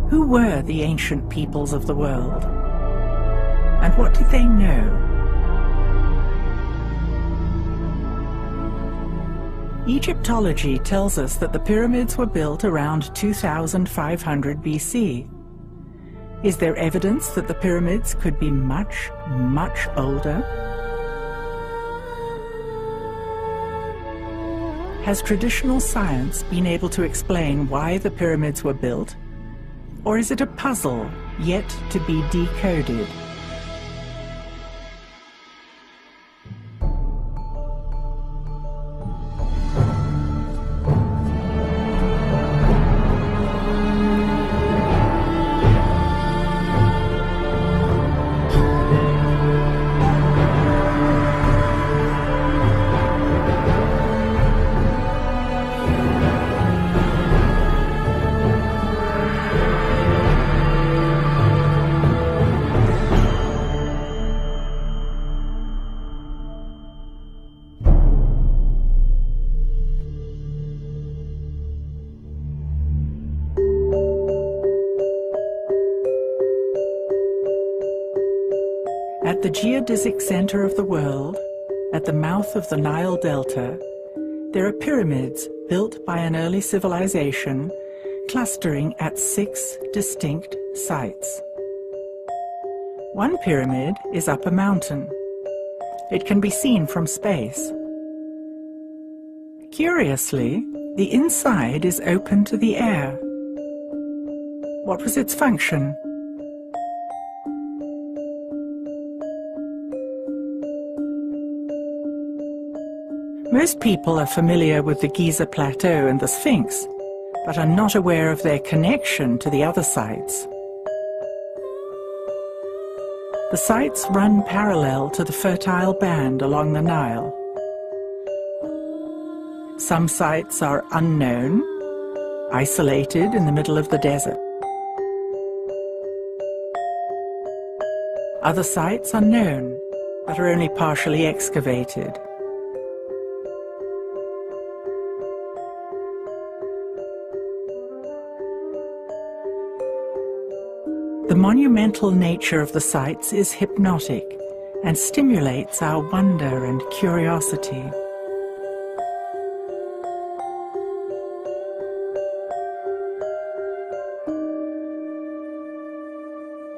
Who were the ancient peoples of the world? And what did they know? Egyptology tells us that the pyramids were built around 2500 BC. Is there evidence that the pyramids could be much, much older? Has traditional science been able to explain why the pyramids were built? Or is it a puzzle yet to be decoded? At the geodesic center of the world, at the mouth of the Nile Delta, there are pyramids built by an early civilization clustering at 6 distinct sites. One pyramid is up a mountain. It can be seen from space. Curiously, the inside is open to the air. What was its function? Most people are familiar with the Giza Plateau and the Sphinx, but are not aware of their connection to the other sites. The sites run parallel to the fertile band along the Nile. Some sites are unknown, isolated in the middle of the desert. Other sites are known, but are only partially excavated. The monumental nature of the sites is hypnotic and stimulates our wonder and curiosity.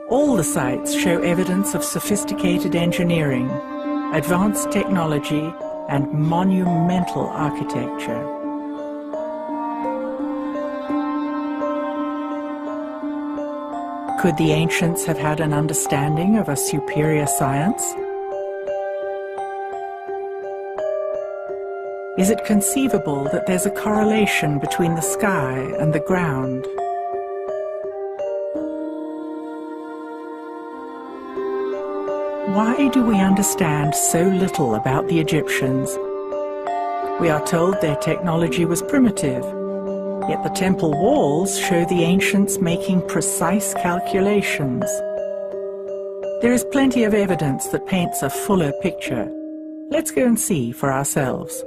All the sites show evidence of sophisticated engineering, advanced technology, and monumental architecture. Could the ancients have had an understanding of a superior science? Is it conceivable that there's a correlation between the sky and the ground? Why do we understand so little about the Egyptians? We are told their technology was primitive. Yet the temple walls show the ancients making precise calculations. There is plenty of evidence that paints a fuller picture. Let's go and see for ourselves.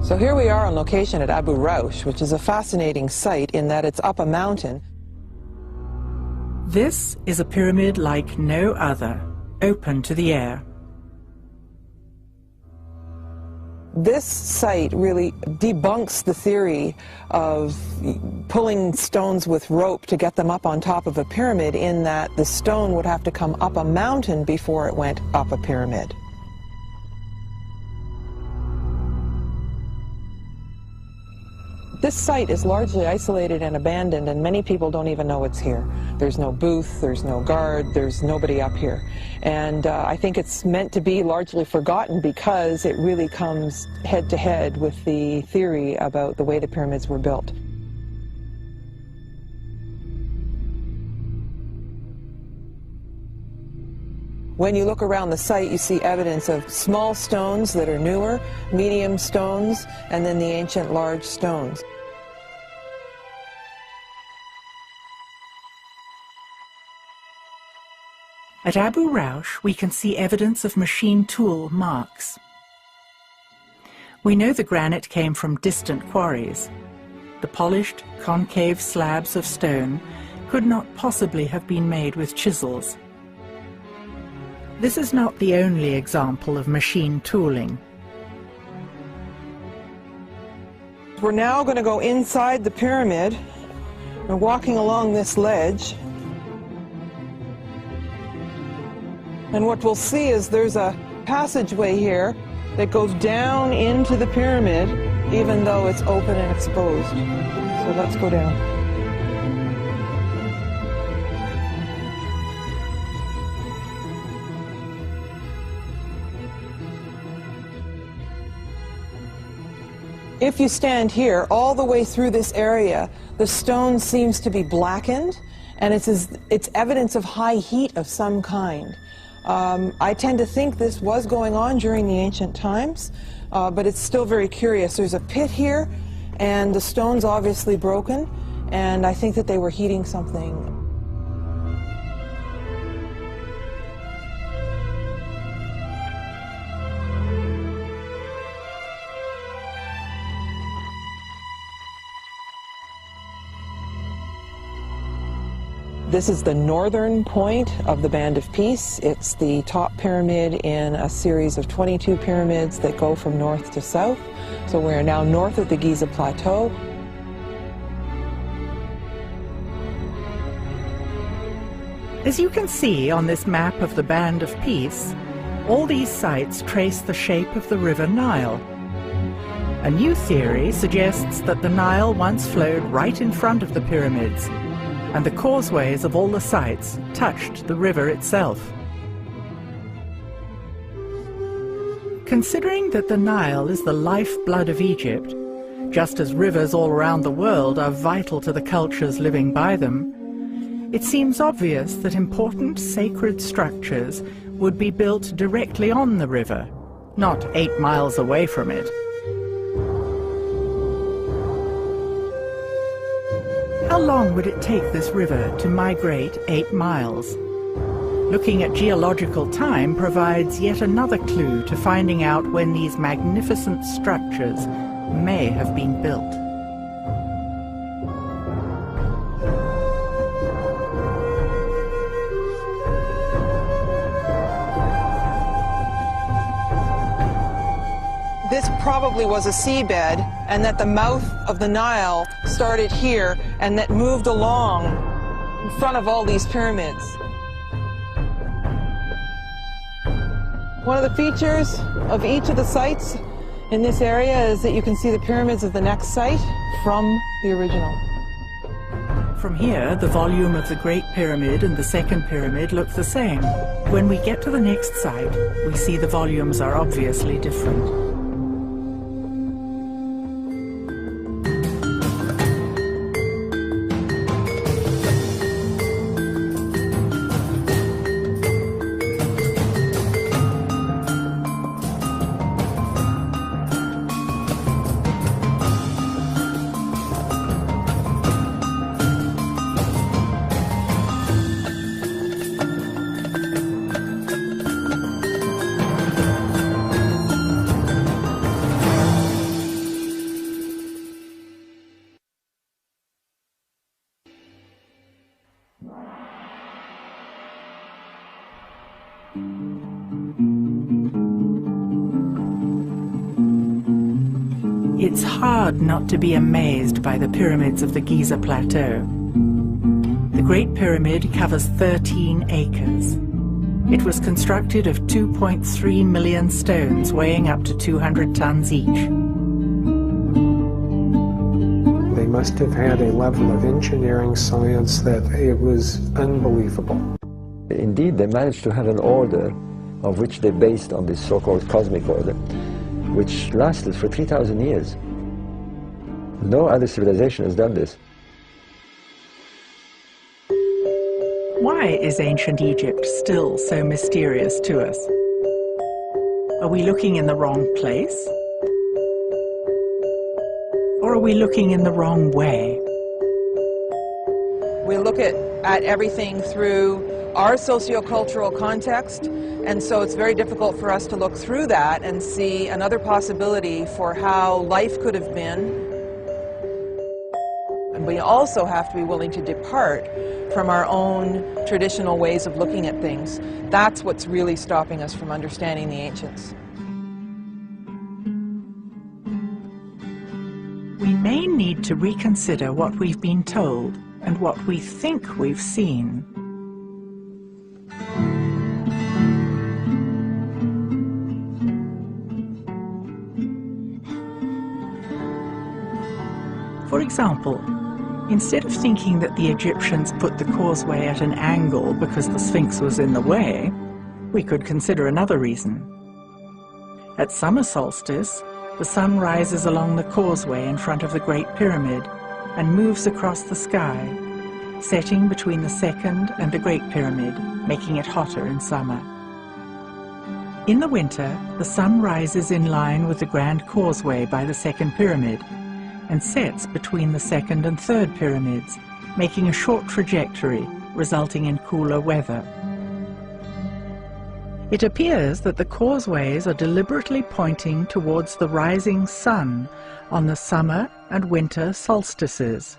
So here we are on location at Abu Raush, which is a fascinating site in that it's up a mountain. This is a pyramid like no other, open to the air. This site really debunks the theory of pulling stones with rope to get them up on top of a pyramid, in that the stone would have to come up a mountain before it went up a pyramid. This site is largely isolated and abandoned, and many people don't even know it's here. There's no booth, there's no guard, there's nobody up here. And I think it's meant to be largely forgotten because it really comes head to head with the theory about the way the pyramids were built. When you look around the site, you see evidence of small stones that are newer, medium stones, and then the ancient large stones. At Abu Raush, we can see evidence of machine tool marks. We know the granite came from distant quarries. The polished, concave slabs of stone could not possibly have been made with chisels. This is not the only example of machine tooling. We're now going to go inside the pyramid. We're walking along this ledge. And what we'll see is there's a passageway here that goes down into the pyramid, even though it's open and exposed. So let's go down. If you stand here, all the way through this area, the stone seems to be blackened, and it's evidence of high heat of some kind. I tend to think this was going on during the ancient times, but it's still very curious. There's a pit here, and the stone's obviously broken, and I think that they were heating something. This is the northern point of the Band of Peace. It's the top pyramid in a series of 22 pyramids that go from north to south. So we're now north of the Giza Plateau. As you can see on this map of the Band of Peace, all these sites trace the shape of the River Nile. A new theory suggests that the Nile once flowed right in front of the pyramids, and the causeways of all the sites touched the river itself. Considering that the Nile is the lifeblood of Egypt, just as rivers all around the world are vital to the cultures living by them, it seems obvious that important sacred structures would be built directly on the river, not 8 miles away from it. How long would it take this river to migrate 8 miles? Looking at geological time provides yet another clue to finding out when these magnificent structures may have been built. This probably was a seabed, and that the mouth of the Nile started here and that moved along in front of all these pyramids. One of the features of each of the sites in this area is that you can see the pyramids of the next site from the original. From here, the volume of the Great Pyramid and the Second Pyramid look the same. When we get to the next site, we see the volumes are obviously different. It's hard not to be amazed by the pyramids of the Giza Plateau. The Great Pyramid covers 13 acres. It was constructed of 2.3 million stones weighing up to 200 tons each. must have had a level of engineering science that it was unbelievable. Indeed, they managed to have an order of which they based on this so-called cosmic order, which lasted for 3,000 years. No other civilization has done this. Why is ancient Egypt still so mysterious to us? Are we looking in the wrong place? Or are we looking in the wrong way? We look at everything through our sociocultural context, and so it's very difficult for us to look through that and see another possibility for how life could have been. And we also have to be willing to depart from our own traditional ways of looking at things. That's what's really stopping us from understanding the ancients. We may need to reconsider what we've been told and what we think we've seen. For example, instead of thinking that the Egyptians put the causeway at an angle because the Sphinx was in the way, we could consider another reason. At summer solstice, the sun rises along the causeway in front of the Great Pyramid and moves across the sky, setting between the Second and the Great Pyramid, making it hotter in summer. In the winter, the sun rises in line with the Grand Causeway by the Second Pyramid and sets between the Second and Third Pyramids, making a short trajectory, resulting in cooler weather. It appears that the causeways are deliberately pointing towards the rising sun on the summer and winter solstices.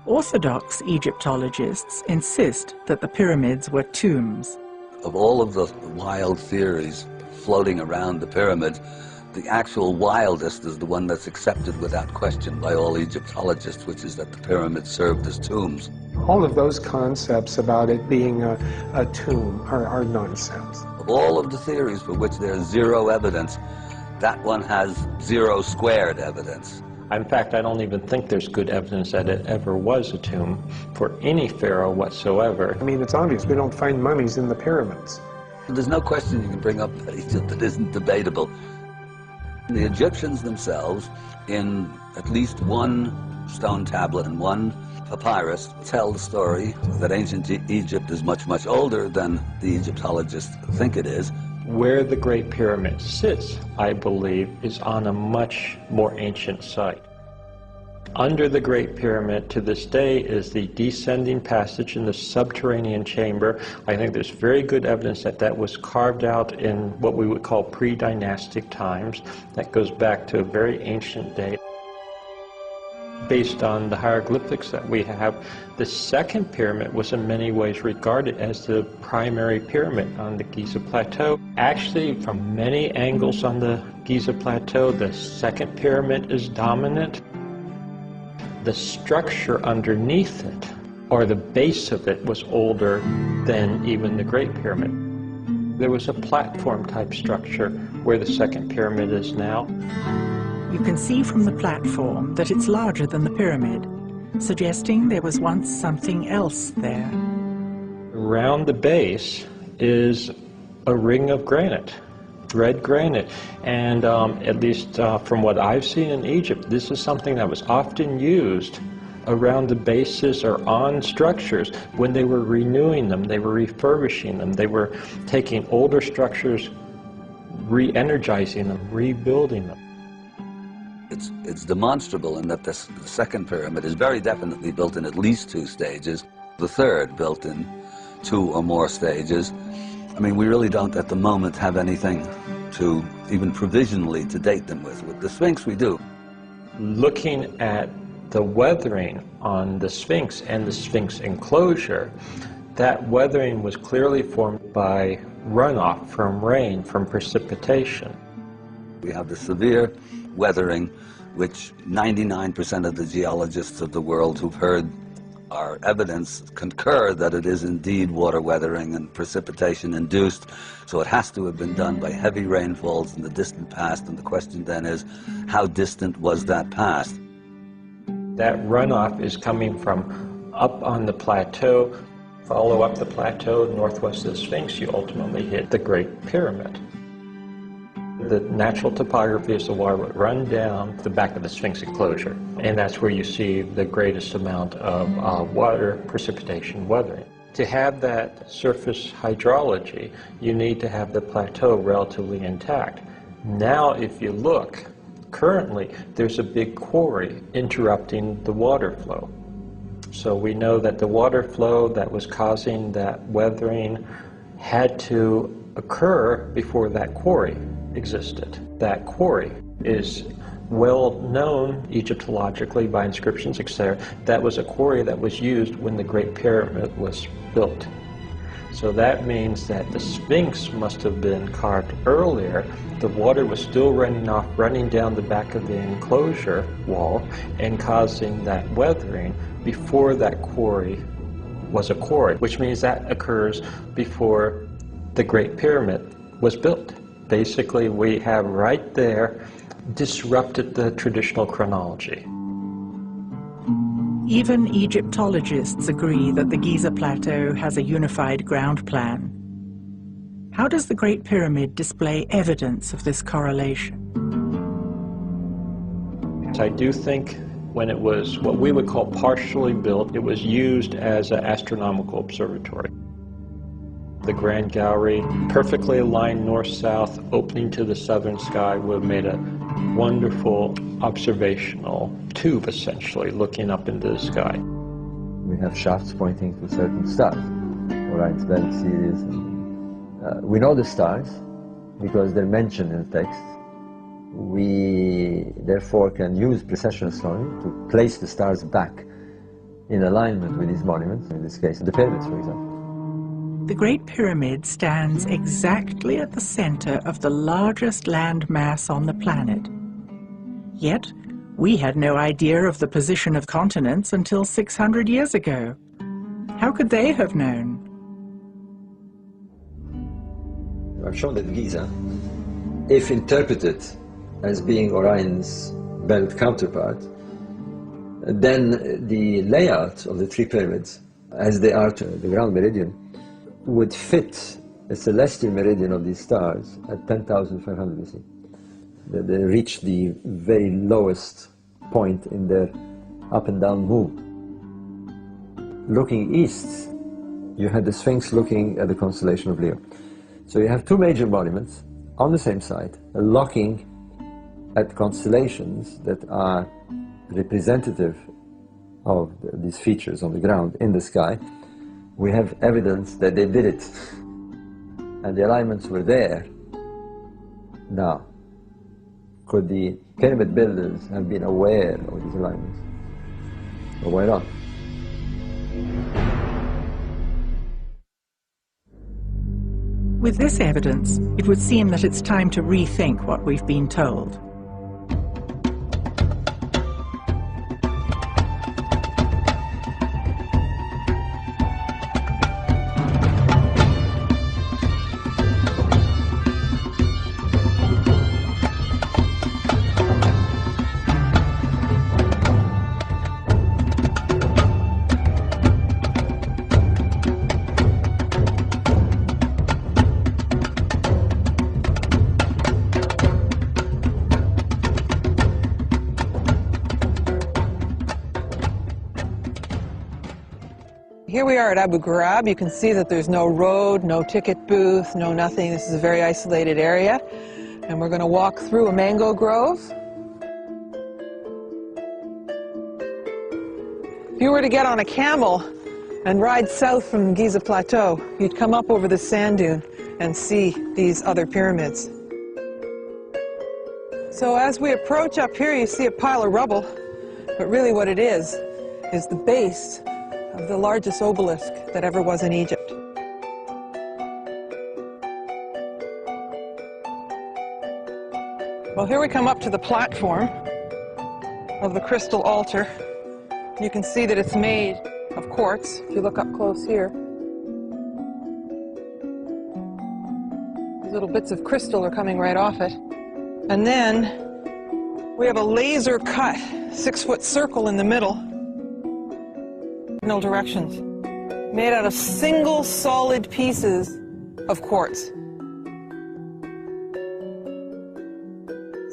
Orthodox Egyptologists insist that the pyramids were tombs. Of all of the wild theories floating around the pyramid, the actual wildest is the one that's accepted without question by all Egyptologists, which is that the pyramids served as tombs. All of those concepts about it being a tomb are nonsense. Of all of the theories for which there's zero evidence, that one has zero squared evidence. In fact, I don't even think there's good evidence that it ever was a tomb for any pharaoh whatsoever. I mean, it's obvious we don't find mummies in the pyramids. There's no question you can bring up that isn't debatable. The Egyptians themselves, in at least one stone tablet and one papyrus, tell the story that ancient Egypt is much, much older than the Egyptologists think it is. Where the Great Pyramid sits, I believe, is on a much more ancient site. Under the Great Pyramid to this day is the descending passage in the subterranean chamber. I think there's very good evidence that that was carved out in what we would call pre-dynastic times. That goes back to a very ancient date. Based on the hieroglyphics that we have, the second pyramid was in many ways regarded as the primary pyramid on the Giza Plateau. Actually, from many angles on the Giza Plateau, the second pyramid is dominant. The structure underneath it, or the base of it, was older than even the Great Pyramid. There was a platform-type structure where the second pyramid is now. You can see from the platform that it's larger than the pyramid, suggesting there was once something else there. Around the base is a ring of granite, red granite, and at least from what I've seen in Egypt, this is something that was often used around the bases or on structures when they were renewing them, they were refurbishing them, they were taking older structures, re-energizing them, rebuilding them. It's demonstrable in that the second pyramid is very definitely built in at least 2 stages, the third built in 2 or more stages. I mean, we really don't at the moment have anything to even provisionally to date them with. With the Sphinx we do. Looking at the weathering on the Sphinx and the Sphinx enclosure, that weathering was clearly formed by runoff from rain, from precipitation. We have the severe weathering, which 99% of the geologists of the world who've heard our evidence concur that it is indeed water weathering and precipitation induced. So it has to have been done by heavy rainfalls in the distant past, and the question then is, how distant was that past? That runoff is coming from up on the plateau. Follow up the plateau northwest of the Sphinx, you ultimately hit the Great Pyramid. The natural topography is the water would run down the back of the Sphinx enclosure, and that's where you see the greatest amount of water precipitation weathering. To have that surface hydrology, you need to have the plateau relatively intact. Now, if you look, currently there's a big quarry interrupting the water flow. So we know that the water flow that was causing that weathering had to occur before that quarry existed. That quarry is well known Egyptologically by inscriptions, etc. That was a quarry that was used when the Great Pyramid was built. So that means that the Sphinx must have been carved earlier. The water was still running down the back of the enclosure wall and causing that weathering before that quarry was a quarry, which means that occurs before the Great Pyramid was built. Basically, we have right there disrupted the traditional chronology. Even Egyptologists agree that the Giza Plateau has a unified ground plan. How does the Great Pyramid display evidence of this correlation? I do think when it was what we would call partially built, it was used as an astronomical observatory. The Grand Gallery, perfectly aligned north-south, opening to the southern sky, would have made a wonderful observational tube, essentially, looking up into the sky. We have shafts pointing to certain stars, Orion's Belt series. We know the stars because they're mentioned in the text. We therefore can use precession astronomy to place the stars back in alignment with these monuments, in this case the pyramids, for example. The Great Pyramid stands exactly at the center of the largest land mass on the planet. Yet, we had no idea of the position of continents until 600 years ago. How could they have known? I've shown that Giza, if interpreted as being Orion's belt counterpart, then the layout of the three pyramids, as they are to the ground meridian, would fit a celestial meridian of these stars at 10,500 BC. They reach the very lowest point in their up and down move. Looking east, you had the Sphinx looking at the constellation of Leo. So you have two major monuments on the same site, looking at constellations that are representative of these features on the ground in the sky. We have evidence that they did it, and the alignments were there. Now, could the pyramid builders have been aware of these alignments? Or why not? With this evidence, it would seem that it's time to rethink what we've been told. Here we are at Abu Ghurab. You can see that there's no road, no ticket booth, no nothing. This is a very isolated area. And we're going to walk through a mango grove. If you were to get on a camel and ride south from Giza Plateau, you'd come up over the sand dune and see these other pyramids. So as we approach up here, you see a pile of rubble, but really what it is the base of the largest obelisk that ever was in Egypt. Well, here we come up to the platform of the crystal altar. You can see that it's made of quartz, if you look up close here. These little bits of crystal are coming right off it. And then We have a laser cut 6-foot circle in the middle, cardinal directions, made out of single solid pieces of quartz.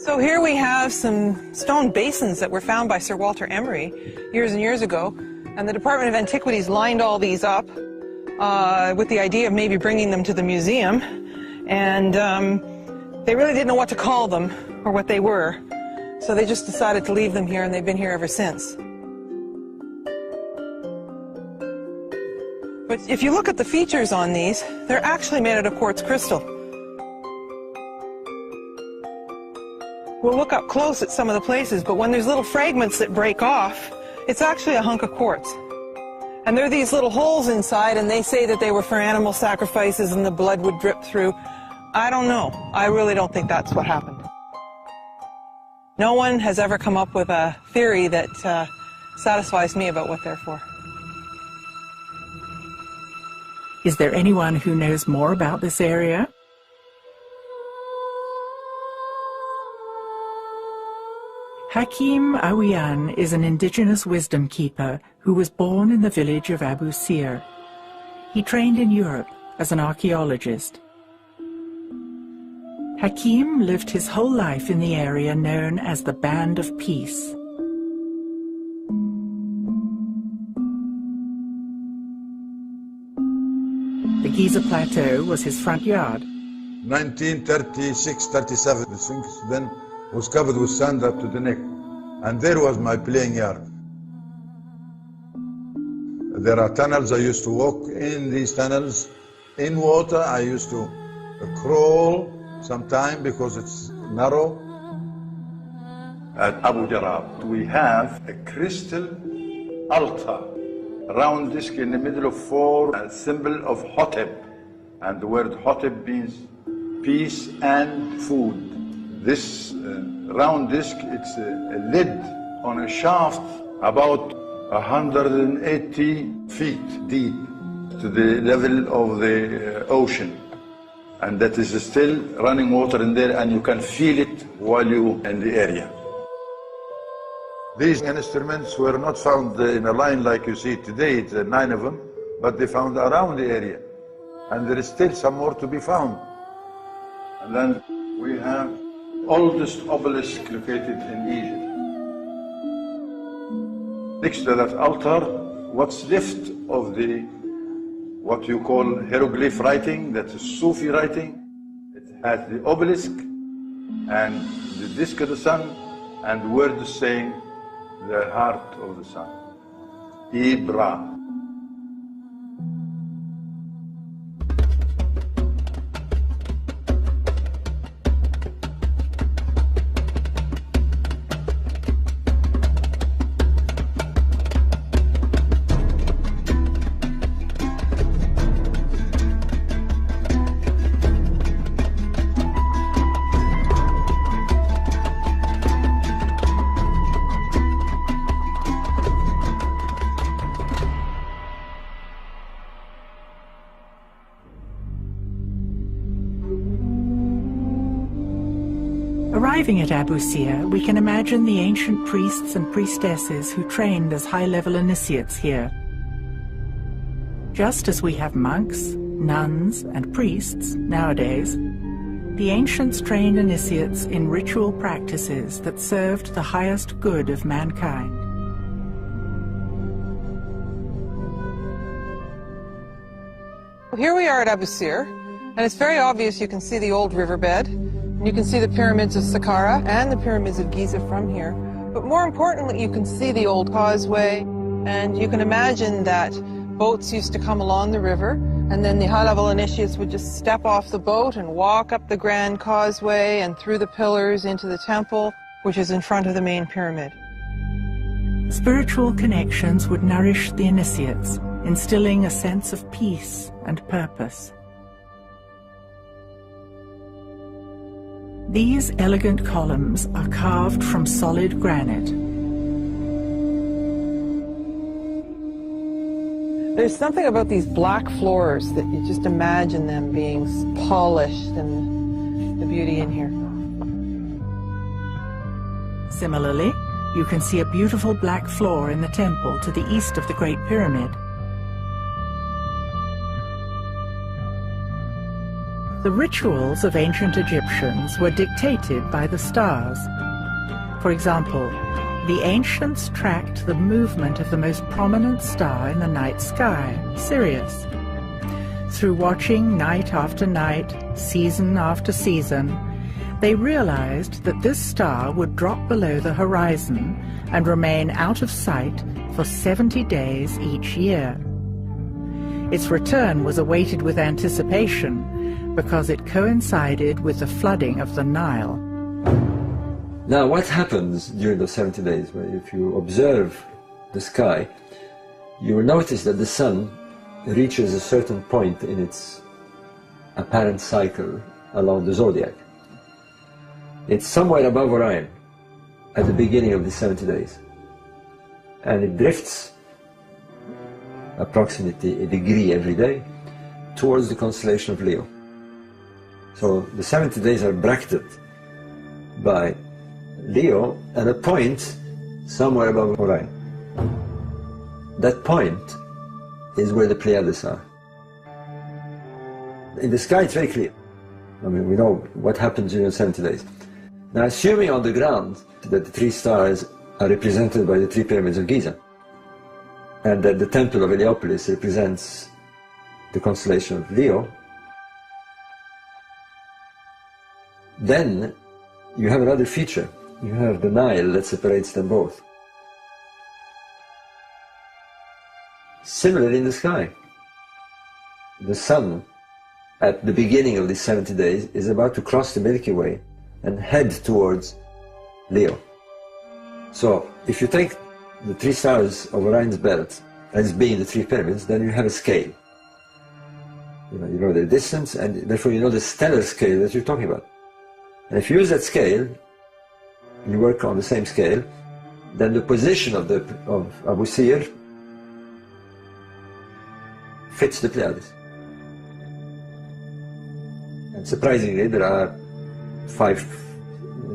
So here we have some stone basins that were found by Sir Walter Emery years and years ago, and the Department of Antiquities lined all these up with the idea of maybe bringing them to the museum, and they really didn't know what to call them or what they were, so they just decided to leave them here, and they've been here ever since. But if you look at the features on these, they're actually made out of quartz crystal. We'll look up close at some of the places, but when there's little fragments that break off, it's actually a hunk of quartz. And there are these little holes inside, and they say that they were for animal sacrifices and the blood would drip through. I don't know. I really don't think that's what happened. No one has ever come up with a theory that satisfies me about what they're for. Is there anyone who knows more about this area? Hakim Awiyan is an indigenous wisdom keeper who was born in the village of Abu Sir. He trained in Europe as an archaeologist. Hakim lived his whole life in the area known as the Band of Peace. The Giza Plateau was his front yard. 1936-37, the Sphinx then was covered with sand up to the neck, and there was my playing yard. There are tunnels. I used to walk in these tunnels. In water, I used to crawl sometime because it's narrow. At Abu Jarab, we have a crystal altar, a round disc in the middle of 4, a symbol of Hotep, and the word Hotep means peace and food. This round disc, it's a lid on a shaft about 180 feet deep to the level of the ocean. And that is still running water in there, and you can feel it while you're in the area. These instruments were not found in a line like you see today, it's 9 of them, but they found around the area. And there is still some more to be found. And then we have oldest obelisk located in Egypt. Next to that altar, what's left of the what you call hieroglyph writing, that is Sufi writing. It has the obelisk and the disk of the sun and words saying the heart of the sun. Ibra. Arriving at Abu Sir, we can imagine the ancient priests and priestesses who trained as high-level initiates here. Just as we have monks, nuns, and priests nowadays, the ancients trained initiates in ritual practices that served the highest good of mankind. Here we are at Abu Sir, and it's very obvious. You can see the old riverbed. You can see the pyramids of Saqqara and the pyramids of Giza from here. But more importantly, you can see the old causeway, and you can imagine that boats used to come along the river, and then the high-level initiates would just step off the boat and walk up the grand causeway and through the pillars into the temple, which is in front of the main pyramid. Spiritual connections would nourish the initiates, instilling a sense of peace and purpose. These elegant columns are carved from solid granite. There's something about these black floors that you just imagine them being polished, and the beauty in here. Similarly, you can see a beautiful black floor in the temple to the east of the Great Pyramid. The rituals of ancient Egyptians were dictated by the stars. For example, the ancients tracked the movement of the most prominent star in the night sky, Sirius. Through watching night after night, season after season, they realized that this star would drop below the horizon and remain out of sight for 70 days each year. Its return was awaited with anticipation because it coincided with the flooding of the Nile. Now, what happens during those 70 days? Well, if you observe the sky, you will notice that the sun reaches a certain point in its apparent cycle along the zodiac. It's somewhere above Orion at the beginning of the 70 days. And it drifts approximately a degree every day towards the constellation of Leo. So the 70 days are bracketed by Leo at a point somewhere above Orion. That point is where the Pleiades are. In the sky it's very clear. I mean, we know what happens during 70 days. Now, assuming on the ground that the three stars are represented by the three pyramids of Giza, and that the temple of Heliopolis represents the constellation of Leo, then you have another feature. You have the Nile that separates them both. Similarly in the sky, the sun at the beginning of these 70 days is about to cross the Milky Way and head towards Leo. So if you take the three stars of Orion's belt as being the three pyramids, then you have a scale. You know their distance, and therefore you know the stellar scale that you're talking about. And if you use that scale, you work on the same scale, then the position of Abu Sir fits the Pleiades. And surprisingly, there are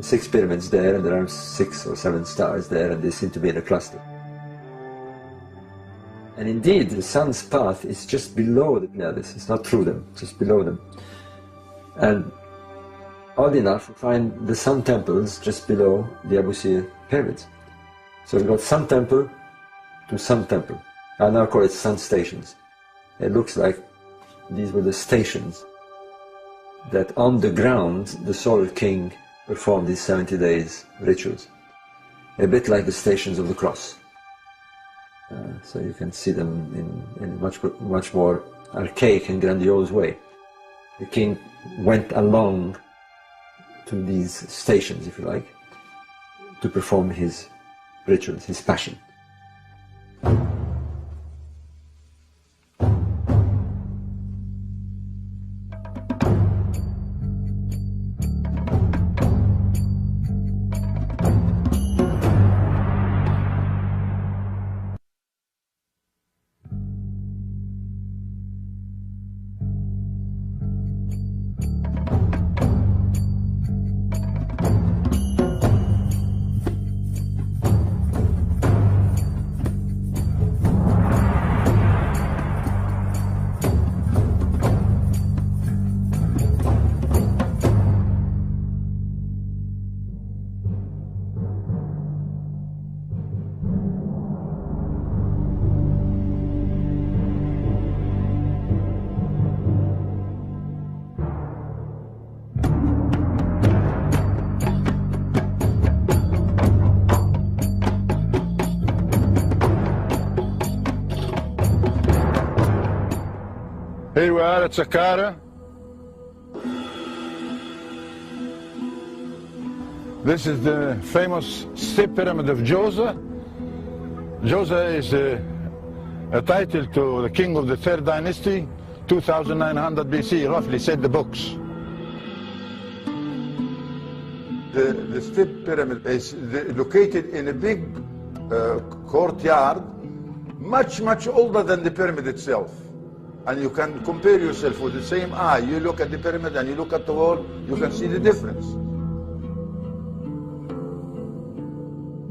6 pyramids there, and there are 6 or 7 stars there, and they seem to be in a cluster. And indeed, the sun's path is just below the Pleiades. It's not through them, just below them. And odd enough, we find the sun temples just below the Abu Sir pyramids. So we've got sun temple to sun temple. I now call it sun stations. It looks like these were the stations that on the ground the solar king performed these 70 days rituals. A bit like the stations of the cross. So you can see them in a much more archaic and grandiose way. The king went along to these stations, if you like, to perform his rituals, his passion. Here we are at Saqqara. This is the famous step pyramid of Djoser. Djoser is a title to the king of the third dynasty, 2900 BC, roughly, said the books. The step pyramid is located in a big courtyard, much older than the pyramid itself. And you can compare yourself with the same eye. You look at the pyramid and you look at the wall, you can see the difference.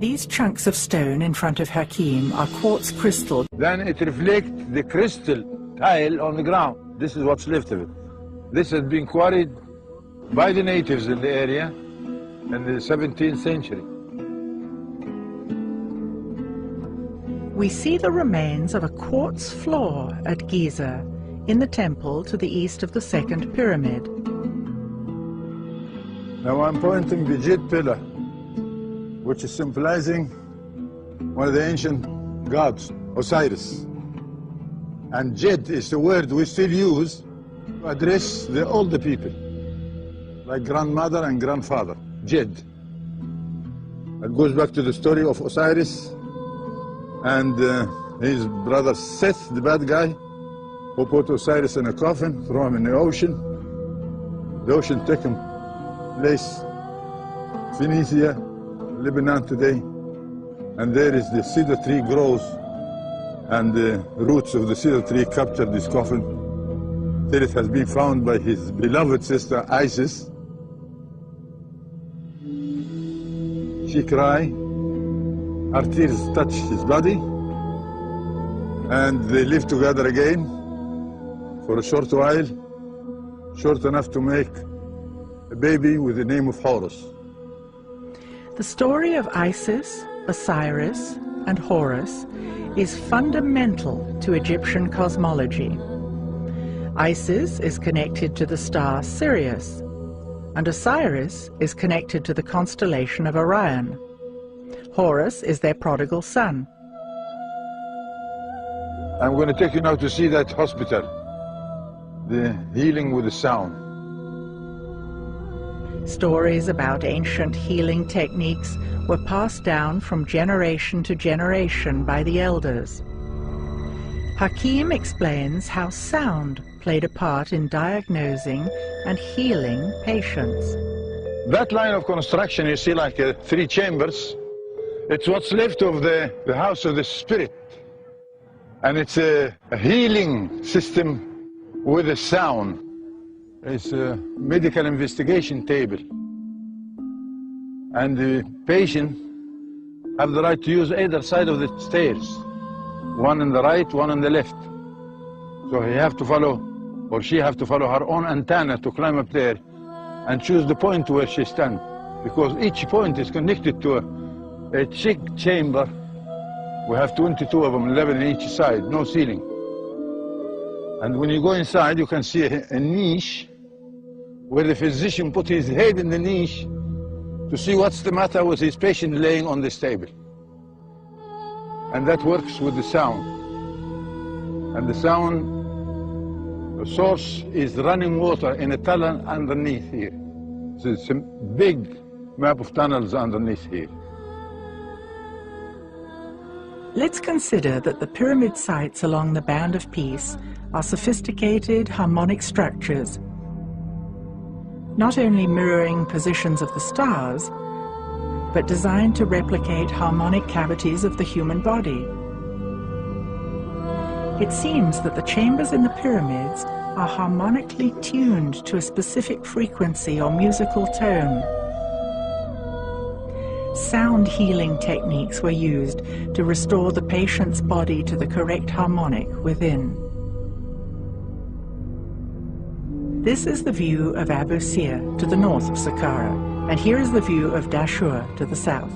These chunks of stone in front of Hakim are quartz crystal. Then it reflects the crystal tile on the ground. This is what's left of it. This has been quarried by the natives in the area in the 17th century. We see the remains of a quartz floor at Giza, in the temple to the east of the second pyramid. Now I'm pointing the jade pillar, which is symbolizing one of the ancient gods, Osiris. And jade is the word we still use to address the older people, like grandmother and grandfather, jade. It goes back to the story of Osiris and his brother Seth, the bad guy, who put Osiris in a coffin, threw him in the ocean. The ocean took him place Phoenicia, Lebanon today, and there is the cedar tree grows, and the roots of the cedar tree captured this coffin till it has been found by his beloved sister Isis. She cried, her tears touched his body, and they lived together again for a short while, short enough to make a baby with the name of Horus. The story of Isis, Osiris, and Horus is fundamental to Egyptian cosmology. Isis is connected to the star Sirius, and Osiris is connected to the constellation of Orion. Horus is their prodigal son. I'm going to take you now to see that hospital, the healing with the sound. Stories about ancient healing techniques were passed down from generation to generation by the elders. Hakim explains how sound played a part in diagnosing and healing patients. That line of construction you see like 3 chambers, it's what's left of the house of the spirit. And it's a healing system with a sound. It's a medical investigation table. And the patient have the right to use either side of the stairs. One on the right, one on the left. So he have to follow, or she have to follow her own antenna to climb up there and choose the point where she stands. Because each point is connected to a cheek chamber. We have 22 of them, 11 on each side, no ceiling. And when you go inside, you can see a niche where the physician put his head in the niche to see what's the matter with his patient laying on this table. And that works with the sound. And the sound, the source is running water in a tunnel underneath here. So it's a big map of tunnels underneath here. Let's consider that the pyramid sites along the Band of Peace are sophisticated harmonic structures, not only mirroring positions of the stars, but designed to replicate harmonic cavities of the human body. It seems that the chambers in the pyramids are harmonically tuned to a specific frequency or musical tone. Sound healing techniques were used to restore the patient's body to the correct harmonic within. This is the view of Abu Sir to the north of Saqqara, and here is the view of Dashur to the south.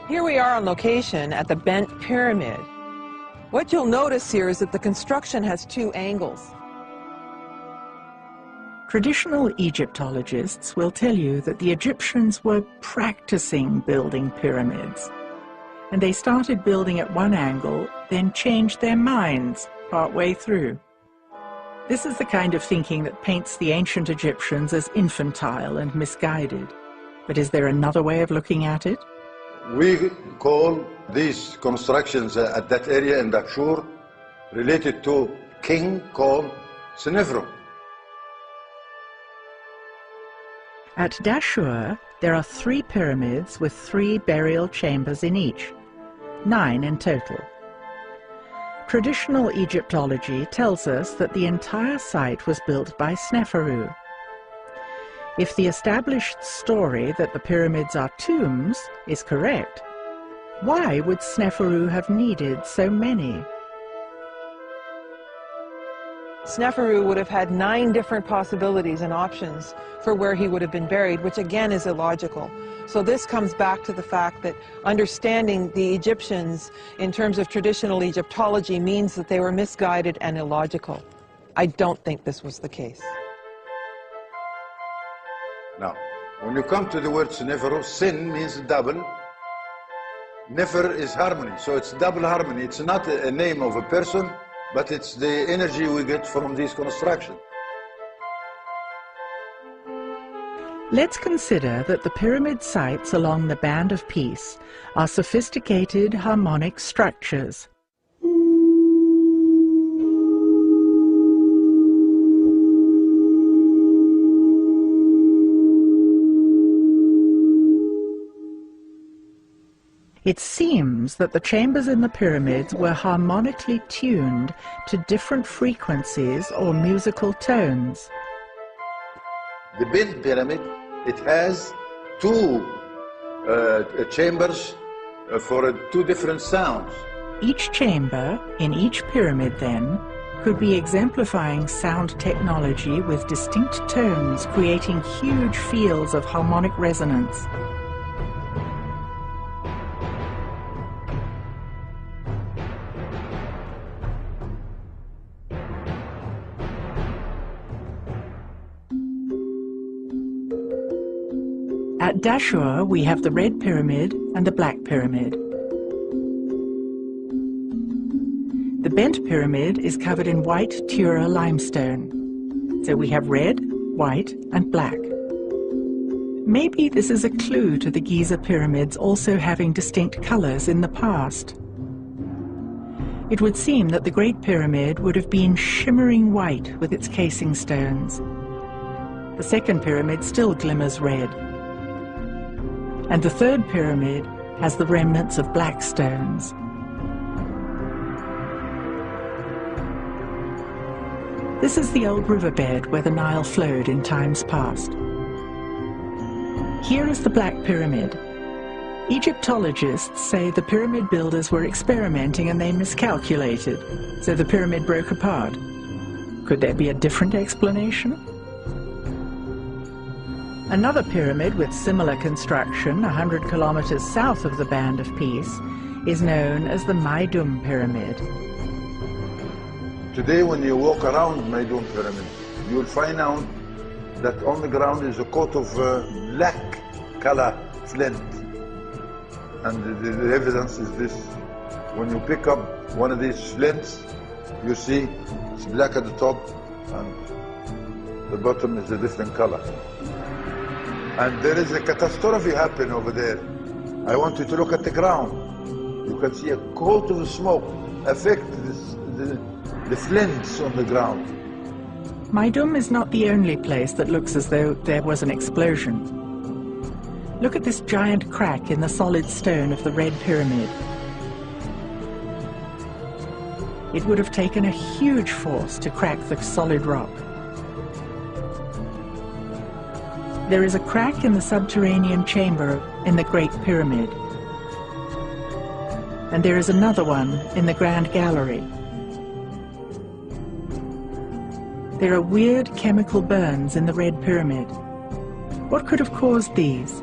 Here we are on location at the Bent Pyramid. What you'll notice here is that the construction has 2 angles. Traditional Egyptologists will tell you that the Egyptians were practicing building pyramids, and they started building at one angle, then changed their minds partway through. This is the kind of thinking that paints the ancient Egyptians as infantile and misguided. But is there another way of looking at it? We call these constructions at that area in Dashur related to king called Senefru. At Dashur, there are 3 pyramids with 3 burial chambers in each, 9 in total. Traditional Egyptology tells us that the entire site was built by Sneferu. If the established story that the pyramids are tombs is correct, why would Sneferu have needed so many? Sneferu would have had 9 different possibilities and options for where he would have been buried, which again is illogical. So this comes back to the fact that understanding the Egyptians in terms of traditional Egyptology means that they were misguided and illogical. I don't think this was the case. Now, when you come to the word Seneferu, sin means double. Nefer is harmony, so it's double harmony. It's not a name of a person, but it's the energy we get from these constructions. Let's consider that the pyramid sites along the Band of Peace are sophisticated harmonic structures. It seems that the chambers in the pyramids were harmonically tuned to different frequencies or musical tones. The big pyramid, it has 2 chambers for 2 different sounds. Each chamber in each pyramid, then, could be exemplifying sound technology with distinct tones, creating huge fields of harmonic resonance. At Dashur, we have the Red Pyramid and the Black Pyramid. The Bent Pyramid is covered in white Tura limestone. So we have red, white, and black. Maybe this is a clue to the Giza pyramids also having distinct colors in the past. It would seem that the Great Pyramid would have been shimmering white with its casing stones. The Second Pyramid still glimmers red. And the Third Pyramid has the remnants of black stones. This is the old riverbed where the Nile flowed in times past. Here is the Black Pyramid. Egyptologists say the pyramid builders were experimenting and they miscalculated, so the pyramid broke apart. Could there be a different explanation? Another pyramid with similar construction, 100 kilometers south of the Band of Peace, is known as the Maidum Pyramid. Today, when you walk around Maidum Pyramid, you will find out that on the ground is a coat of black color flint. And the evidence is this. When you pick up one of these flints, you see it's black at the top and the bottom is a different color. And there is a catastrophe happening over there. I want you to look at the ground. You can see a coat of smoke affect the flints on the ground. Maidum is not the only place that looks as though there was an explosion. Look at this giant crack in the solid stone of the Red Pyramid. It would have taken a huge force to crack the solid rock. There is a crack in the subterranean chamber in the Great Pyramid. And there is another one in the Grand Gallery. There are weird chemical burns in the Red Pyramid. What could have caused these?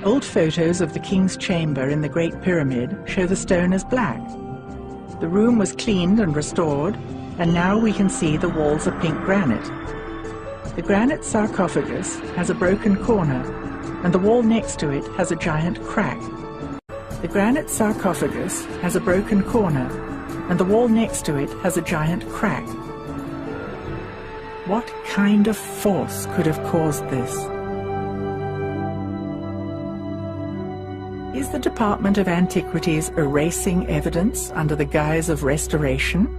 Old photos of the King's Chamber in the Great Pyramid show the stone as black. The room was cleaned and restored, and now we can see the walls are pink granite. The granite sarcophagus has a broken corner, and the wall next to it has a giant crack. The granite sarcophagus has a broken corner, and the wall next to it has a giant crack. What kind of force could have caused this? Is the Department of Antiquities erasing evidence under the guise of restoration?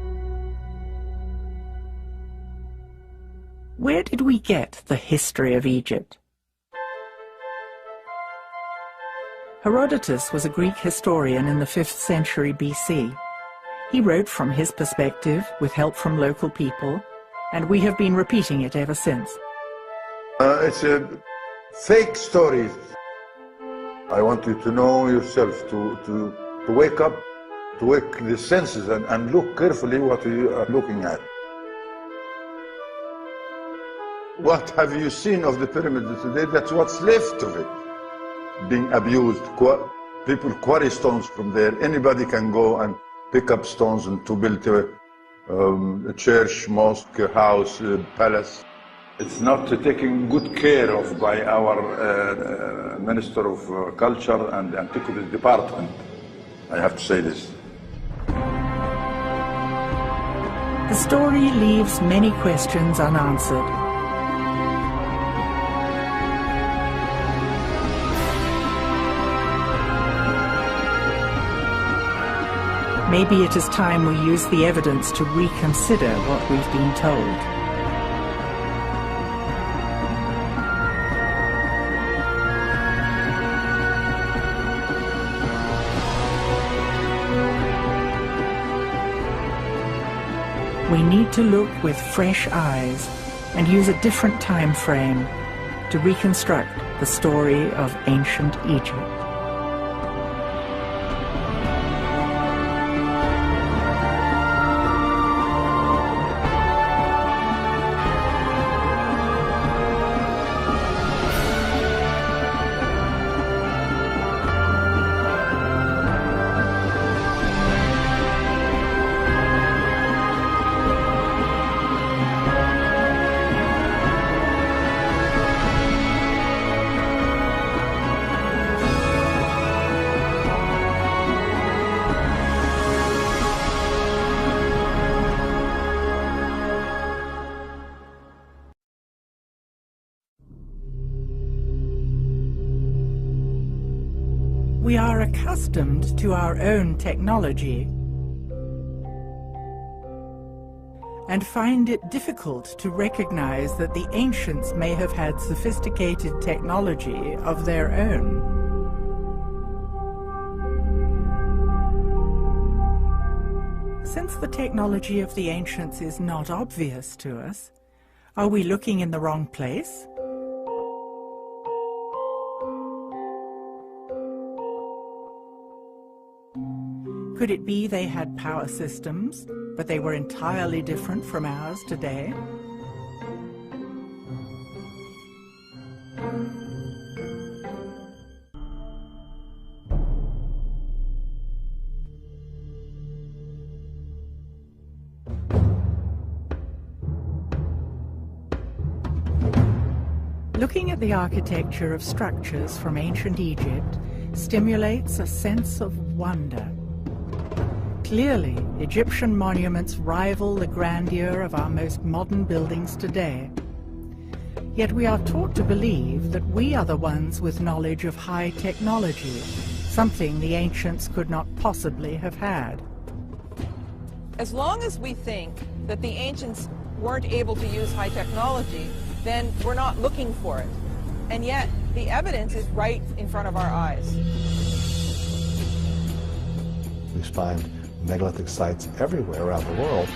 Where did we get the history of Egypt? Herodotus was a Greek historian in the 5th century BC. He wrote from his perspective with help from local people, and we have been repeating it ever since. It's a fake story. I want you to know yourself, to wake up, to wake the senses and look carefully what you are looking at. What have you seen of the pyramid today? That's what's left of it. Being abused. People quarry stones from there. Anybody can go and pick up stones and to build a church, mosque, house, palace. It's not taken good care of by our Minister of Culture and Antiquities Department. I have to say this. The story leaves many questions unanswered. Maybe it is time we use the evidence to reconsider what we've been told. We need to look with fresh eyes and use a different time frame to reconstruct the story of ancient Egypt. We are accustomed to our own technology and find it difficult to recognize that the ancients may have had sophisticated technology of their own. Since the technology of the ancients is not obvious to us, are we looking in the wrong place? Could it be they had power systems, but they were entirely different from ours today? Looking at the architecture of structures from ancient Egypt stimulates a sense of wonder. Clearly, Egyptian monuments rival the grandeur of our most modern buildings today. Yet we are taught to believe that we are the ones with knowledge of high technology, something the ancients could not possibly have had. As long as we think that the ancients weren't able to use high technology, then we're not looking for it. And yet, the evidence is right in front of our eyes. We find megalithic sites everywhere around the world. So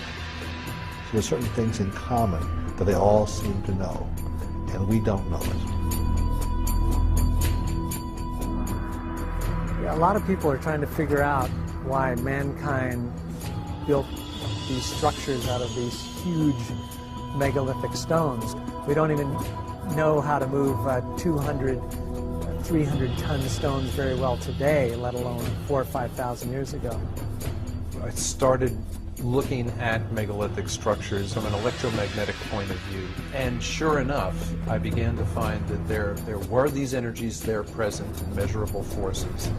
there's certain things in common that they all seem to know, and we don't know it. Yeah, a lot of people are trying to figure out why mankind built these structures out of these huge megalithic stones. We don't even know how to move 200, 300-ton stones very well today, let alone 4,000 or 5,000 years ago. It started looking at megalithic structures from an electromagnetic point of view. And sure enough, I began to find that there were these energies there present in measurable forces.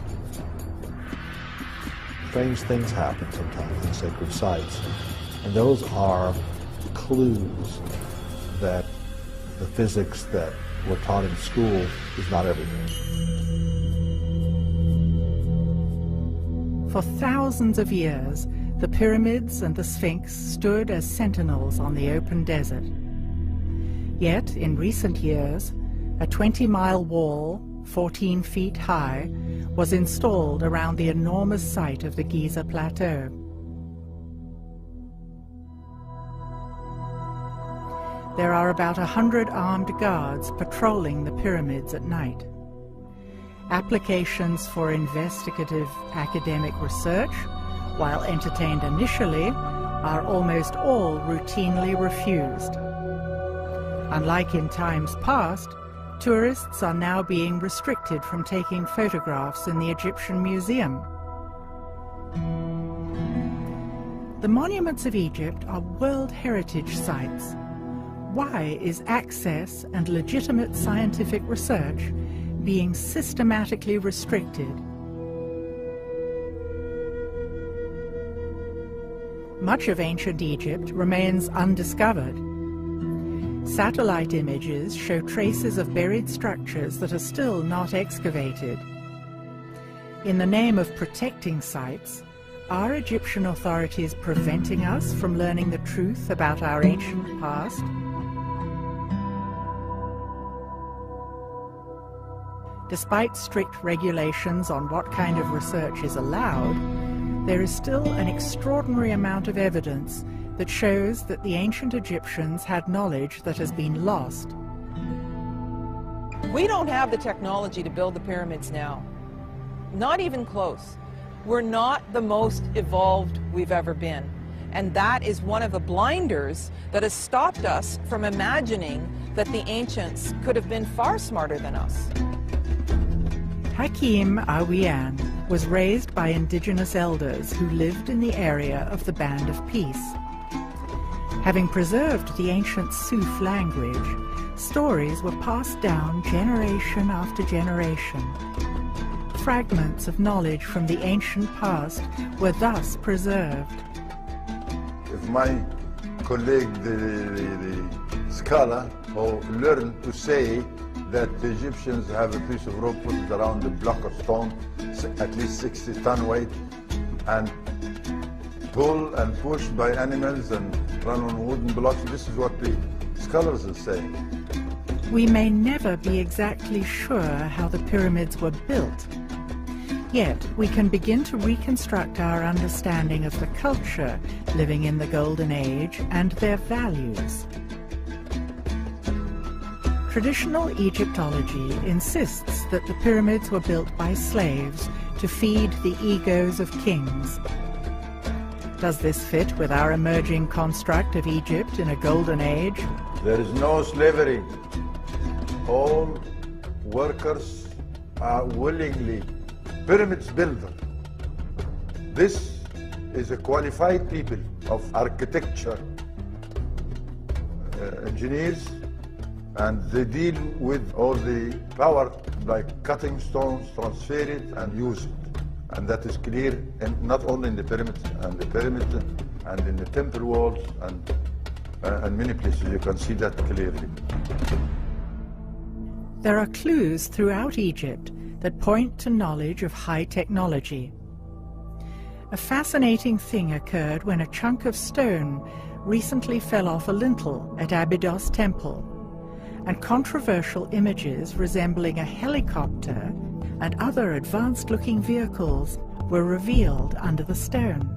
Strange things happen sometimes in sacred sites, and those are clues that the physics that we're taught in school is not everything. For thousands of years, the pyramids and the Sphinx stood as sentinels on the open desert. Yet, in recent years, a 20-mile wall, 14 feet high, was installed around the enormous site of the Giza Plateau. There are about 100 armed guards patrolling the pyramids at night. Applications for investigative academic research, while entertained initially, are almost all routinely refused. Unlike in times past, tourists are now being restricted from taking photographs in the Egyptian Museum. The monuments of Egypt are World Heritage Sites. Why is access and legitimate scientific research being systematically restricted? Much of ancient Egypt remains undiscovered. Satellite images show traces of buried structures that are still not excavated. In the name of protecting sites, are Egyptian authorities preventing us from learning the truth about our ancient past? Despite strict regulations on what kind of research is allowed, there is still an extraordinary amount of evidence that shows that the ancient Egyptians had knowledge that has been lost. We don't have the technology to build the pyramids now. Not even close. We're not the most evolved we've ever been. And that is one of the blinders that has stopped us from imagining that the ancients could have been far smarter than us. Hakim Awian was raised by indigenous elders who lived in the area of the Band of Peace. Having preserved the ancient Suf language, stories were passed down generation after generation. Fragments of knowledge from the ancient past were thus preserved. If my colleague, the scholar, who learned to say that the Egyptians have a piece of rope put around a block of stone, at least 60-ton weight, and pulled and pushed by animals and run on wooden blocks. This is what the scholars are saying. We may never be exactly sure how the pyramids were built. Yet we can begin to reconstruct our understanding of the culture living in the Golden Age and their values. Traditional Egyptology insists that the pyramids were built by slaves to feed the egos of kings. Does this fit with our emerging construct of Egypt in a golden age? There is no slavery. All workers are willingly pyramids builder. This is a qualified people of architecture, engineers, and they deal with all the power, like cutting stones, transfer it, and use it. And that is clear, and not only in the pyramids, and in the temple walls, and many places you can see that clearly. There are clues throughout Egypt that point to knowledge of high technology. A fascinating thing occurred when a chunk of stone recently fell off a lintel at Abydos Temple, and controversial images resembling a helicopter and other advanced-looking vehicles were revealed under the stone.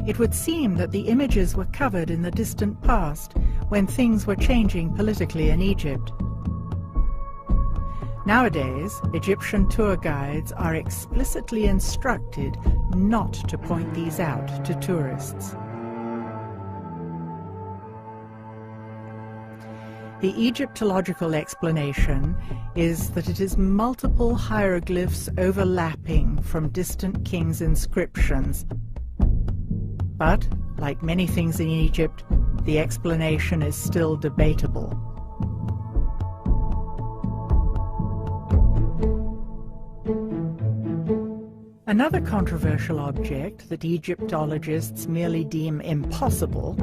It would seem that the images were covered in the distant past when things were changing politically in Egypt. Nowadays, Egyptian tour guides are explicitly instructed not to point these out to tourists. The Egyptological explanation is that it is multiple hieroglyphs overlapping from distant kings' inscriptions. But, like many things in Egypt, the explanation is still debatable. Another controversial object that Egyptologists merely deem impossible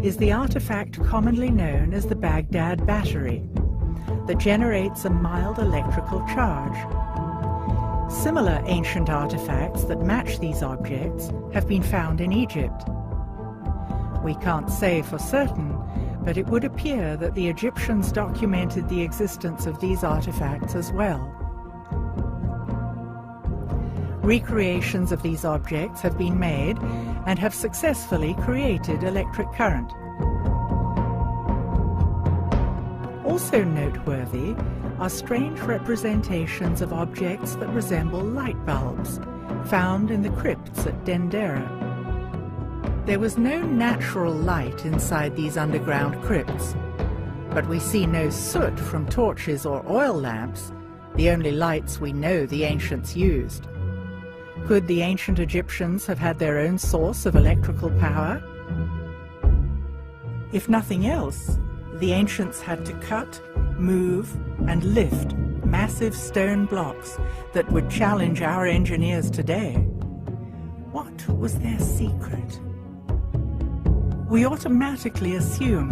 is the artifact commonly known as the Baghdad Battery, that generates a mild electrical charge. Similar ancient artifacts that match these objects have been found in Egypt. We can't say for certain, but it would appear that the Egyptians documented the existence of these artifacts as well. Recreations of these objects have been made and have successfully created electric current. Also noteworthy are strange representations of objects that resemble light bulbs, found in the crypts at Dendera. There was no natural light inside these underground crypts, but we see no soot from torches or oil lamps, the only lights we know the ancients used. Could the ancient Egyptians have had their own source of electrical power? If nothing else, the ancients had to cut, move, and lift massive stone blocks that would challenge our engineers today. What was their secret? We automatically assume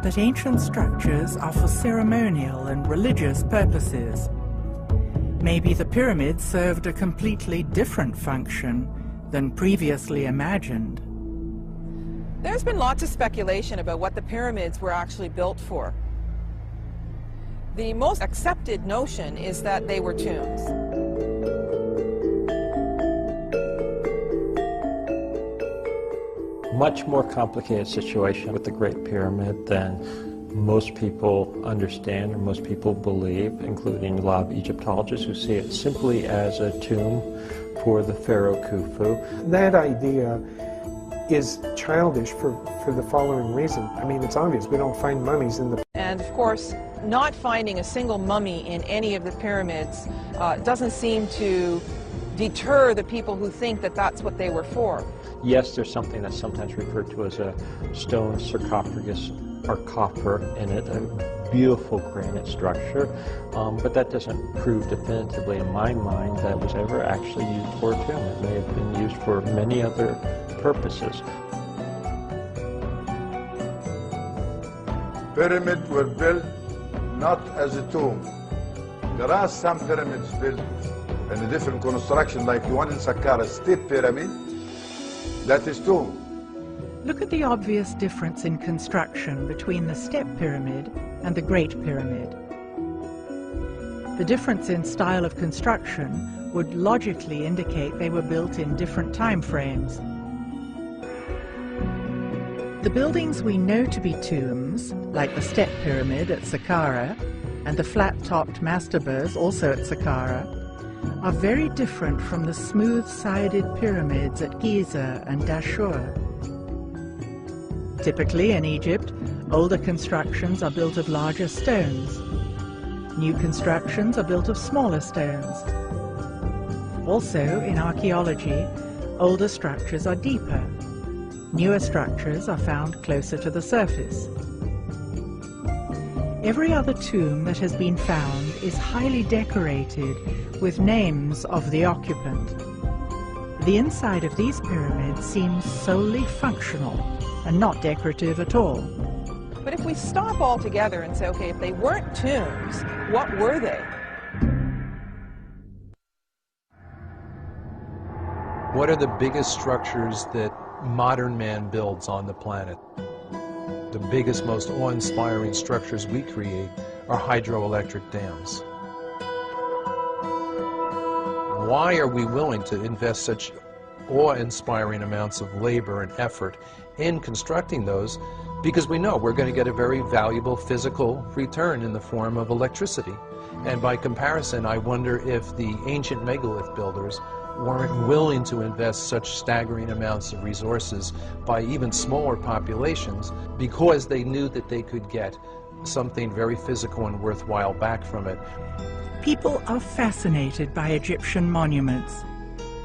that ancient structures are for ceremonial and religious purposes. Maybe the pyramids served a completely different function than previously imagined. There's been lots of speculation about what the pyramids were actually built for. The most accepted notion is that they were tombs. Much more complicated situation with the Great Pyramid than most people understand or most people believe, including a lot of Egyptologists who see it simply as a tomb for the pharaoh Khufu. That idea is childish for the following reason. I mean, it's obvious, we don't find mummies in the... And of course, not finding a single mummy in any of the pyramids doesn't seem to deter the people who think that that's what they were for. Yes, there's something that's sometimes referred to as a stone sarcophagus or copper in it, a beautiful granite structure, but that doesn't prove definitively in my mind that it was ever actually used for a tomb. It may have been used for many other purposes. Pyramids were built not as a tomb. There are some pyramids built in a different construction, like the one in Saqqara State Pyramid, that is tomb. Look at the obvious difference in construction between the Step Pyramid and the Great Pyramid. The difference in style of construction would logically indicate they were built in different time frames. The buildings we know to be tombs, like the Step Pyramid at Saqqara and the flat-topped mastabas also at Saqqara, are very different from the smooth-sided pyramids at Giza and Dashur. Typically in Egypt, older constructions are built of larger stones. New constructions are built of smaller stones. Also, in archaeology, older structures are deeper. Newer structures are found closer to the surface. Every other tomb that has been found is highly decorated with names of the occupant. The inside of these pyramids seems solely functional and not decorative at all. But if we stop altogether and say, okay, if they weren't tombs, what were they? What are the biggest structures that modern man builds on the planet? The biggest, most awe-inspiring structures we create are hydroelectric dams. Why are we willing to invest such awe-inspiring amounts of labor and effort in constructing those? Because we know we're going to get a very valuable physical return in the form of electricity. And by comparison, I wonder if the ancient megalith builders weren't willing to invest such staggering amounts of resources by even smaller populations because they knew that they could get something very physical and worthwhile back from it. People are fascinated by Egyptian monuments.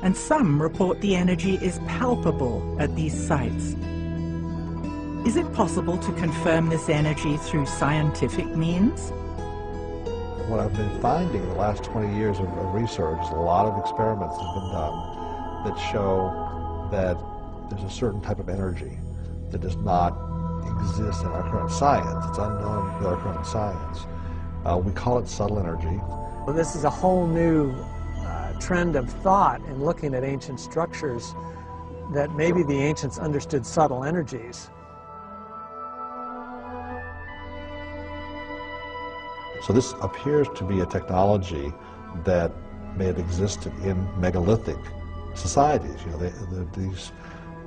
and some report the energy is palpable at these sites. Is it possible to confirm this energy through scientific means? What I've been finding in the last 20 years of research, a lot of experiments have been done that show that there's a certain type of energy that does not exist in our current science. It's unknown with our current science. We call it subtle energy. Well, this is a whole new trend of thought in looking at ancient structures, that maybe the ancients understood subtle energies. So this appears to be a technology that may have existed in megalithic societies. You know,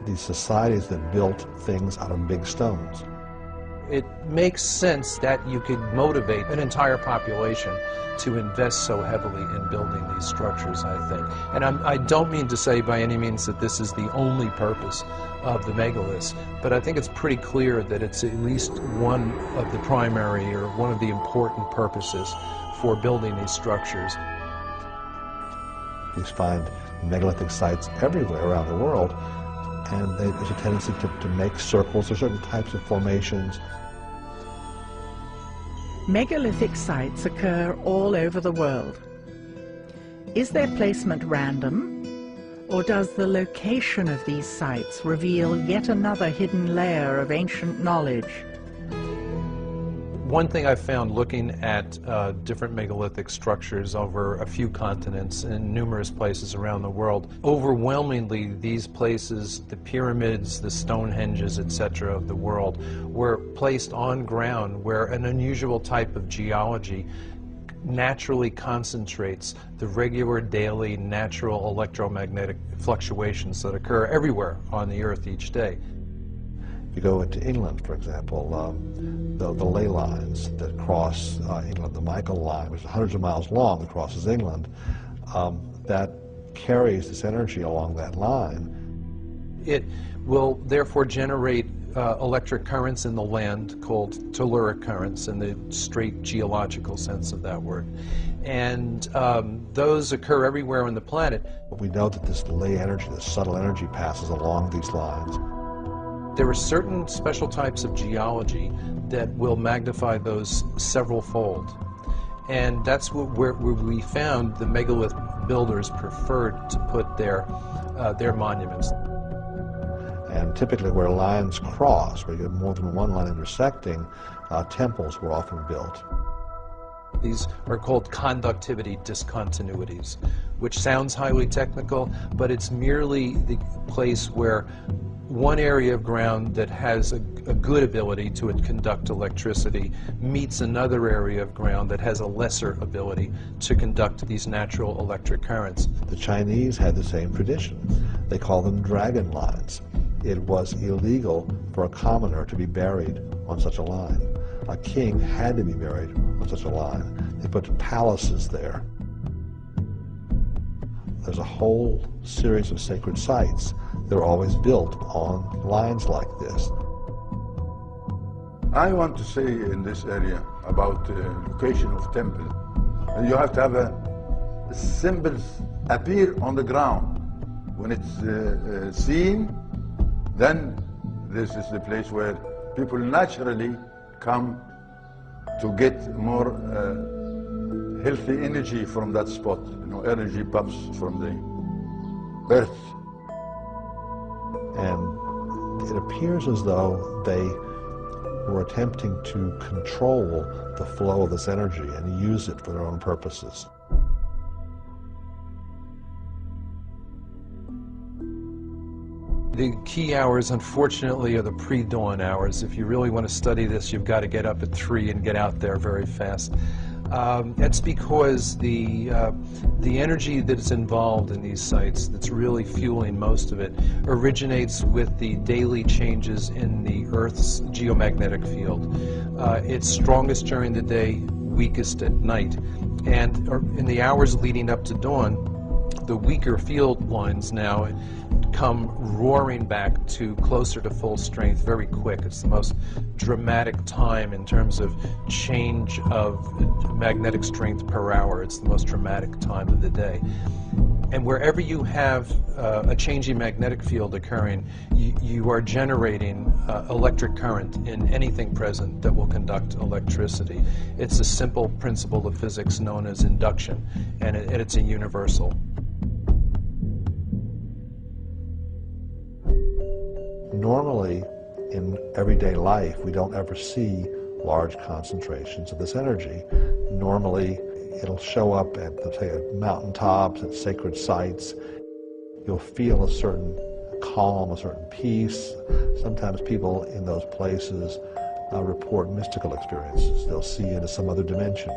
these societies that built things out of big stones. It makes sense that you could motivate an entire population to invest so heavily in building these structures, I think. And I don't mean to say by any means that this is the only purpose of the megaliths, but I think it's pretty clear that it's at least one of the primary or one of the important purposes for building these structures. You find megalithic sites everywhere around the world, and there's a tendency to make circles or certain types of formations. Megalithic sites occur all over the world. Is their placement random, or does the location of these sites reveal yet another hidden layer of ancient knowledge? One thing I've found looking at different megalithic structures over a few continents in numerous places around the world, overwhelmingly these places, the pyramids, the Stonehenges, etc. of the world, were placed on ground where an unusual type of geology naturally concentrates the regular daily natural electromagnetic fluctuations that occur everywhere on the Earth each day. You go into England, for example, the ley lines that cross England, the Michael line, which is hundreds of miles long, that crosses England, that carries this energy along that line. It will therefore generate electric currents in the land called telluric currents in the straight geological sense of that word. And those occur everywhere on the planet. We know that this ley energy, this subtle energy, passes along these lines. There are certain special types of geology that will magnify those several-fold. And that's where we found the megalith builders preferred to put their monuments. And typically where lines cross, where you have more than one line intersecting, temples were often built. These are called conductivity discontinuities, which sounds highly technical, but it's merely the place where one area of ground that has a good ability to conduct electricity meets another area of ground that has a lesser ability to conduct these natural electric currents. The Chinese had the same tradition. They call them dragon lines. It was illegal for a commoner to be buried on such a line. A king had to be buried on such a line. They put palaces there. There's a whole series of sacred sites that are always built on lines like this. I want to say in this area about the location of temple. You have to have symbols appear on the ground. When it's seen, then this is the place where people naturally come to get more healthy energy from that spot. You know, energy pumps from the earth. And it appears as though they were attempting to control the flow of this energy and use it for their own purposes. The key hours, unfortunately, are the pre-dawn hours. If you really want to study this, you've got to get up at 3 and get out there very fast. That's because the energy that's involved in these sites, that's really fueling most of it, originates with the daily changes in the Earth's geomagnetic field. It's strongest during the day, weakest at night. And in the hours leading up to dawn, the weaker field lines now come roaring back to closer to full strength very quick. It's the most dramatic time in terms of change of magnetic strength per hour. It's the most dramatic time of the day. And wherever you have a changing magnetic field occurring, you are generating electric current in anything present that will conduct electricity. It's a simple principle of physics known as induction, and it's a universal. Normally, in everyday life, we don't ever see large concentrations of this energy. Normally, it'll show up at, say, mountaintops, at sacred sites. You'll feel a certain calm, a certain peace. Sometimes people in those places report mystical experiences. They'll see into some other dimension,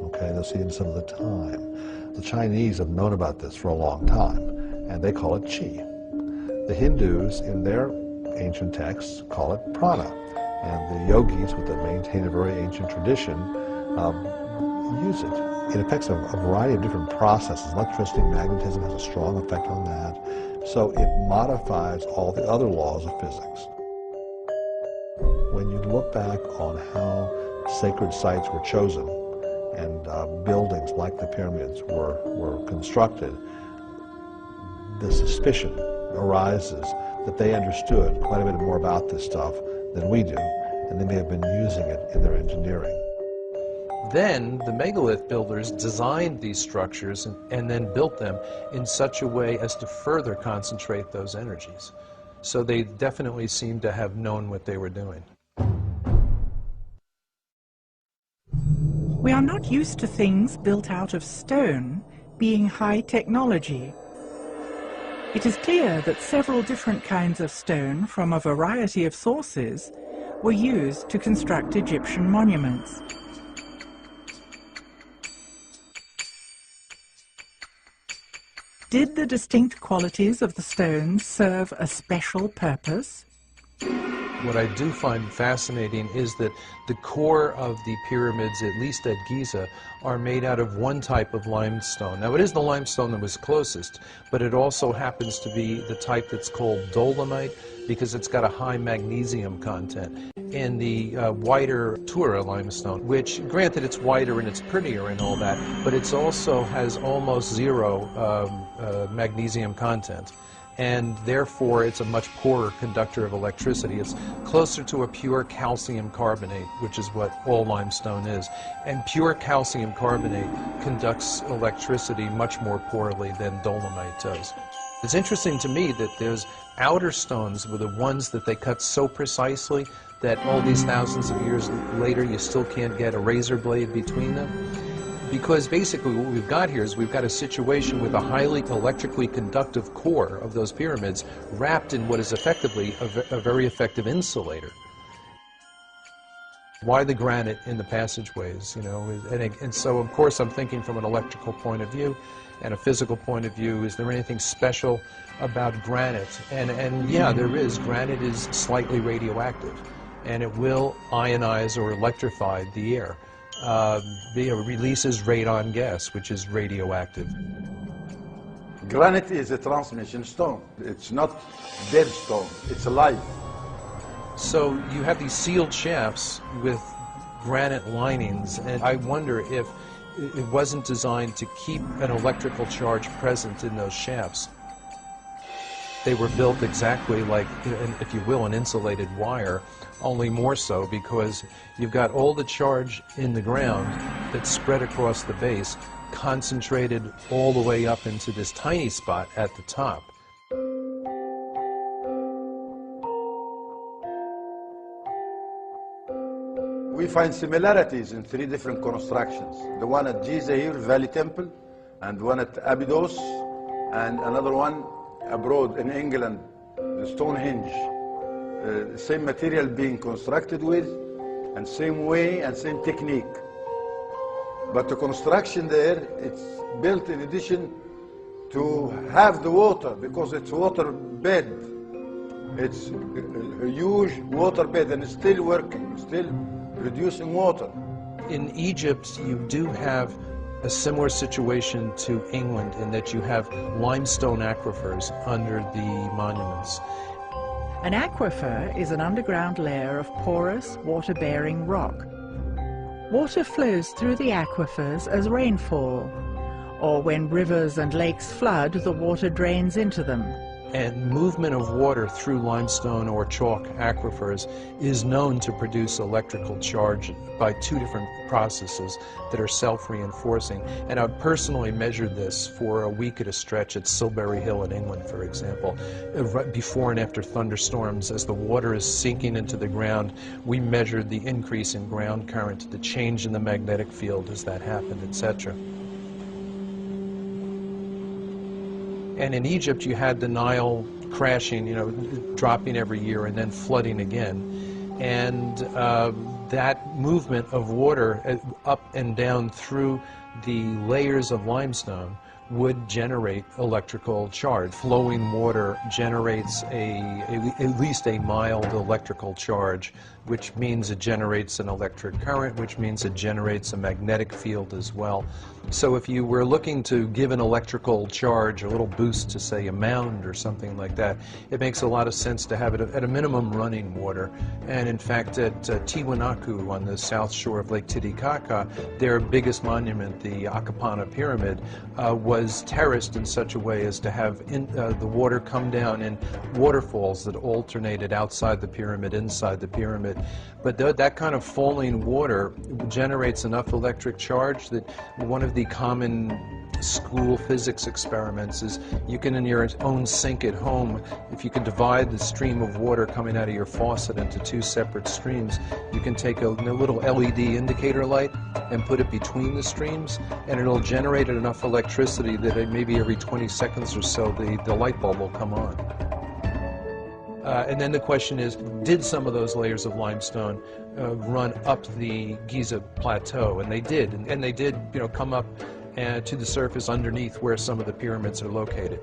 okay? They'll see into some other time. The Chinese have known about this for a long time, and they call it qi. The Hindus, in their ancient texts, call it prana. And the yogis, that maintain a very ancient tradition, use it. It affects a variety of different processes. Electricity and magnetism has a strong effect on that. So it modifies all the other laws of physics. When you look back on how sacred sites were chosen and buildings like the pyramids were constructed, the suspicion arises that they understood quite a bit more about this stuff than we do, and they may have been using it in their engineering. Then the megalith builders designed these structures and then built them in such a way as to further concentrate those energies. So they definitely seem to have known what they were doing. We are not used to things built out of stone being high technology. It is clear that several different kinds of stone from a variety of sources were used to construct Egyptian monuments. Did the distinct qualities of the stones serve a special purpose? What I do find fascinating is that the core of the pyramids, at least at Giza, are made out of one type of limestone. Now, it is the limestone that was closest, but it also happens to be the type that's called dolomite because it's got a high magnesium content. And the whiter Tura limestone, which, granted, it's whiter and it's prettier and all that, but it also has almost zero magnesium content. And therefore it's a much poorer conductor of electricity. It's closer to a pure calcium carbonate, which is what all limestone is. And pure calcium carbonate conducts electricity much more poorly than dolomite does. It's interesting to me that those outer stones were the ones that they cut so precisely that all these thousands of years later you still can't get a razor blade between them. Because basically what we've got here is we've got a situation with a highly electrically conductive core of those pyramids wrapped in what is effectively a very effective insulator. Why the granite in the passageways, you know? And so, of course, I'm thinking from an electrical point of view and a physical point of view. Is there anything special about granite? And yeah, there is. Granite is slightly radioactive, and it will ionize or electrify the air. It releases radon gas, which is radioactive. Granite is a transmission stone. It's not dead stone, it's alive. So you have these sealed shafts with granite linings, and I wonder if it wasn't designed to keep an electrical charge present in those shafts. They were built exactly like, if you will, an insulated wire, only more so because you've got all the charge in the ground that's spread across the base, concentrated all the way up into this tiny spot at the top. We find similarities in three different constructions. The one at Giza here, Valley Temple, and one at Abydos, and another one abroad in England, the Stonehenge. Same material being constructed with, and same way and same technique. But the construction there, it's built in addition to have the water, because it's water bed. It's a huge water bed, and it's still working, still producing water. In Egypt, you do have a similar situation to England in that you have limestone aquifers under the monuments. An aquifer is an underground layer of porous, water-bearing rock. Water flows through the aquifers as rainfall, or when rivers and lakes flood, the water drains into them. And movement of water through limestone or chalk aquifers is known to produce electrical charge by two different processes that are self-reinforcing. And I've personally measured this for a week at a stretch at Silbury Hill in England, for example. Right before and after thunderstorms, as the water is sinking into the ground, we measured the increase in ground current, the change in the magnetic field as that happened, etc. And in Egypt, you had the Nile crashing, dropping every year and then flooding again. And that movement of water up and down through the layers of limestone would generate electrical charge. Flowing water generates at least a mild electrical charge, which means it generates an electric current, which means it generates a magnetic field as well. So if you were looking to give an electrical charge, a little boost to, say, a mound or something like that, it makes a lot of sense to have it at a minimum running water. And in fact, at Tiwanaku on the south shore of Lake Titicaca, their biggest monument, the Akapana Pyramid, was terraced in such a way as to have the water come down in waterfalls that alternated outside the pyramid, inside the pyramid. But that kind of falling water generates enough electric charge that one of the common school physics experiments is you can, in your own sink at home, if you can divide the stream of water coming out of your faucet into two separate streams, you can take a little LED indicator light and put it between the streams, and it'll generate enough electricity that maybe every 20 seconds or so the light bulb will come on. And then the question is, did some of those layers of limestone run up the Giza Plateau? And they did. And they did, come up to the surface underneath where some of the pyramids are located.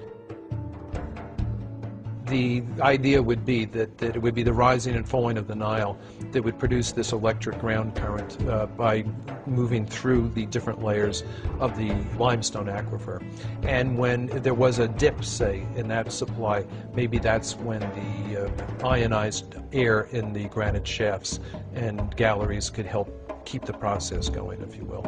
The idea would be that it would be the rising and falling of the Nile that would produce this electric ground current by moving through the different layers of the limestone aquifer. And when there was a dip, say, in that supply, maybe that's when the ionized air in the granite shafts and galleries could help keep the process going, if you will.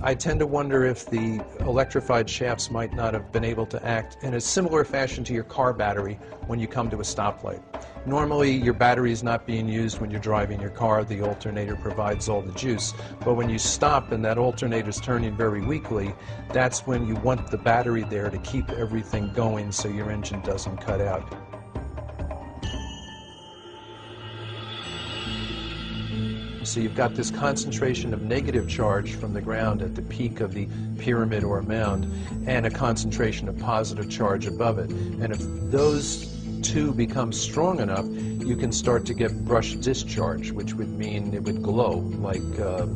I tend to wonder if the electrified shafts might not have been able to act in a similar fashion to your car battery when you come to a stoplight. Normally, your battery is not being used when you're driving your car. The alternator provides all the juice. But when you stop and that alternator is turning very weakly, that's when you want the battery there to keep everything going so your engine doesn't cut out. So you've got this concentration of negative charge from the ground at the peak of the pyramid or mound, and a concentration of positive charge above it. And if those two become strong enough, you can start to get brush discharge, which would mean it would glow, like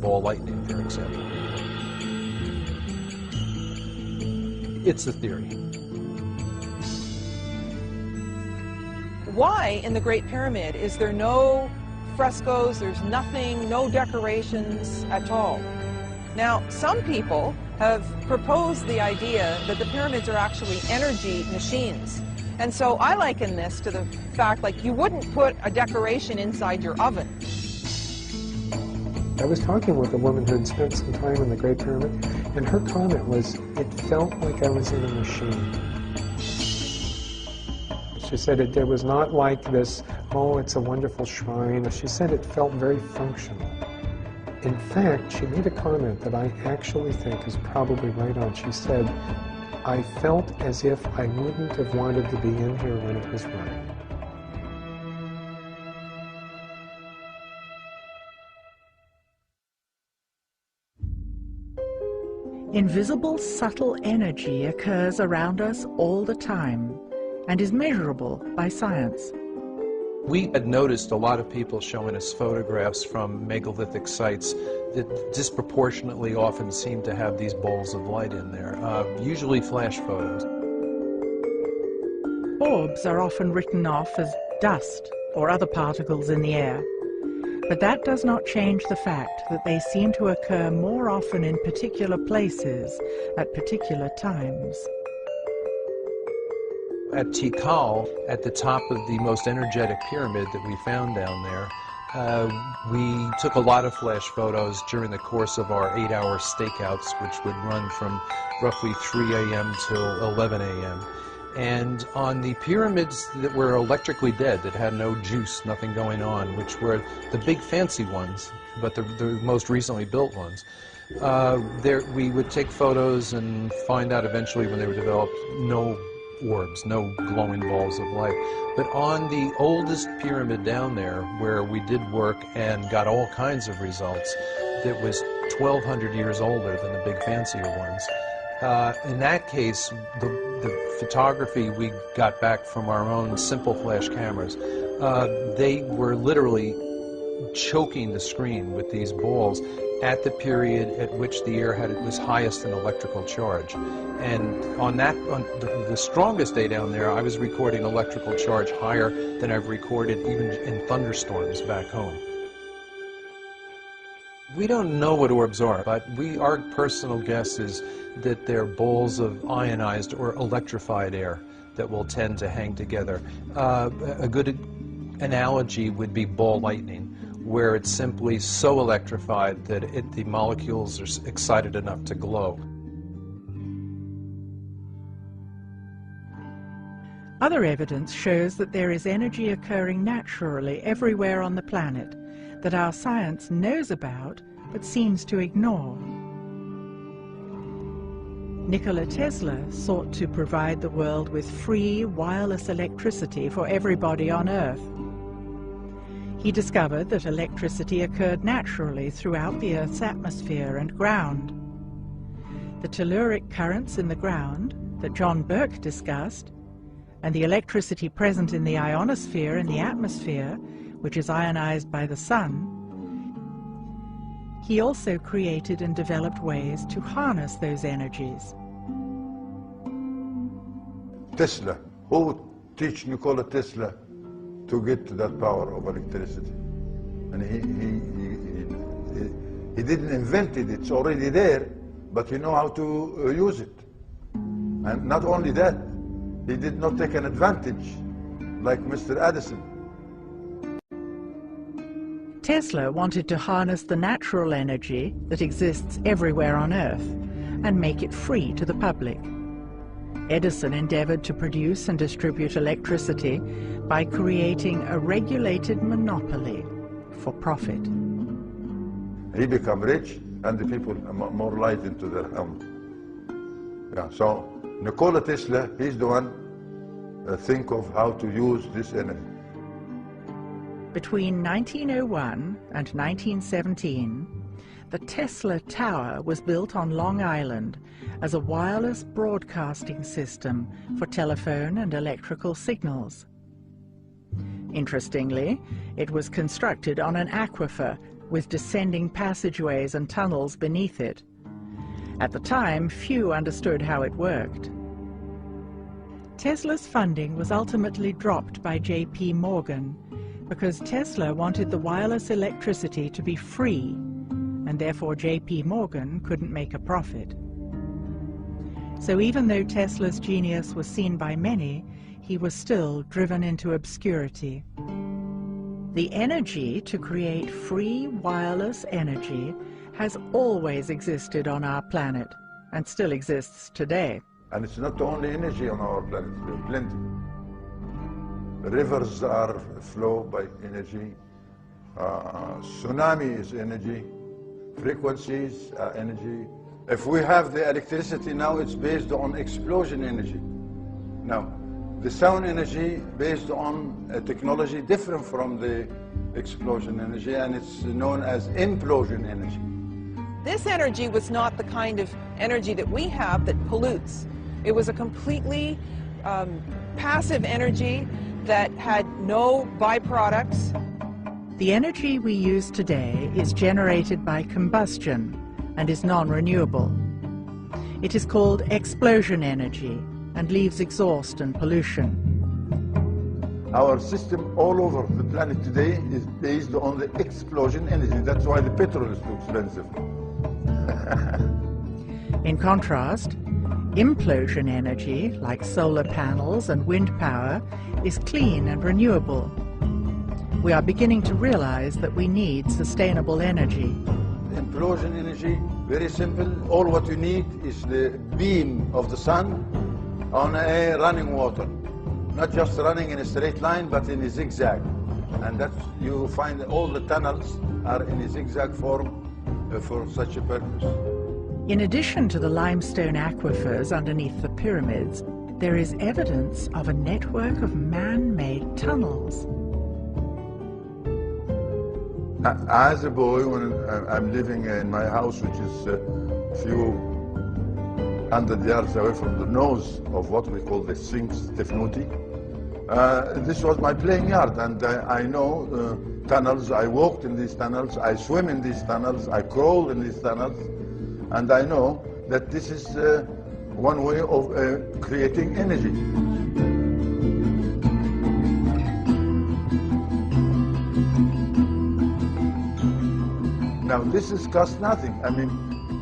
ball lightning, for example. It's a theory. Why in the Great Pyramid is there no frescoes, there's nothing, no decorations at all? Now, some people have proposed the idea that the pyramids are actually energy machines. And so I liken this to the fact, like, you wouldn't put a decoration inside your oven. I was talking with a woman who had spent some time in the Great Pyramid, and her comment was, it felt like I was in a machine. She said it was not like this, oh, it's a wonderful shrine. She said it felt very functional. In fact, she made a comment that I actually think is probably right on. She said, I felt as if I wouldn't have wanted to be in here when it was running. Invisible, subtle energy occurs around us all the time and is measurable by science. We had noticed a lot of people showing us photographs from megalithic sites that disproportionately often seem to have these balls of light in there, usually flash photos. Orbs are often written off as dust or other particles in the air, but that does not change the fact that they seem to occur more often in particular places at particular times. At Tikal, at the top of the most energetic pyramid that we found down there, We took a lot of flash photos during the course of our 8-hour stakeouts, which would run from roughly 3 a.m. till 11 a.m. And on the pyramids that were electrically dead, that had no juice, nothing going on, which were the big fancy ones, but the most recently built ones, we would take photos and find out eventually when they were developed, no orbs, no glowing balls of light. But on the oldest pyramid down there, where we did work and got all kinds of results, that was 1,200 years older than the big fancier ones. In that case, the photography we got back from our own simple flash cameras, they were literally choking the screen with these balls at the period at which the air had its highest in electrical charge. And on the strongest day down there, I was recording electrical charge higher than I've recorded even in thunderstorms back home. We don't know what orbs are, but our personal guess is that they're balls of ionized or electrified air that will tend to hang together. A good analogy would be ball lightning, where it's simply so electrified that the molecules are excited enough to glow. Other evidence shows that there is energy occurring naturally everywhere on the planet that our science knows about but seems to ignore. Nikola Tesla sought to provide the world with free wireless electricity for everybody on Earth. He discovered that electricity occurred naturally throughout the Earth's atmosphere and ground. The telluric currents in the ground that John Burke discussed, and the electricity present in the ionosphere in the atmosphere, which is ionized by the sun. He also created and developed ways to harness those energies. Tesla, who teach Nikola Tesla to get to that power of electricity? And he didn't invent it, it's already there, but he know how to use it. And not only that, he did not take an advantage like Mr. Edison. Tesla wanted to harness the natural energy that exists everywhere on Earth and make it free to the public. Edison endeavored to produce and distribute electricity by creating a regulated monopoly for profit. He became rich and the people more light into their homes. Yeah, so Nikola Tesla, he's the one think of how to use this energy. Between 1901 and 1917, the Tesla Tower was built on Long Island as a wireless broadcasting system for telephone and electrical signals. Interestingly, it was constructed on an aquifer with descending passageways and tunnels beneath it. At the time, few understood how it worked. Tesla's funding was ultimately dropped by J.P. Morgan because Tesla wanted the wireless electricity to be free, and therefore J.P. Morgan couldn't make a profit. So even though Tesla's genius was seen by many, he was still driven into obscurity. The energy to create free wireless energy has always existed on our planet, and still exists today. And it's not only energy on our planet, there's plenty. Rivers are flow by energy. Tsunami is energy. Frequencies are energy. If we have the electricity now, it's based on explosion energy. Now, the sound energy based on a technology different from the explosion energy, and it's known as implosion energy. This energy was not the kind of energy that we have that pollutes. It was a completely passive energy that had no byproducts. The energy we use today is generated by combustion and is non-renewable. It is called explosion energy and leaves exhaust and pollution. Our system all over the planet today is based on the explosion energy. That's why the petrol is too expensive. In contrast, implosion energy, like solar panels and wind power, is clean and renewable. we are beginning to realize that we need sustainable energy. Implosion energy, very simple. All what you need is the beam of the sun on a running water. Not just running in a straight line, but in a zigzag. And that's, you find all the tunnels are in a zigzag form for such a purpose. In addition to the limestone aquifers underneath the pyramids, there is evidence of a network of man-made tunnels. As a boy, when I'm living in my house, which is a few hundred yards away from the nose of what we call the Sphinx Tefnuti, this was my playing yard, and I know tunnels. I walked in these tunnels, I swim in these tunnels, I crawl in these tunnels, and I know that this is one way of creating energy. Now this is cost nothing. I mean,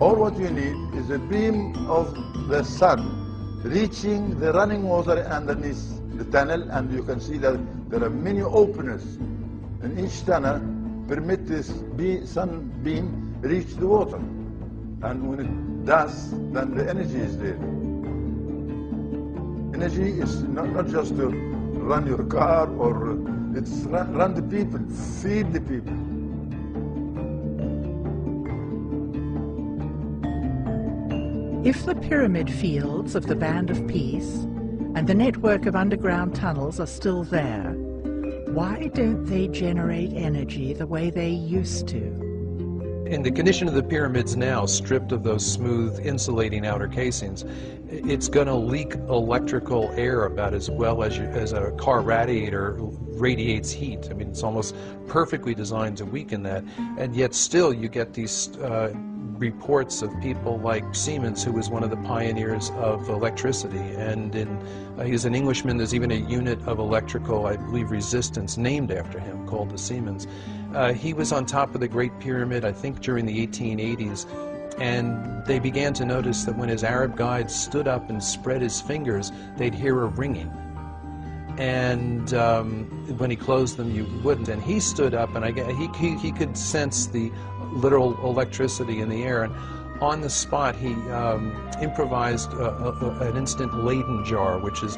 all what you need is a beam of the sun reaching the running water underneath the tunnel, and you can see that there are many openers in each tunnel permit this sun beam reach the water. And when it does, then the energy is there. Energy is not just to run your car, or it's run the people, feed the people. If the pyramid fields of the Band of Peace and the network of underground tunnels are still there, why don't they generate energy the way they used to? In the condition of the pyramids now, stripped of those smooth insulating outer casings, it's going to leak electrical air about as well as a car radiator radiates heat. I mean, it's almost perfectly designed to weaken that, and yet still you get these reports of people like Siemens, who was one of the pioneers of electricity, and he's an Englishman. There's even a unit of electrical, I believe, resistance named after him called the Siemens. He was on top of the Great Pyramid, I think, during the 1880s, and they began to notice that when his Arab guides stood up and spread his fingers, they'd hear a ringing. And when he closed them, you wouldn't. And he stood up, and he could sense the literal electricity in the air. And on the spot, he improvised an instant Leyden jar, which is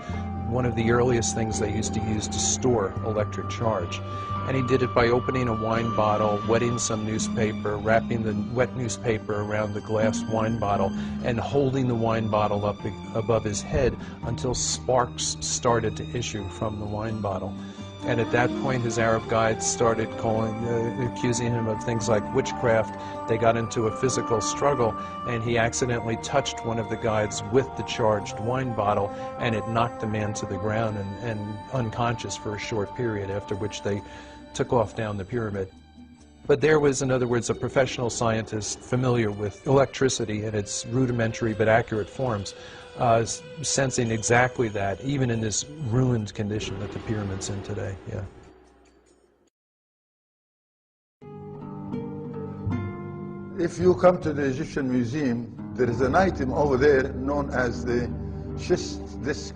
one of the earliest things they used to use to store electric charge. And he did it by opening a wine bottle, wetting some newspaper, wrapping the wet newspaper around the glass wine bottle, and holding the wine bottle up above his head until sparks started to issue from the wine bottle. And at that point, his Arab guides started accusing him of things like witchcraft. They got into a physical struggle, and he accidentally touched one of the guides with the charged wine bottle, and it knocked the man to the ground and unconscious for a short period, after which they took off down the pyramid. But there was, in other words, a professional scientist familiar with electricity in its rudimentary but accurate forms, sensing exactly that, even in this ruined condition that the pyramid's in today. Yeah. If you come to the Egyptian Museum, there is an item over there known as the schist disc,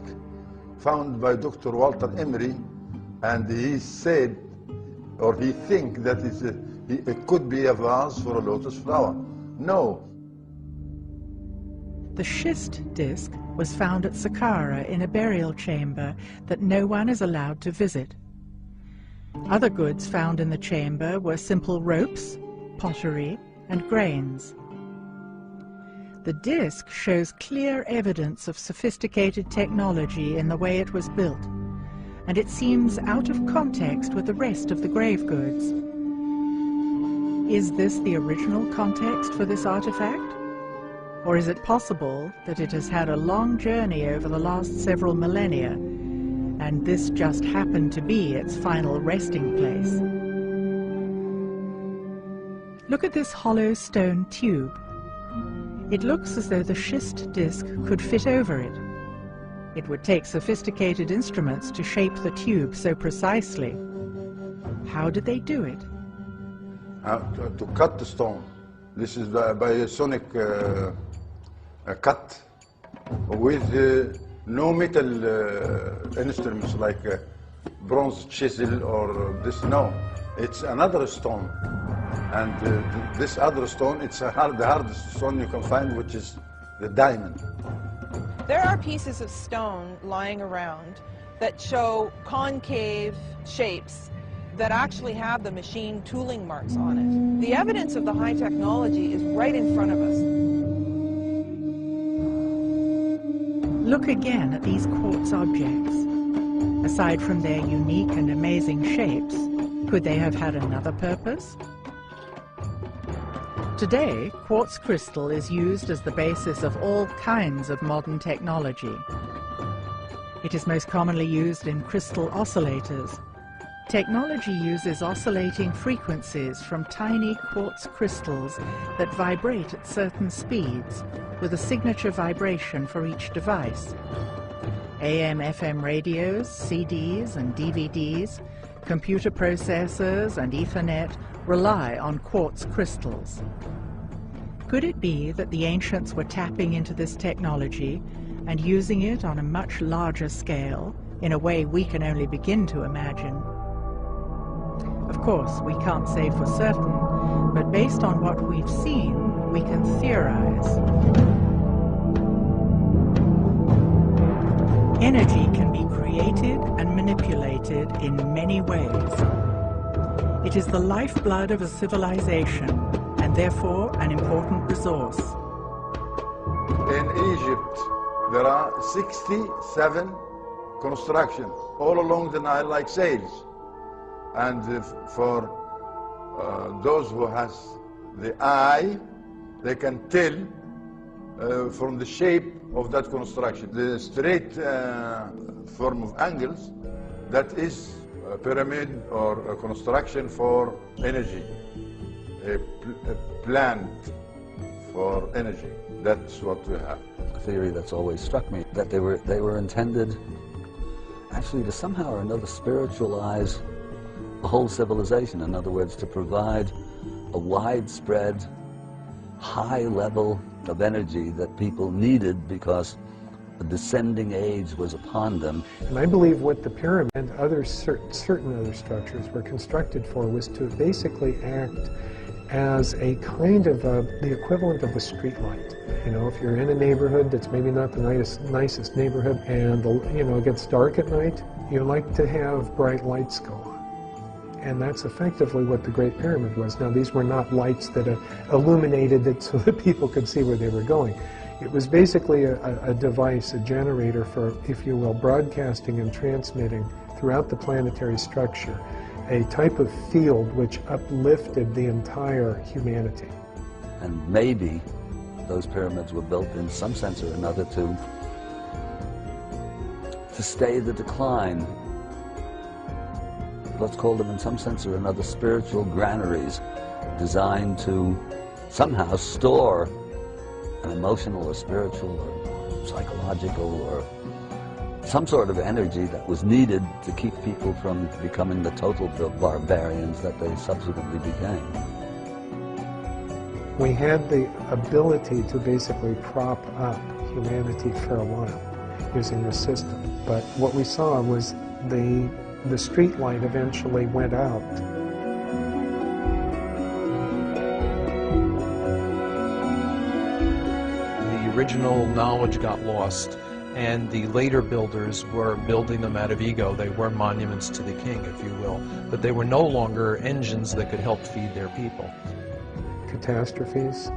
found by Dr. Walter Emery, and he said, or he thinks that it could be a vase for a lotus flower. No. The schist disc was found at Saqqara in a burial chamber that no one is allowed to visit. Other goods found in the chamber were simple ropes, pottery, and grains. The disc shows clear evidence of sophisticated technology in the way it was built, and it seems out of context with the rest of the grave goods. Is this the original context for this artifact? Or is it possible that it has had a long journey over the last several millennia, and this just happened to be its final resting place? Look at this hollow stone tube. It looks as though the schist disc could fit over it. It would take sophisticated instruments to shape the tube so precisely. How did they do it? To cut the stone. This is by a sonic cut with no metal instruments like bronze chisel or this. No, it's another stone. And this other stone, it's the hardest stone you can find, which is the diamond. There are pieces of stone lying around that show concave shapes that actually have the machine tooling marks on it. The evidence of the high technology is right in front of us. Look again at these quartz objects. Aside from their unique and amazing shapes, could they have had another purpose? Today, quartz crystal is used as the basis of all kinds of modern technology. It is most commonly used in crystal oscillators. Technology uses oscillating frequencies from tiny quartz crystals that vibrate at certain speeds, with a signature vibration for each device. AM/FM radios, CDs and DVDs, computer processors and Ethernet rely on quartz crystals. Could it be that the ancients were tapping into this technology and using it on a much larger scale, in a way we can only begin to imagine? Of course, we can't say for certain, but based on what we've seen, we can theorize. Energy can be created and manipulated in many ways. It is the lifeblood of a civilization, and therefore an important resource. In Egypt, there are 67 constructions all along the Nile like sails. And for those who has the eye, they can tell from the shape of that construction. The straight form of angles, that is a pyramid or a construction for energy, a plant for energy. That's what we have. A theory that's always struck me, that they were intended actually to somehow or another spiritualize the whole civilization. In other words, to provide a widespread, high level of energy that people needed because a descending age was upon them. And I believe what the pyramid and other certain other structures were constructed for was to basically act as a kind of the equivalent of a street light. You know, if you're in a neighborhood that's maybe not the nicest neighborhood, and it gets dark at night, you like to have bright lights go on. And that's effectively what the Great Pyramid was. Now, these were not lights that illuminated it so that people could see where they were going. It was basically a device, a generator for, if you will, broadcasting and transmitting throughout the planetary structure a type of field which uplifted the entire humanity. And maybe those pyramids were built in some sense or another to stay the decline. Let's call them in some sense or another spiritual granaries designed to somehow store an emotional or spiritual or psychological or some sort of energy that was needed to keep people from becoming the total barbarians that they subsequently became. We had the ability to basically prop up humanity for a while using the system, but what we saw was the street light eventually went out. The original knowledge got lost, and the later builders were building them out of ego. They were monuments to the king, if you will, but they were no longer engines that could help feed their people. Catastrophes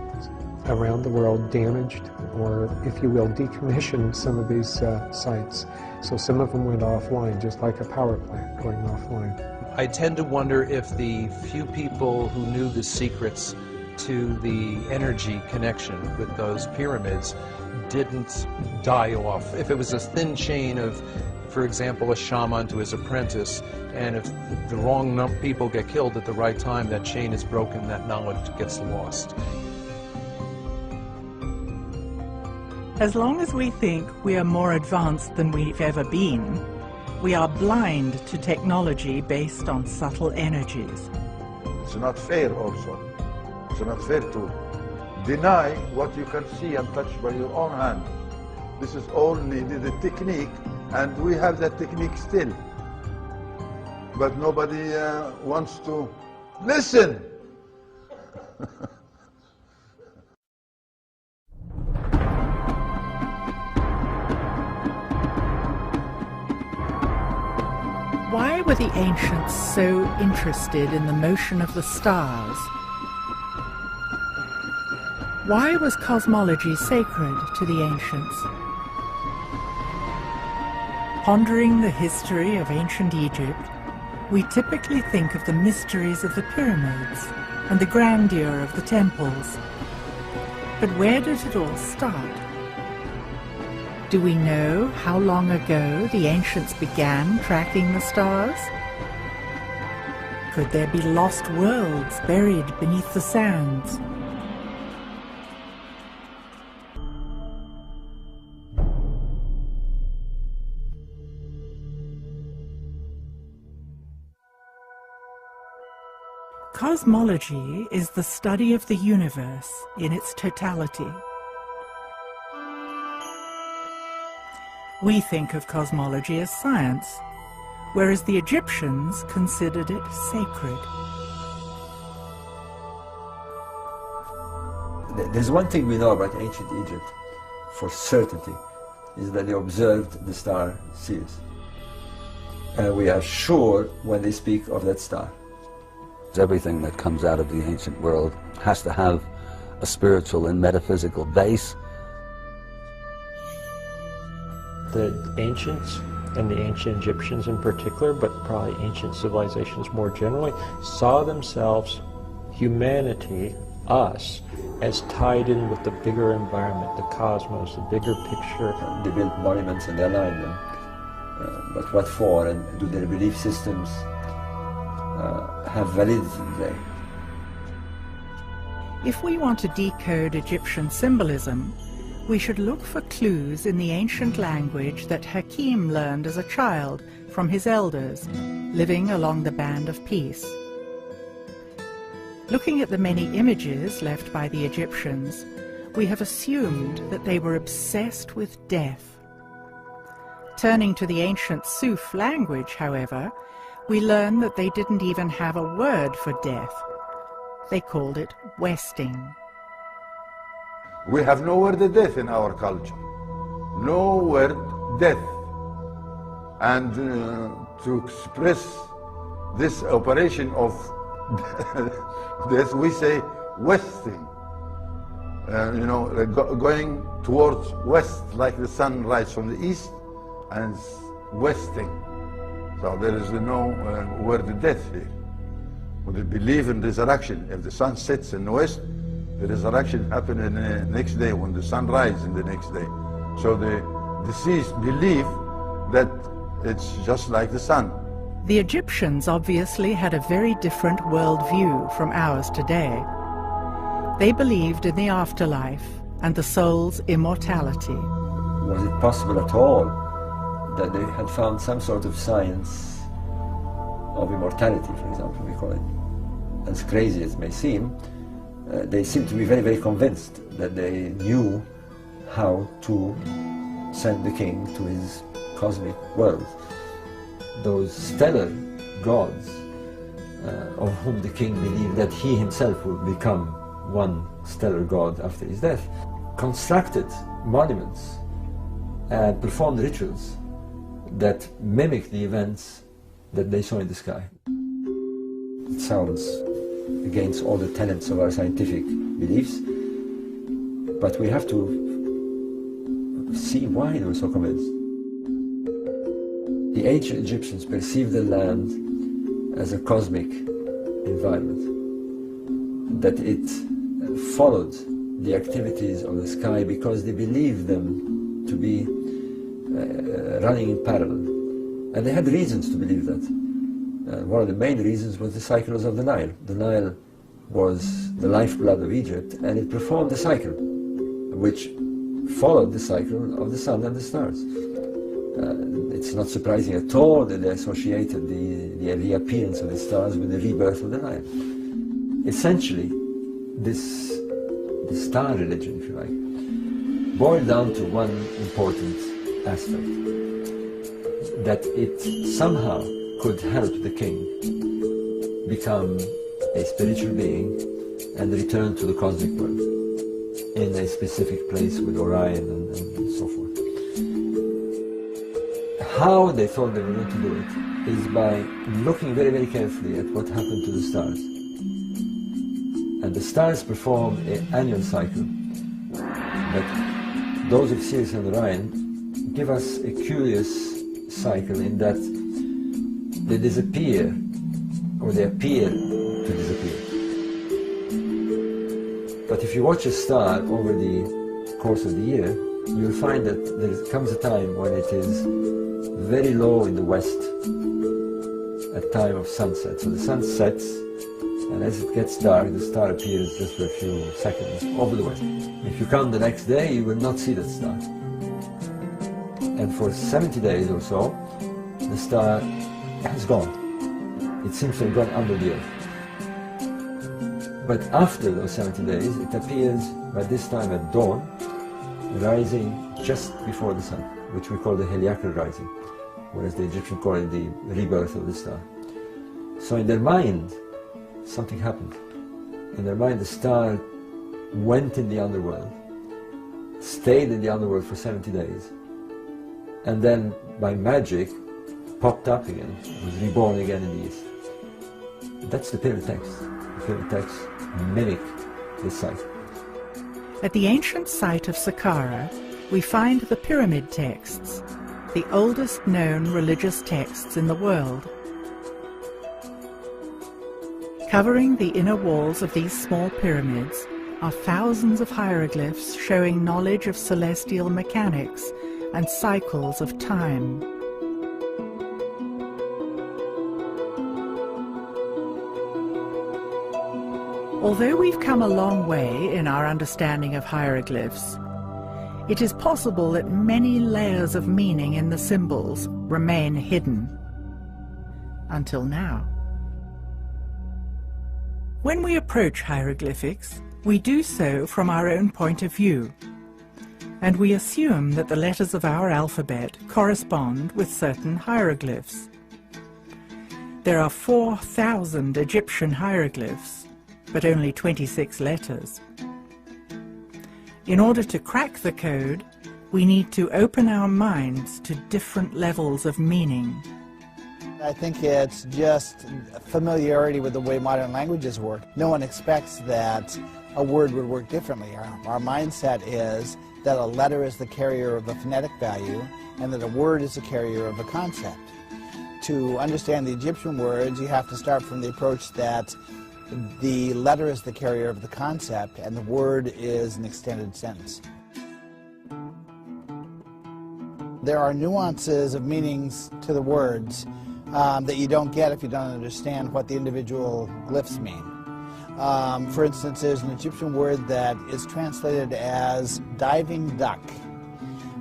around the world damaged, or if you will, decommissioned some of these sites. So some of them went offline, just like a power plant going offline. I tend to wonder if the few people who knew the secrets to the energy connection with those pyramids didn't die off. If it was a thin chain of, for example, a shaman to his apprentice, and if the wrong people get killed at the right time, that chain is broken, that knowledge gets lost. As long as we think we are more advanced than we've ever been, we are blind to technology based on subtle energies. It's not fair also. It's not fair to deny what you can see and touch by your own hand. This is all needed, a technique, and we have that technique still. but nobody wants to listen. Why were the ancients so interested in the motion of the stars? Why was cosmology sacred to the ancients? Pondering the history of ancient Egypt, we typically think of the mysteries of the pyramids and the grandeur of the temples. But where did it all start? Do we know how long ago the ancients began tracking the stars? Could there be lost worlds buried beneath the sands? Cosmology is the study of the universe in its totality. We think of cosmology as science, whereas the Egyptians considered it sacred. There's one thing we know about ancient Egypt for certainty, is that they observed the star Sirius. And we are sure when they speak of that star. Everything that comes out of the ancient world has to have a spiritual and metaphysical base. The ancients, and the ancient Egyptians in particular, but probably ancient civilizations more generally, saw themselves, humanity, us, as tied in with the bigger environment, the cosmos, the bigger picture. They built monuments and they aligned them. But what for? And do their belief systems have validity today? If we want to decode Egyptian symbolism, we should look for clues in the ancient language that Hakim learned as a child from his elders, living along the Band of Peace. Looking at the many images left by the Egyptians, we have assumed that they were obsessed with death. Turning to the ancient Suf language, however, we learn that they didn't even have a word for death. They called it westing. We have no word death in our culture. No word death. And to express this operation of death, we say westing. You know, going towards west, like the sun rises from the east, and westing. So there is no word death here. We believe in resurrection. If the sun sets in the west, the resurrection happens in the next day when the sun rises in the next day. So the deceased believe that it's just like the sun. The Egyptians obviously had a very different worldview from ours today. They believed in the afterlife and the soul's immortality. Was it possible at all that they had found some sort of science of immortality, for example, we call it? As crazy as it may seem, they seem to be very, very convinced that they knew how to send the king to his cosmic world. Those stellar gods, of whom the king believed that he himself would become one stellar god after his death, constructed monuments and performed rituals that mimic the events that they saw in the sky. It sounds against all the tenets of our scientific beliefs, but we have to see why they were so convinced. The ancient Egyptians perceived the land as a cosmic environment, that it followed the activities of the sky because they believed them to be running in parallel. And they had reasons to believe that. One of the main reasons was the cycles of the Nile. The Nile was the lifeblood of Egypt, and it performed the cycle, which followed the cycle of the sun and the stars. It's not surprising at all that they associated the reappearance of the stars with the rebirth of the Nile. Essentially, the star religion, if you like, boiled down to one important aspect, that it somehow could help the king become a spiritual being and return to the cosmic world in a specific place with Orion and so forth. How they thought they were going to do it is by looking very, very carefully at what happened to the stars. And the stars perform an annual cycle, but those of Sirius and Orion give us a curious cycle in that they disappear, or they appear to disappear. But if you watch a star over the course of the year, you'll find that there comes a time when it is very low in the west at time of sunset. So the sun sets, and as it gets dark, the star appears just for a few seconds over the west. If you come the next day, you will not see that star. And for 70 days or so, the star has gone. It seems to have gone under the earth. But after those 70 days, it appears by this time at dawn, rising just before the sun, which we call the heliacal rising, whereas the Egyptians call it the rebirth of the star. So in their mind, something happened. In their mind, the star went in the underworld, stayed in the underworld for 70 days, and then by magic popped up again, was reborn again in the east. That's the pyramid text. The pyramid texts mimic this site. At the ancient site of Saqqara, we find the pyramid texts, the oldest known religious texts in the world. Covering the inner walls of these small pyramids are thousands of hieroglyphs showing knowledge of celestial mechanics and cycles of time. Although we've come a long way in our understanding of hieroglyphs, it is possible that many layers of meaning in the symbols remain hidden. Until now. When we approach hieroglyphics, we do so from our own point of view, and we assume that the letters of our alphabet correspond with certain hieroglyphs. There are 4,000 Egyptian hieroglyphs, but only 26 letters. In order to crack the code, we need to open our minds to different levels of meaning. I think it's just familiarity with the way modern languages work. No one expects that a word would work differently. Our mindset is that a letter is the carrier of a phonetic value and that a word is the carrier of a concept. To understand the Egyptian words, you have to start from the approach that the letter is the carrier of the concept and the word is an extended sentence. There are nuances of meanings to the words that you don't get if you don't understand what the individual glyphs mean. For instance, there's an Egyptian word that is translated as diving duck,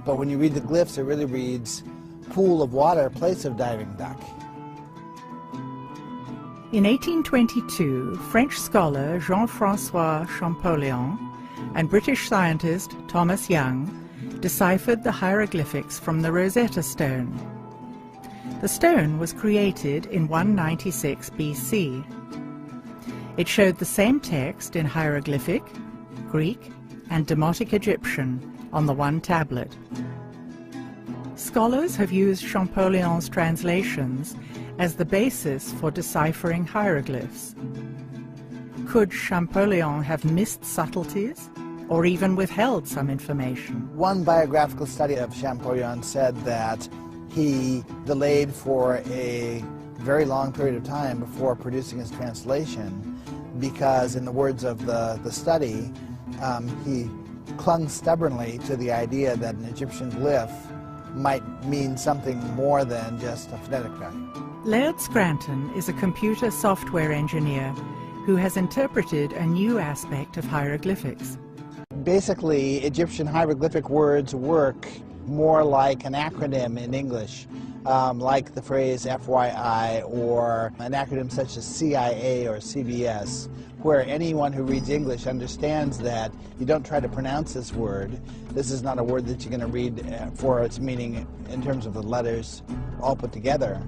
but when you read the glyphs, it really reads pool of water, place of diving duck. In 1822, French scholar Jean-François Champollion and British scientist Thomas Young deciphered the hieroglyphics from the Rosetta Stone. The stone was created in 196 BC. It showed the same text in hieroglyphic, Greek, and Demotic Egyptian on the one tablet. Scholars have used Champollion's translations as the basis for deciphering hieroglyphs. Could Champollion have missed subtleties, or even withheld some information? One biographical study of Champollion said that he delayed for a very long period of time before producing his translation because, in the words of the study, he clung stubbornly to the idea that an Egyptian glyph might mean something more than just a phonetic value. Laird Scranton is a computer software engineer who has interpreted a new aspect of hieroglyphics. Basically, Egyptian hieroglyphic words work more like an acronym in English, like the phrase FYI or an acronym such as CIA or CBS, where anyone who reads English understands that you don't try to pronounce this word. This is not a word that you're going to read for its meaning in terms of the letters all put together.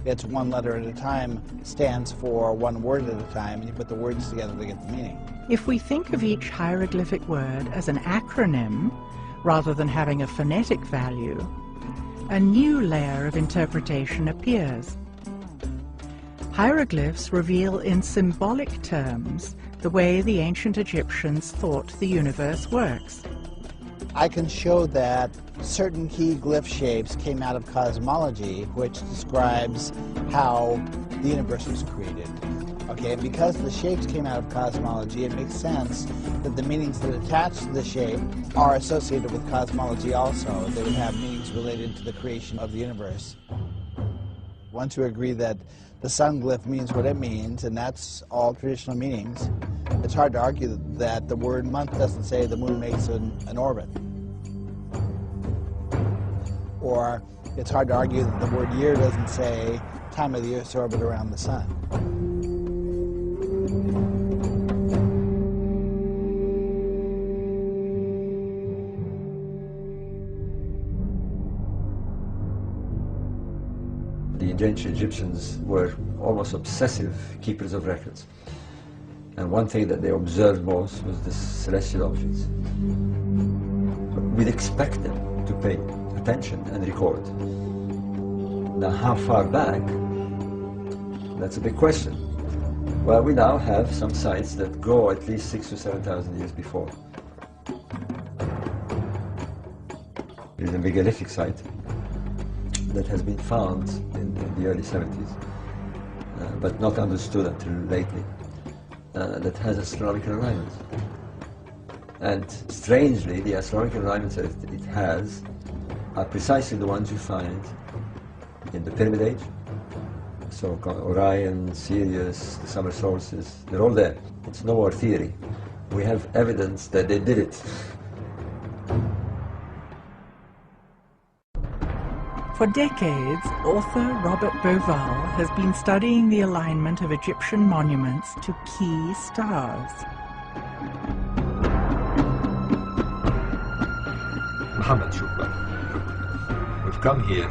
It's one letter at a time, stands for one word at a time, and you put the words together to get the meaning. If we think of each hieroglyphic word as an acronym, rather than having a phonetic value, a new layer of interpretation appears. Hieroglyphs reveal in symbolic terms the way the ancient Egyptians thought the universe works. I can show that certain key glyph shapes came out of cosmology, which describes how the universe was created. Okay, and because the shapes came out of cosmology, it makes sense that the meanings that attach to the shape are associated with cosmology also. They would have meanings related to the creation of the universe. Once you agree that the sun glyph means what it means, and that's all traditional meanings, it's hard to argue that the word month doesn't say the moon makes an orbit. Or it's hard to argue that the word year doesn't say time of the Earth's orbit around the sun. The ancient Egyptians were almost obsessive keepers of records. And one thing that they observed most was the celestial objects. We'd expect them to pay attention and record. Now, how far back? That's a big question. Well, we now have some sites that go at least 6,000 to 7,000 years before. There's a megalithic site that has been found in the early 70s, but not understood until lately, that has astronomical alignments. And strangely, the astronomical alignments that it has are precisely the ones you find in the Pyramid Age. So Orion, Sirius, the summer solstice, they're all there. It's no more theory. We have evidence that they did it. For decades, author Robert Bauval has been studying the alignment of Egyptian monuments to key stars. Muhammad, shukran. We've come here,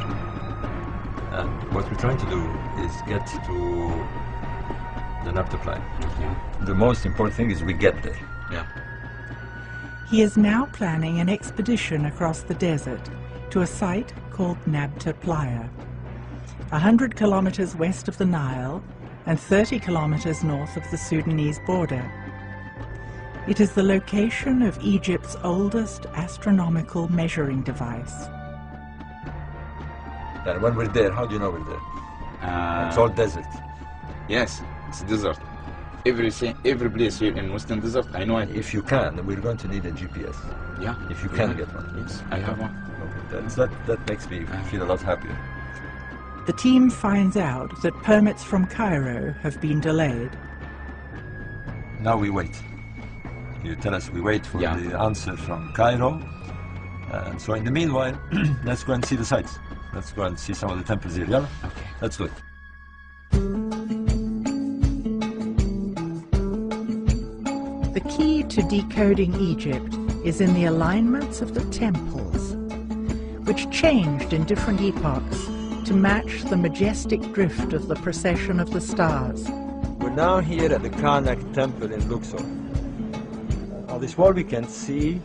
and what we're trying to do is get to the Nabtaplan. The most important thing is we get there. Yeah. He is now planning an expedition across the desert to a site called Nabta Playa, 100 kilometers west of the Nile and 30 kilometers north of the Sudanese border. It is the location of Egypt's oldest astronomical measuring device. And when we're there, how do you know we're there? It's all desert. Yes, it's desert. Every place here in Western Desert, I know it. If you can, we're going to need a GPS. Yeah. If you can get one. Yes, I have one. Okay, that makes me feel a lot happier. The team finds out that permits from Cairo have been delayed. Now we wait. You tell us we wait for the answer from Cairo. And so in the meanwhile, let's go and see the sites. Let's go and see some of the temples here. Yeah? Okay. Let's do it. The key to decoding Egypt is in the alignments of the temples, which changed in different epochs to match the majestic drift of the procession of the stars. We're now here at the Karnak temple in Luxor. On this wall we can see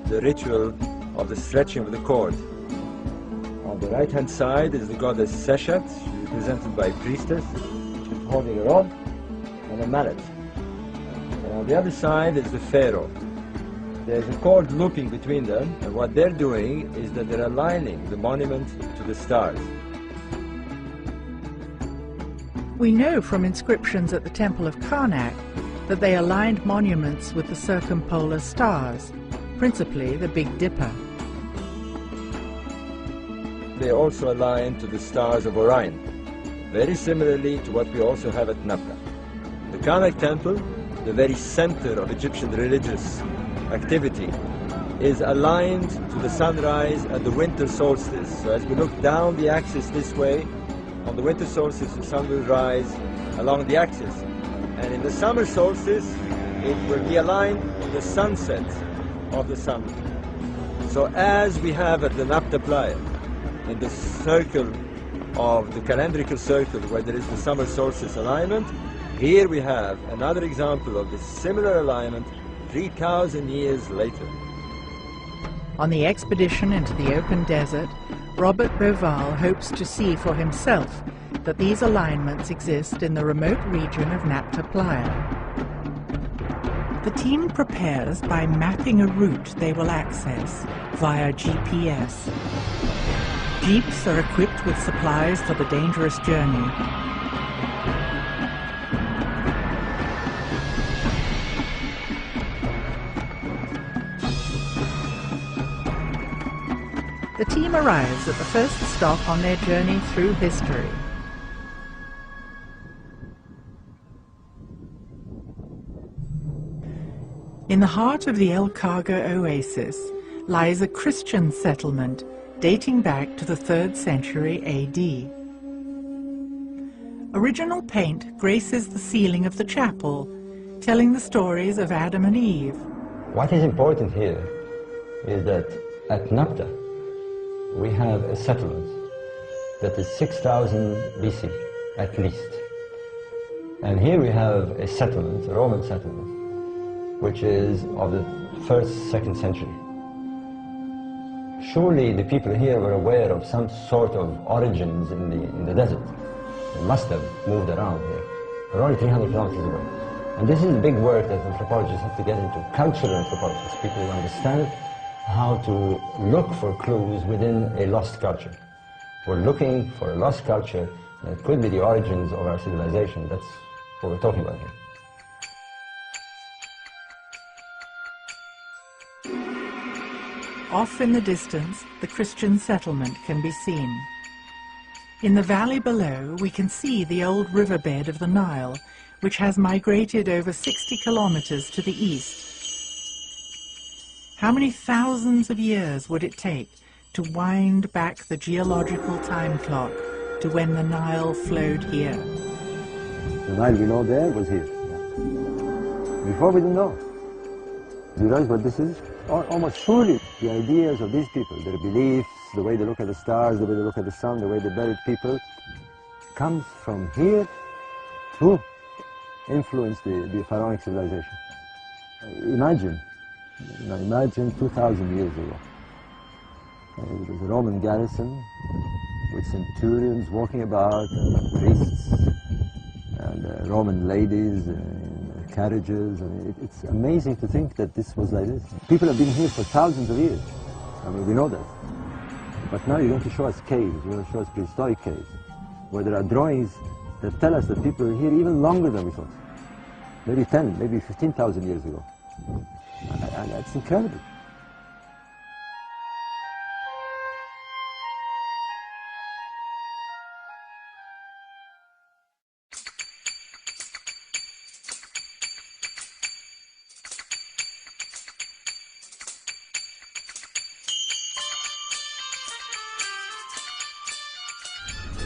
the ritual of the stretching of the cord. On the right-hand side is the goddess Seshat, represented by a priestess. She's holding a rod and a mallet. And on the other side is the pharaoh. There's a cord looping between them, and what they're doing is that they're aligning the monument to the stars. We know from inscriptions at the Temple of Karnak that they aligned monuments with the circumpolar stars, principally the Big Dipper. They also align to the stars of Orion, very similarly to what we also have at Nabta. The Karnak temple, the very center of Egyptian religious activity, is aligned to the sunrise and the winter solstice. So as we look down the axis this way, on the winter solstice the sun will rise along the axis. And in the summer solstice, it will be aligned to the sunset of the summer. So as we have at the Nabta Playa, in the circle of the calendrical circle where there is the summer solstice alignment. Here we have another example of this similar alignment 3,000 years later. On the expedition into the open desert, Robert Bauval hopes to see for himself that these alignments exist in the remote region of Nabta Playa. The team prepares by mapping a route they will access via GPS. Jeeps are equipped with supplies for the dangerous journey. The team arrives at the first stop on their journey through history. In the heart of the El Khaga oasis lies a Christian settlement dating back to the 3rd century AD. Original paint graces the ceiling of the chapel, telling the stories of Adam and Eve. What is important here is that at Nabta we have a settlement that is 6,000 BC at least. And here we have a settlement, a Roman settlement, which is of the 1st, 2nd century. Surely the people here were aware of some sort of origins in the desert. They must have moved around here. They're only 300 kilometers away. And this is the big work that anthropologists have to get into, cultural anthropologists, people who understand how to look for clues within a lost culture. We're looking for a lost culture that could be the origins of our civilization. That's what we're talking about here. Off in the distance, the Christian settlement can be seen. In the valley below, we can see the old riverbed of the Nile, which has migrated over 60 kilometers to the east. How many thousands of years would it take to wind back the geological time clock to when the Nile flowed here? The Nile we know there was here. Before we didn't know. Do you realize what this is? Almost surely the ideas of these people, their beliefs, the way they look at the stars, the way they look at the sun, the way they buried people, comes from here to influence the pharaonic civilization. Imagine 2,000 years ago. There was a Roman garrison with centurions walking about, and priests, and Roman ladies, and carriages. And it's amazing to think that this was like this. People have been here for thousands of years. I mean, we know that. But now you're going to show us caves, you're going to show us prehistoric caves, where there are drawings that tell us that people were here even longer than we thought. Maybe 10, maybe 15,000 years ago. And that's incredible.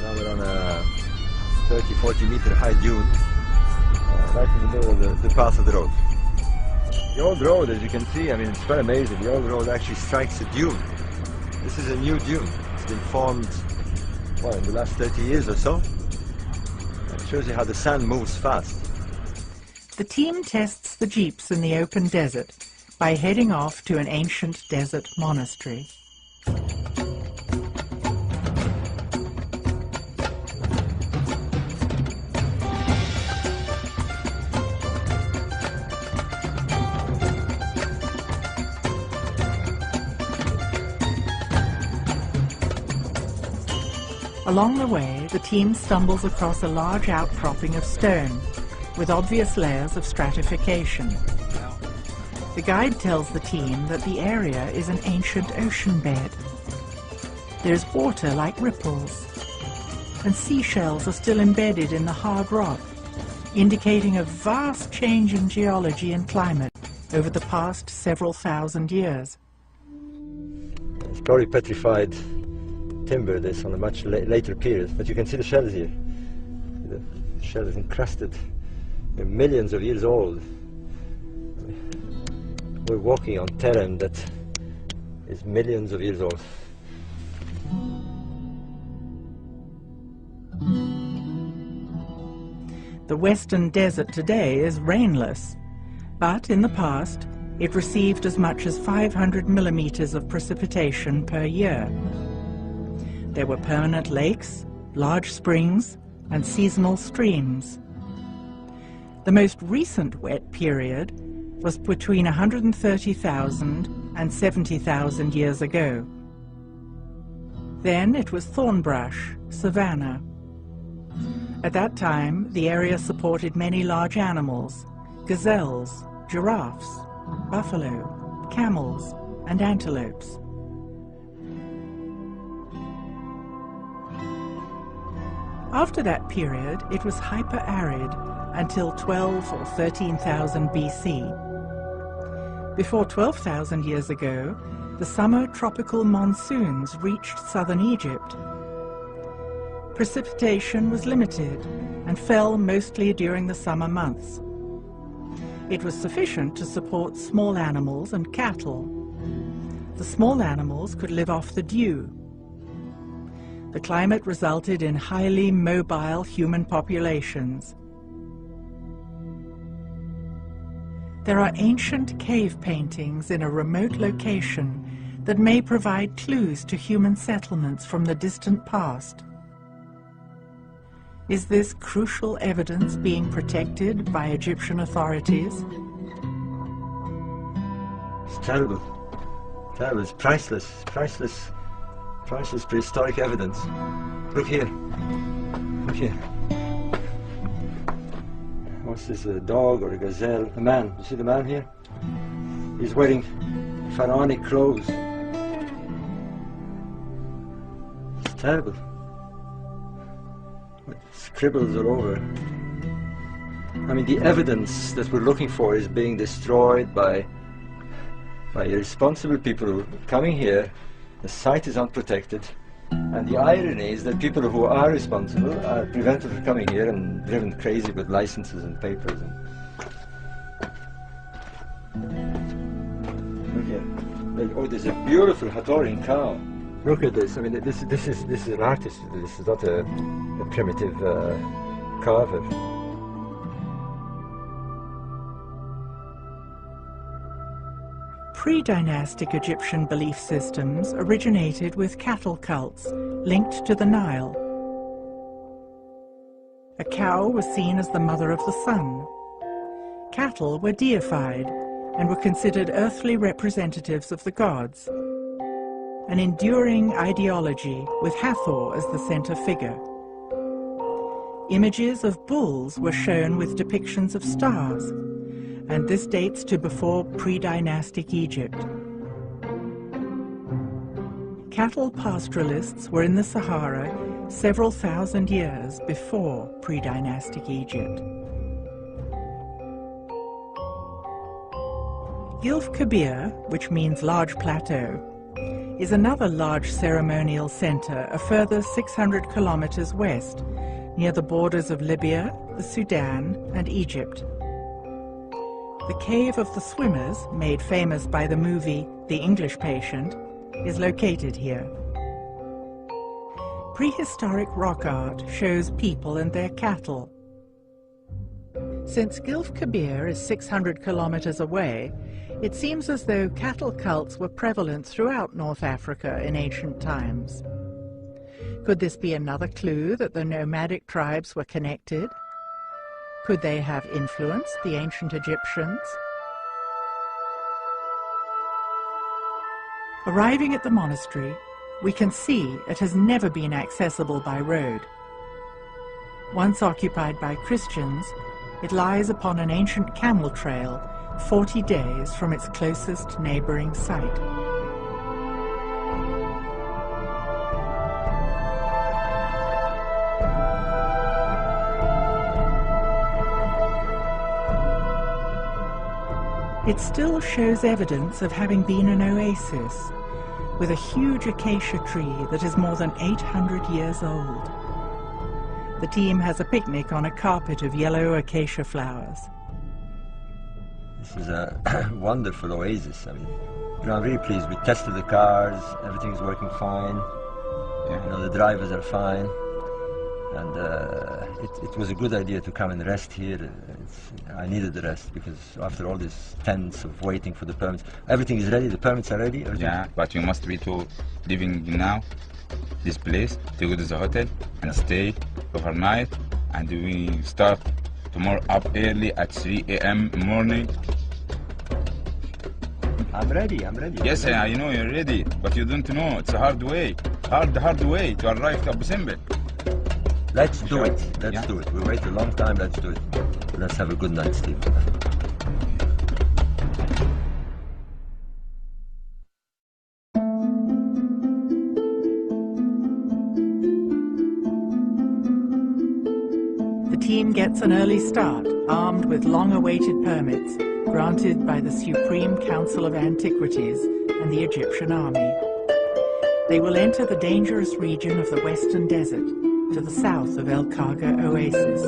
Now we're on a 30, 40 meter high dune, right in the middle of the path of the road. The old road, as you can see, I mean, it's quite amazing. The old road actually strikes a dune. This is a new dune. It's been formed, well, in the last 30 years or so. And it shows you how the sand moves fast. The team tests the jeeps in the open desert by heading off to an ancient desert monastery. Along the way, the team stumbles across a large outcropping of stone with obvious layers of stratification. The guide tells the team that the area is an ancient ocean bed. There's water like ripples, and seashells are still embedded in the hard rock, indicating a vast change in geology and climate over the past several thousand years. It's probably petrified timber, this on a much later period, but you can see the shells here. The shell is encrusted. They're millions of years old. We're walking on terrain that is millions of years old. The western desert today is rainless, but in the past it received as much as 500 millimeters of precipitation per year. There were permanent lakes, large springs, and seasonal streams. The most recent wet period was between 130,000 and 70,000 years ago. Then it was thornbrush, savanna. At that time, the area supported many large animals: gazelles, giraffes, buffalo, camels, and antelopes. After that period, it was hyper-arid until 12 or 13,000 BC. Before 12,000 years ago, the summer tropical monsoons reached southern Egypt. Precipitation was limited and fell mostly during the summer months. It was sufficient to support small animals and cattle. The small animals could live off the dew. The climate resulted in highly mobile human populations. There are ancient cave paintings in a remote location that may provide clues to human settlements from the distant past. Is this crucial evidence being protected by Egyptian authorities? It's terrible. Terrible. It's priceless. Priceless prehistoric evidence. Look here. Look here. What's this, a dog or a gazelle? A man. You see the man here? He's wearing pharaonic clothes. It's terrible. With scribbles all over. I mean, the evidence that we're looking for is being destroyed by irresponsible people coming here. The site is unprotected, and the irony is that people who are responsible are prevented from coming here and driven crazy with licenses and papers. Look here. Oh, there's a beautiful Hatorian cow. Look at this. I mean, this is an artist. This is not a primitive carver. Pre-dynastic Egyptian belief systems originated with cattle cults linked to the Nile. A cow was seen as the mother of the sun. Cattle were deified and were considered earthly representatives of the gods. An enduring ideology with Hathor as the center figure. Images of bulls were shown with depictions of stars, and this dates to before pre-dynastic Egypt. Cattle pastoralists were in the Sahara several thousand years before pre-dynastic Egypt. Gilf Kabir, which means large plateau, is another large ceremonial center a further 600 kilometers west, near the borders of Libya, the Sudan, and Egypt. The Cave of the Swimmers, made famous by the movie The English Patient, is located here. Prehistoric rock art shows people and their cattle. Since Gilf Kabir is 600 kilometers away, it seems as though cattle cults were prevalent throughout North Africa in ancient times. Could this be another clue that the nomadic tribes were connected? Could they have influenced the ancient Egyptians? Arriving at the monastery, we can see it has never been accessible by road. Once occupied by Christians, it lies upon an ancient camel trail 40 days from its closest neighboring site. It still shows evidence of having been an oasis, with a huge acacia tree that is more than 800 years old. The team has a picnic on a carpet of yellow acacia flowers. This is a wonderful oasis. I mean, I'm really pleased. We tested the cars, everything's working fine. You know, the drivers are fine. And it was a good idea to come and rest here. I needed the rest because after all these tents of waiting for the permits, everything is ready, the permits are ready. Yeah, but you must be to living now, this place, to go to the hotel and stay overnight, and we start tomorrow up early at 3 a.m. morning. I'm ready. Yes, I know you're ready, but you don't know. It's a hard way to arrive to Abu Simbel. Let's do it. Let's do it. We wait a long time. Let's do it. Let's have a good night, Steve. The team gets an early start, armed with long-awaited permits granted by the Supreme Council of Antiquities and the Egyptian army. They will enter the dangerous region of the Western Desert to the south of El Khaga Oasis.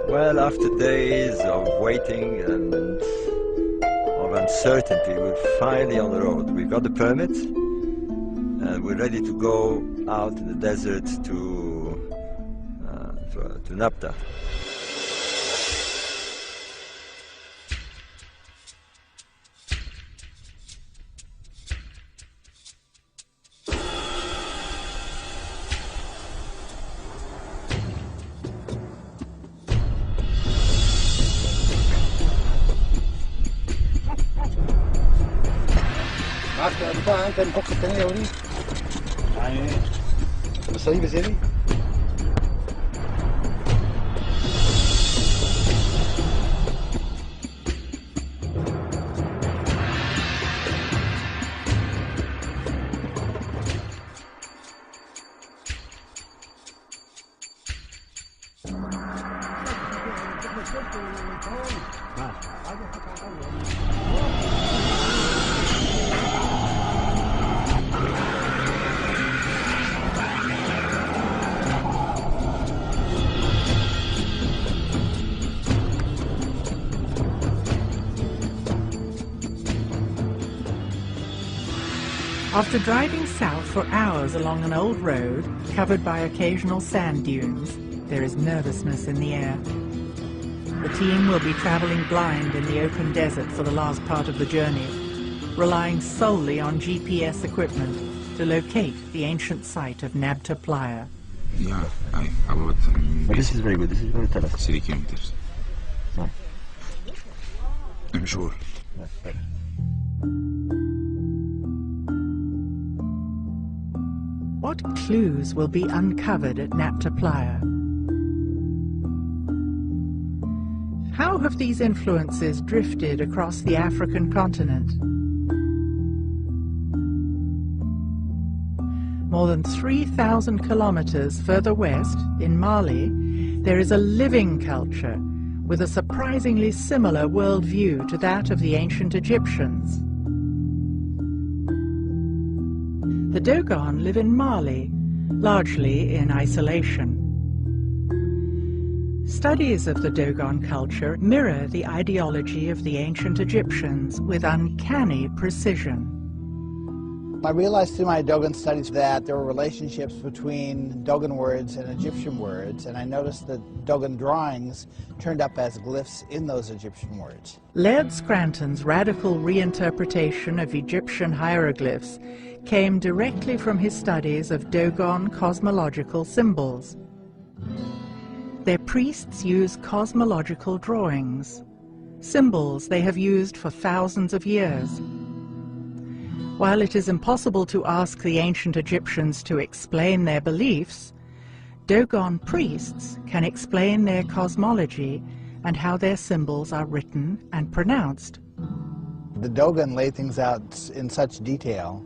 Well, after days of waiting and of uncertainty, we're finally on the road. We've got the permit and we're ready to go out in the desert to Nabta. انت الفوق الثانية يا وليد يعني مصاريف زيادة. After driving south for hours along an old road covered by occasional sand dunes, there is nervousness in the air. The team will be traveling blind in the open desert for the last part of the journey, relying solely on GPS equipment to locate the ancient site of Nabta Playa. Yeah, about but this is very good. This is very tough. 3 kilometers. No. I'm sure. What clues will be uncovered at Nabta Playa? How have these influences drifted across the African continent? More than 3,000 kilometers further west, in Mali, there is a living culture with a surprisingly similar worldview to that of the ancient Egyptians. The Dogon live in Mali, largely in isolation. Studies of the Dogon culture mirror the ideology of the ancient Egyptians with uncanny precision. I realized through my Dogon studies that there were relationships between Dogon words and Egyptian words, and I noticed that Dogon drawings turned up as glyphs in those Egyptian words. Laird Scranton's radical reinterpretation of Egyptian hieroglyphs came directly from his studies of Dogon cosmological symbols. Their priests use cosmological drawings, symbols they have used for thousands of years. While it is impossible to ask the ancient Egyptians to explain their beliefs, Dogon priests can explain their cosmology and how their symbols are written and pronounced. The Dogon lay things out in such detail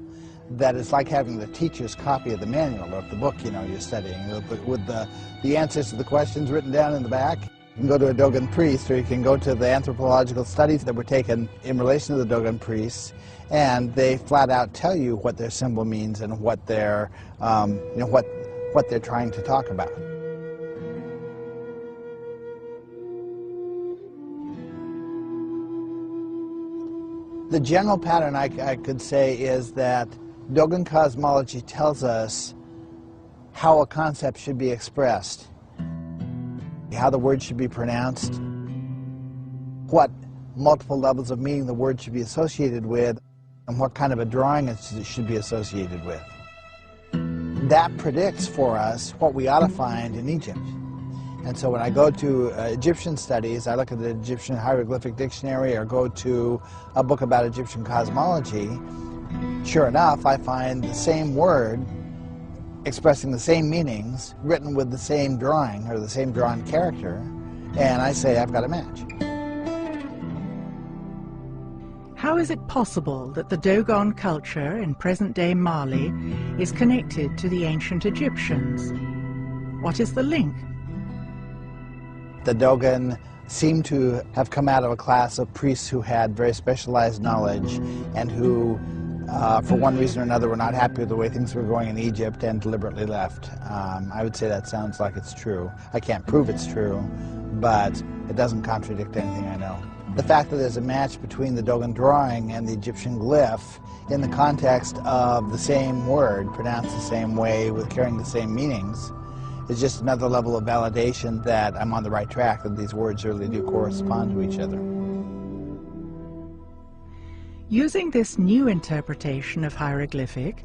that it's like having the teacher's copy of the manual of the book, you know, you're studying, with the answers to the questions written down in the back. You can go to a Dogon priest, or you can go to the anthropological studies that were taken in relation to the Dogon priests, and they flat out tell you what their symbol means and what they're, what they're trying to talk about. The general pattern I could say is that Dogon cosmology tells us how a concept should be expressed, how the word should be pronounced, what multiple levels of meaning the word should be associated with, and what kind of a drawing it should be associated with. That predicts for us what we ought to find in Egypt. And so when I go to Egyptian studies, I look at the Egyptian Hieroglyphic Dictionary or go to a book about Egyptian cosmology, sure enough, I find the same word expressing the same meanings, written with the same drawing or the same drawn character, and I say I've got a match. How is it possible that the Dogon culture in present-day Mali is connected to the ancient Egyptians? What is the link? The Dogon seem to have come out of a class of priests who had very specialized knowledge and who, for one reason or another, were not happy with the way things were going in Egypt and deliberately left. I would say that sounds like it's true. I can't prove it's true, but it doesn't contradict anything I know. The fact that there's a match between the Dogon drawing and the Egyptian glyph in the context of the same word, pronounced the same way, with carrying the same meanings, is just another level of validation that I'm on the right track, that these words really do correspond to each other. Using this new interpretation of hieroglyphic,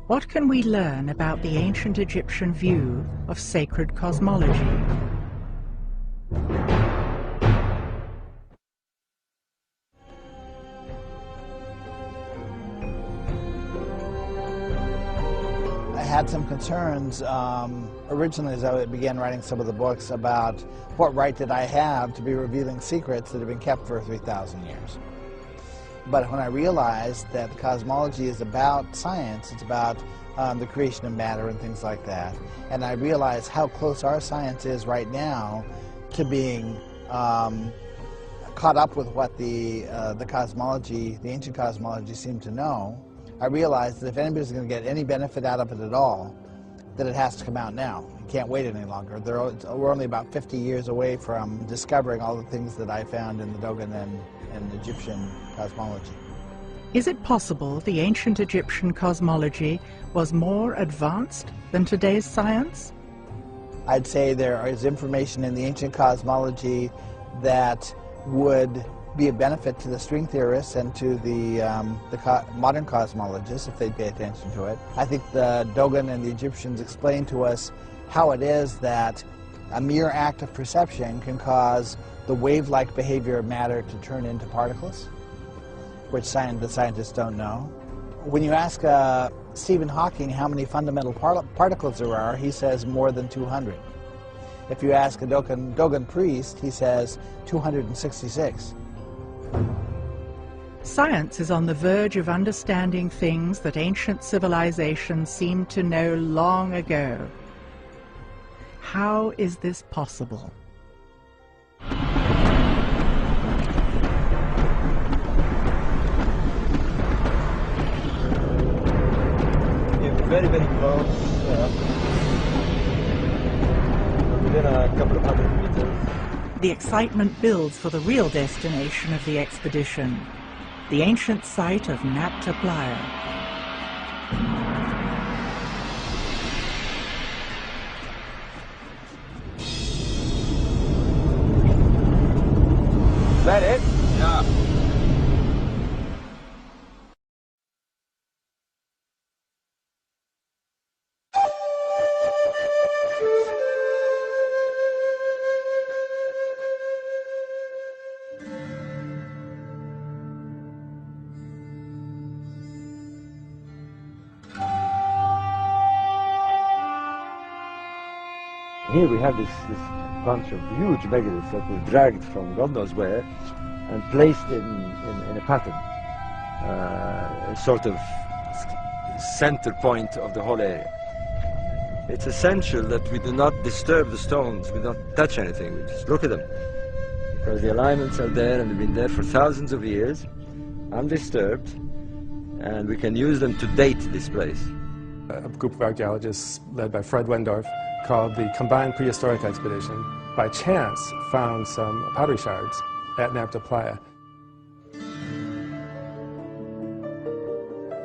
what can we learn about the ancient Egyptian view of sacred cosmology? I had some concerns originally as I began writing some of the books about what right did I have to be revealing secrets that have been kept for 3,000 years. But when I realized that the cosmology is about science, it's about the creation of matter and things like that, and I realized how close our science is right now to being caught up with what the cosmology, the ancient cosmology, seemed to know, I realized that if anybody's going to get any benefit out of it at all, that it has to come out now. You can't wait any longer. We're only about 50 years away from discovering all the things that I found in the Dogon and Egyptian cosmology. Is it possible the ancient Egyptian cosmology was more advanced than today's science? I'd say there is information in the ancient cosmology that would be a benefit to the string theorists and to the modern cosmologists if they'd pay attention to it. I think the Dogon and the Egyptians explain to us how it is that a mere act of perception can cause the wave-like behavior of matter to turn into particles, which the scientists don't know. When you ask Stephen Hawking how many fundamental particles there are, he says more than 200. If you ask a Dogon priest, he says 266. Science is on the verge of understanding things that ancient civilizations seemed to know long ago. How is this possible? Very, very close. Within a couple of 100 meters. The excitement builds for the real destination of the expedition, the ancient site of Nabta Playa. Is that it? Yeah. Here we have this bunch of huge megaliths that were dragged from God knows where and placed in a pattern, a sort of center point of the whole area. It's essential that we do not disturb the stones, we don't touch anything, we just look at them. Because the alignments are there and they've been there for thousands of years, undisturbed, and we can use them to date this place. A group of archaeologists led by Fred Wendorf, called the Combined Prehistoric Expedition, by chance found some pottery shards at Nabta Playa.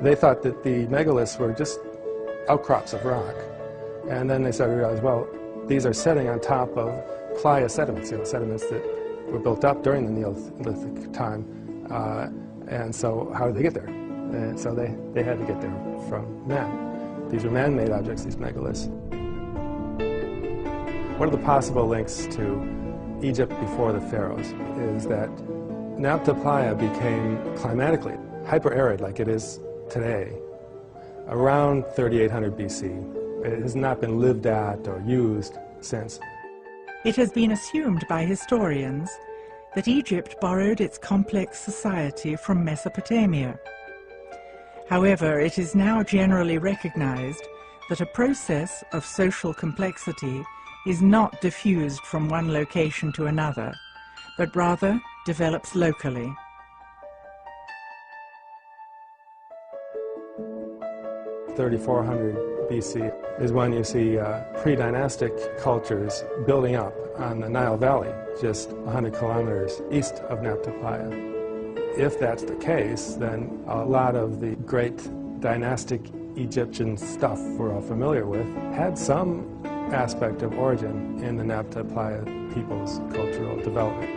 They thought that the megaliths were just outcrops of rock, And then they started to realize, well, these are setting on top of playa sediments, sediments that were built up during the Neolithic time. And so how did they get there? And so they had to get there from man. These are man-made objects, these megaliths. One of the possible links to Egypt before the pharaohs is that Nabta Playa became climatically hyper-arid like it is today around 3800 BC. It has not been lived at or used since. It has been assumed by historians that Egypt borrowed its complex society from Mesopotamia. However, it is now generally recognized that a process of social complexity is not diffused from one location to another, but rather develops locally. (3400 BC is when you see pre-dynastic cultures building up on the Nile Valley, just 100 kilometers east of Nabta Playa. If that's the case, then a lot of the great dynastic Egyptian stuff we're all familiar with had some aspect of origin in the Nabta Playa people's cultural development.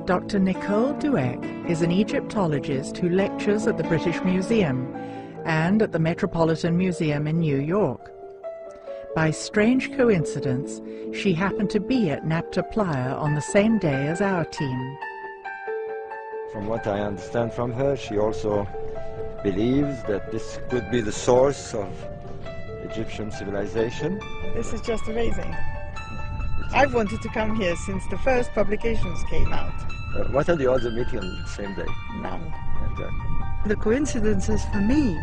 Dr. Nicole Dueck is an Egyptologist who lectures at the British Museum and at the Metropolitan Museum in New York. By strange coincidence, she happened to be at Nabta Playa on the same day as our team. From what I understand from her, she also believes that this could be the source of Egyptian civilization. This is just amazing. I've wanted to come here since the first publications came out. What are the odds of meeting on the same day? None. Exactly. The coincidences for me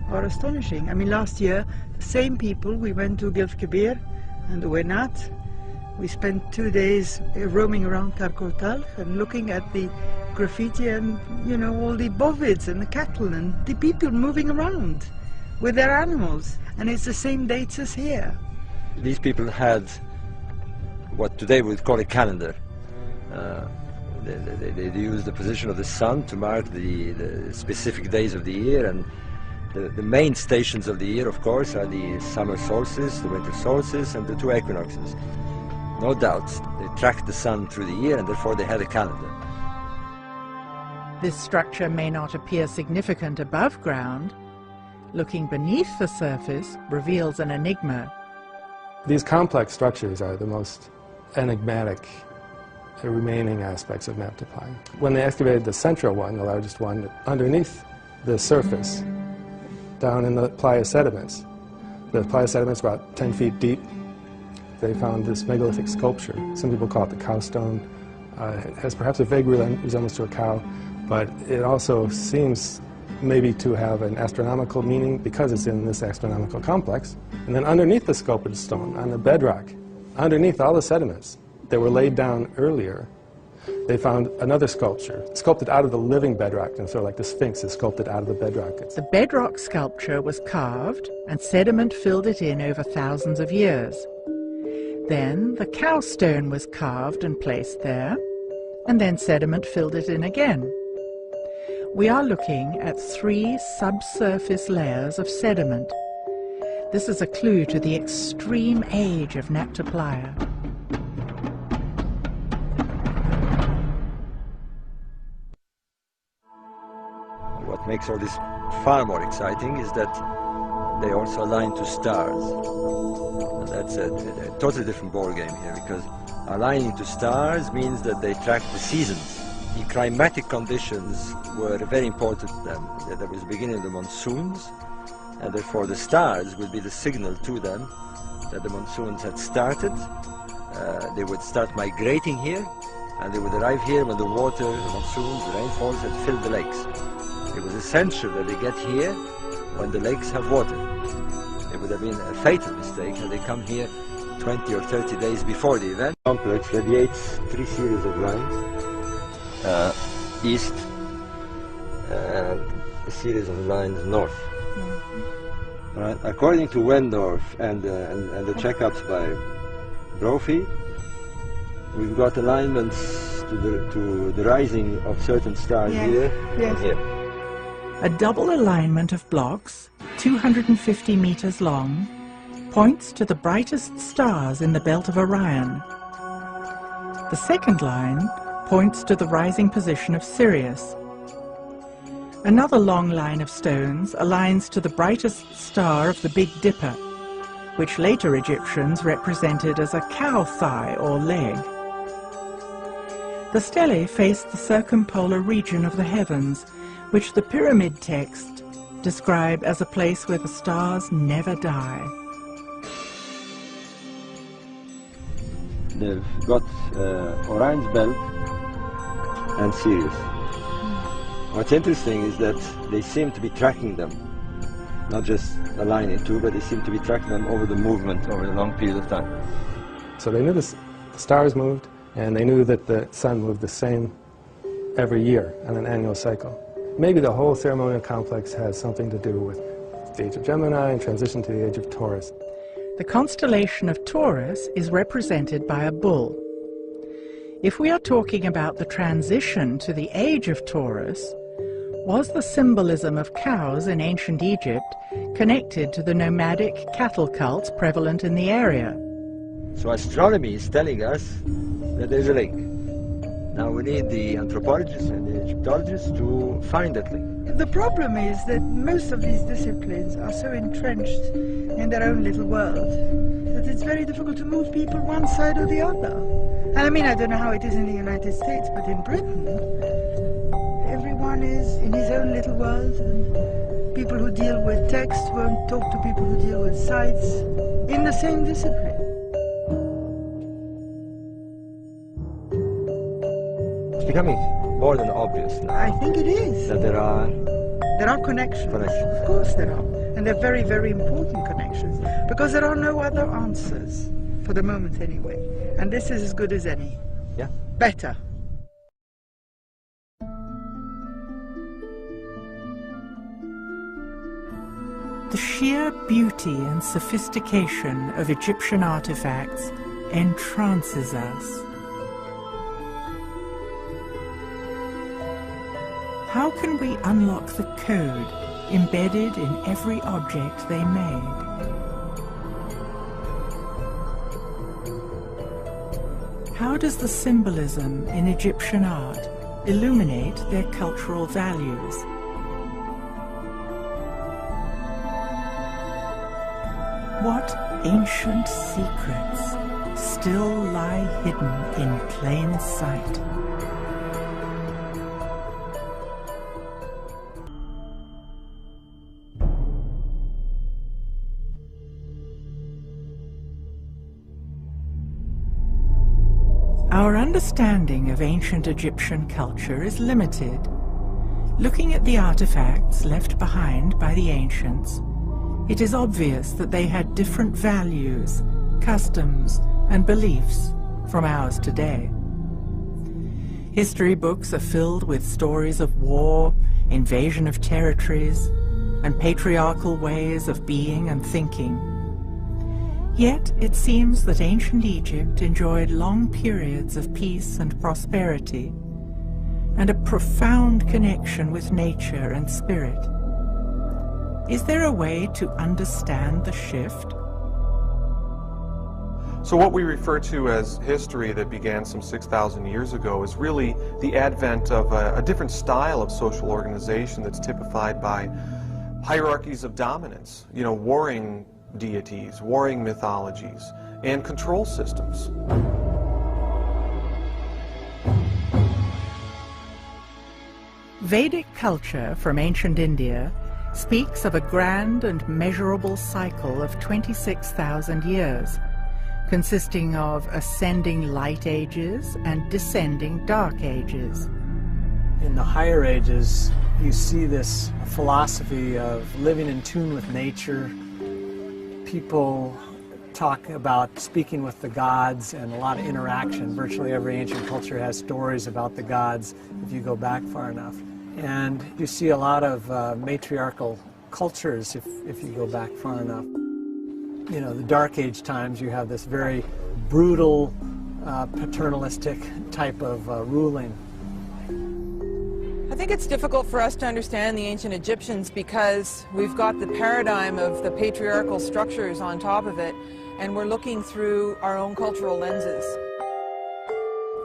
are astonishing. I mean, last year, the same people, we went to Gilf Kebir and Uenat. We spent 2 days roaming around Karkotal and looking at the graffiti and, you know, all the bovids and the cattle and the people moving around with their animals. And it's the same dates as here. These people had what today we would call a calendar. They used the position of the sun to mark the specific days of the year, and the main stations of the year, of course, are the summer solstice, the winter solstice, and the two equinoxes. No doubt, they tracked the sun through the year, and therefore they had a calendar. This structure may not appear significant above ground. Looking beneath the surface reveals an enigma. These complex structures are the most enigmatic remaining aspects of Nabta Playa. When they excavated the central one, the largest one, underneath the surface, down in the playa sediments, the playa sediments were about 10 feet deep. They found this megalithic sculpture. Some people call it the cow stone. It has perhaps a vague resemblance to a cow, but it also seems maybe to have an astronomical meaning because it's in this astronomical complex. And then underneath the sculpted stone, on the bedrock, underneath all the sediments that were laid down earlier, they found another sculpture, sculpted out of the living bedrock, and so like the Sphinx is sculpted out of the bedrock. The bedrock sculpture was carved, and sediment filled it in over thousands of years. Then the cow stone was carved and placed there, and then sediment filled it in again. We are looking at 3 subsurface layers of sediment. This is a clue to the extreme age of Nabta Playa. What makes all this far more exciting is that they also align to stars. And that's a totally different ballgame here, because aligning to stars means that they track the seasons. The climatic conditions were very important to them. There was the beginning of the monsoons, and therefore the stars would be the signal to them that the monsoons had started. They would start migrating here, and they would arrive here when the water, the monsoons, the rainfalls had filled the lakes. It was essential that they get here when the lakes have water. It would have been a fatal mistake had they come here 20 or 30 days before the event. The complex radiates 3 series of lines, east, and a series of lines north. Right. According to Wendorf and the checkups by Brophy, we've got alignments to the rising of certain stars here and here. A double alignment of blocks, 250 meters long, points to the brightest stars in the belt of Orion. The second line points to the rising position of Sirius. Another long line of stones aligns to the brightest star of the Big Dipper, which later Egyptians represented as a cow thigh or leg. The stelae face the circumpolar region of the heavens, which the pyramid text describe as a place where the stars never die. They've got Orion's belt and Sirius. What's interesting is that they seem to be tracking them, not just aligning two, but they seem to be tracking them over the movement over a long period of time. So they knew the stars moved, and they knew that the sun moved the same every year on an annual cycle. Maybe the whole ceremonial complex has something to do with the age of Gemini and transition to the age of Taurus. The constellation of Taurus is represented by a bull. If we are talking about the transition to the age of Taurus, was the symbolism of cows in ancient Egypt connected to the nomadic cattle cults prevalent in the area? So astronomy is telling us that there's a link. Now we need the anthropologists and the Egyptologists to find that link. The problem is that most of these disciplines are so entrenched in their own little world that it's very difficult to move people one side or the other. And I mean, I don't know how it is in the United States, but in Britain, everyone is in his own little world, and people who deal with text won't talk to people who deal with sites in the same discipline. It's becoming more than obvious now. I think it is. That there are connections. Of course there are. And they're very, very important connections. Because there are no other answers, for the moment anyway. And this is as good as any. Yeah. Better. The sheer beauty and sophistication of Egyptian artifacts entrances us. How can we unlock the code embedded in every object they made? How does the symbolism in Egyptian art illuminate their cultural values? What ancient secrets still lie hidden in plain sight? Our understanding of ancient Egyptian culture is limited. Looking at the artifacts left behind by the ancients, it is obvious that they had different values, customs, and beliefs from ours today. History books are filled with stories of war, invasion of territories, and patriarchal ways of being and thinking. Yet it seems that ancient Egypt enjoyed long periods of peace and prosperity, and a profound connection with nature and spirit. Is there a way to understand the shift? So what we refer to as history that began some 6,000 years ago is really the advent of a different style of social organization that's typified by hierarchies of dominance, warring deities, warring mythologies, and control systems. Vedic culture from ancient India speaks of a grand and measurable cycle of 26,000 years, consisting of ascending light ages and descending dark ages. In the higher ages, you see this philosophy of living in tune with nature. People talk about speaking with the gods and a lot of interaction. Virtually every ancient culture has stories about the gods if you go back far enough. And you see a lot of matriarchal cultures if you go back far enough. The Dark Age times, you have this very brutal, paternalistic type of ruling. I think it's difficult for us to understand the ancient Egyptians because we've got the paradigm of the patriarchal structures on top of it, and we're looking through our own cultural lenses.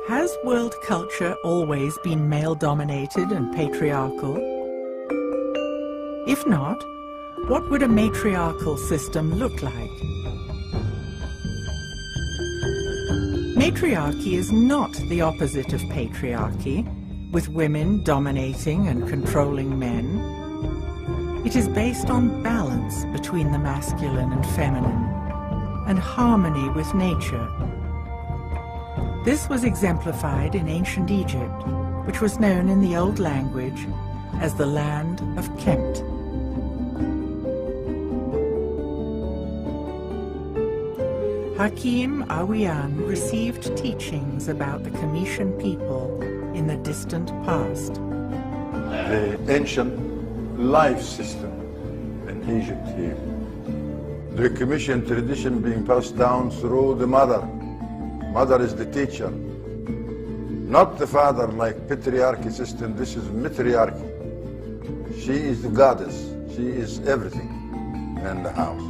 Has world culture always been male-dominated and patriarchal? If not, what would a matriarchal system look like? Matriarchy is not the opposite of patriarchy, with women dominating and controlling men. It is based on balance between the masculine and feminine, and harmony with nature. This was exemplified in ancient Egypt, which was known in the old language as the land of Kemt. Hakim Awiyan received teachings about the Comitian people in the distant past. The ancient life system in Egypt here. The Comitian tradition being passed down through the mother. Mother is the teacher, not the father like patriarchy system. This is matriarchy. She is the goddess. She is everything in the house.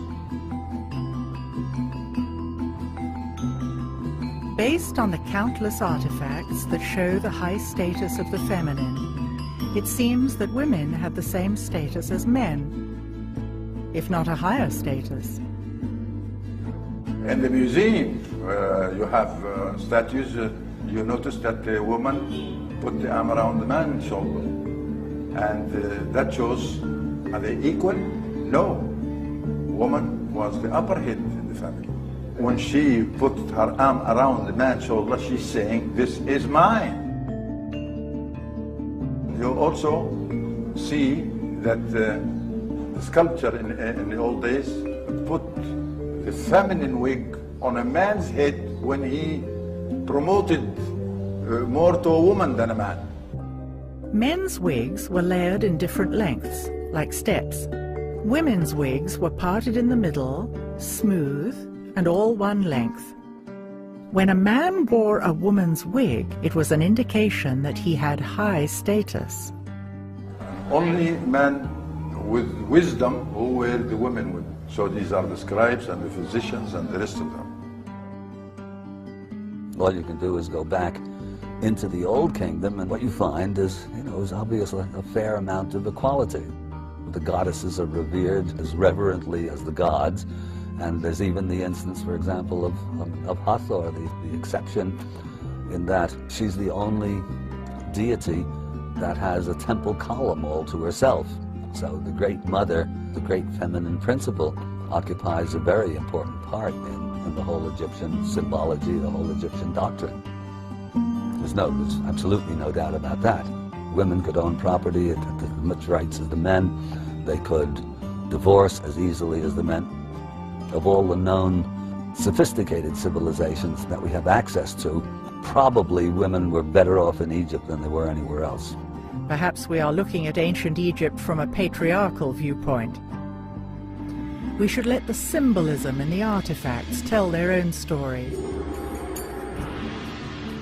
Based on the countless artifacts that show the high status of the feminine, it seems that women had the same status as men, if not a higher status. In the museum, you have statues. You notice that the woman put the arm around the man's shoulder. And that shows, are they equal? No. Woman was the upper head in the family. When she put her arm around the man's shoulder, she's saying, this is mine. You also see that the sculpture in the old days put the feminine wig on a man's head when he promoted more to a woman than a man. Men's wigs were layered in different lengths, like steps. Women's wigs were parted in the middle, smooth, and all one length. When a man wore a woman's wig, it was an indication that he had high status. Only men with wisdom who wear the women wig. So these are the scribes and the physicians and the rest of them. All you can do is go back into the Old Kingdom, and what you find is, is obviously a fair amount of equality. The goddesses are revered as reverently as the gods, and there's even the instance, for example, of Hathor, the exception in that she's the only deity that has a temple column all to herself. So the Great Mother, the great feminine principle, occupies a very important part in the whole Egyptian symbology, the whole Egyptian doctrine. There's absolutely no doubt about that. Women could own property at as much rights as the men. They could divorce as easily as the men. Of all the known sophisticated civilizations that we have access to, probably women were better off in Egypt than they were anywhere else. Perhaps we are looking at ancient Egypt from a patriarchal viewpoint. We should let the symbolism in the artifacts tell their own story.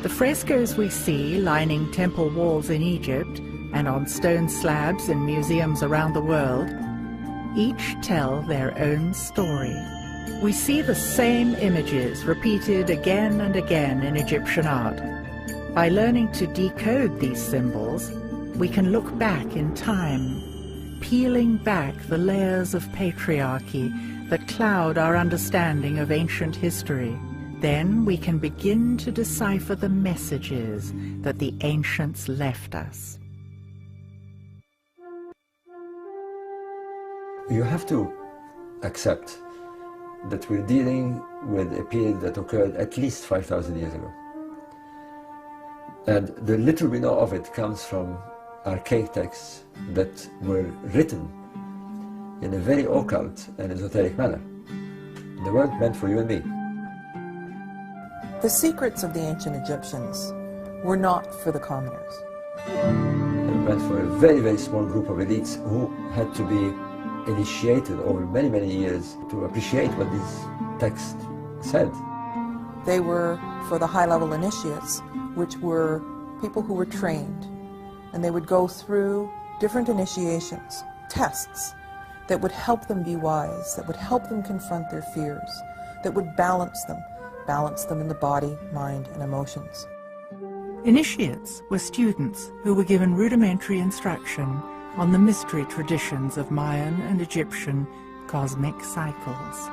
The frescoes we see lining temple walls in Egypt and on stone slabs in museums around the world each tell their own story. We see the same images repeated again and again in Egyptian art. By learning to decode these symbols, we can look back in time, peeling back the layers of patriarchy that cloud our understanding of ancient history. Then we can begin to decipher the messages that the ancients left us. You have to accept that we're dealing with a period that occurred at least 5,000 years ago. And the little we know of it comes from archaic texts that were written in a very occult and esoteric manner. They weren't meant for you and me. The secrets of the ancient Egyptians were not for the commoners. They were meant for a very, very small group of elites who had to be initiated over many, many years to appreciate what these texts said. They were for the high-level initiates, which were people who were trained and they would go through different initiations, tests, that would help them be wise, that would help them confront their fears, that would balance them in the body, mind, and emotions. Initiates were students who were given rudimentary instruction on the mystery traditions of Mayan and Egyptian cosmic cycles.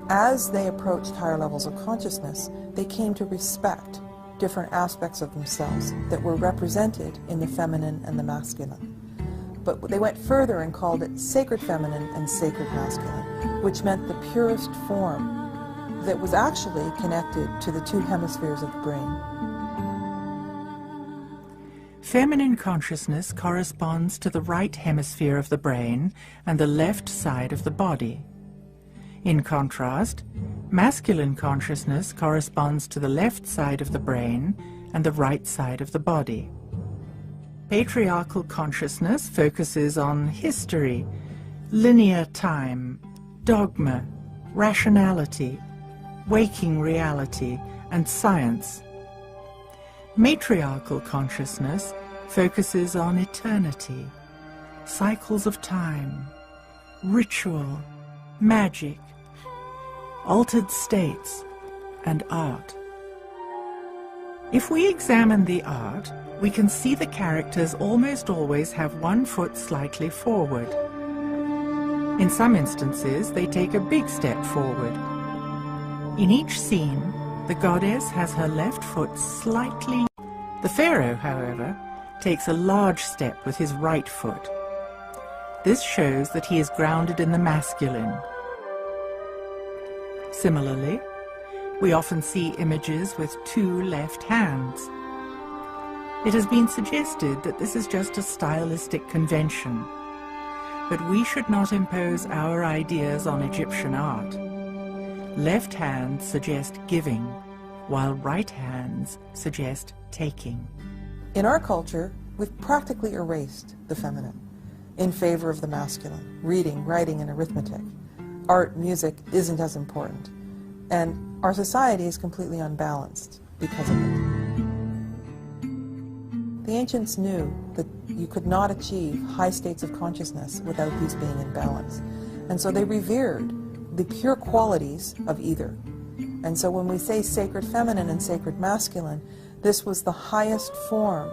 As they approached higher levels of consciousness, they came to respect different aspects of themselves that were represented in the feminine and the masculine. But they went further and called it sacred feminine and sacred masculine, which meant the purest form that was actually connected to the two hemispheres of the brain. Feminine consciousness corresponds to the right hemisphere of the brain and the left side of the body. In contrast, masculine consciousness corresponds to the left side of the brain and the right side of the body. Patriarchal consciousness focuses on history, linear time, dogma, rationality, waking reality, and science. Matriarchal consciousness focuses on eternity, cycles of time, ritual, magic, altered states, and art. If we examine the art, we can see the characters almost always have one foot slightly forward. In some instances, they take a big step forward. In each scene, the goddess has her left foot slightly. The pharaoh, however, takes a large step with his right foot. This shows that he is grounded in the masculine. Similarly, we often see images with two left hands. It has been suggested that this is just a stylistic convention, but we should not impose our ideas on Egyptian art. Left hands suggest giving, while right hands suggest taking. In our culture, we've practically erased the feminine in favor of the masculine. Reading, writing, and arithmetic. Art, music isn't as important. And our society is completely unbalanced because of it. The ancients knew that you could not achieve high states of consciousness without these being in balance. And so they revered the pure qualities of either. And so when we say sacred feminine and sacred masculine, this was the highest form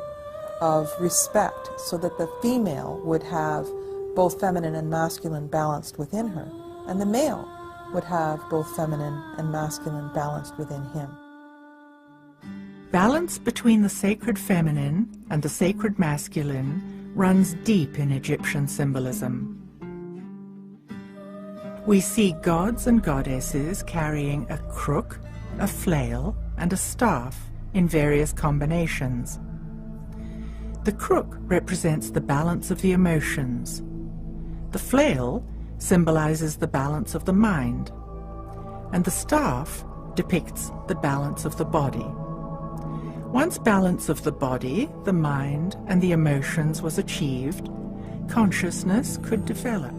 of respect, so that the female would have both feminine and masculine balanced within her, and the male would have both feminine and masculine balanced within him. Balance between the sacred feminine and the sacred masculine runs deep in Egyptian symbolism. We see gods and goddesses carrying a crook, a flail, and a staff in various combinations. The crook represents the balance of the emotions. The flail symbolizes the balance of the mind, and the staff depicts the balance of the body. Once balance of the body, the mind, and the emotions was achieved, consciousness could develop.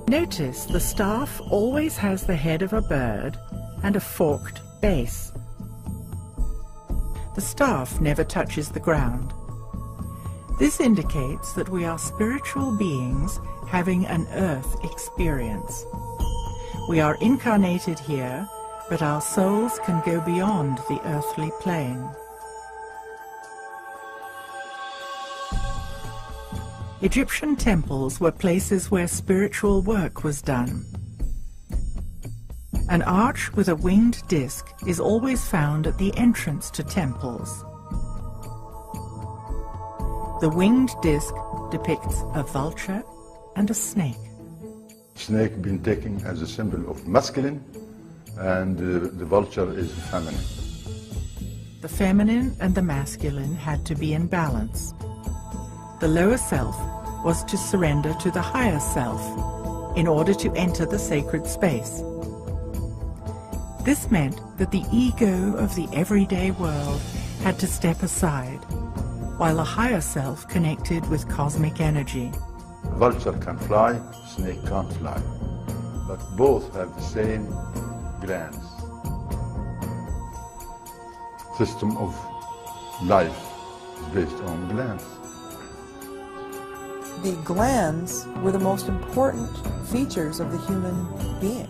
Notice the staff always has the head of a bird and a forked base. The staff never touches the ground. This indicates that we are spiritual beings having an earth experience. We are incarnated here, but our souls can go beyond the earthly plane. Egyptian temples were places where spiritual work was done. An arch with a winged disc is always found at the entrance to temples. The winged disc depicts a vulture and a snake. Snake been taken as a symbol of masculine, and the vulture is feminine. The feminine and the masculine had to be in balance. The lower self was to surrender to the higher self in order to enter the sacred space. This meant that the ego of the everyday world had to step aside, while the higher self connected with cosmic energy. Vulture can fly, snake can't fly, but both have the same glands. System of life based on glands. The glands were the most important features of the human being.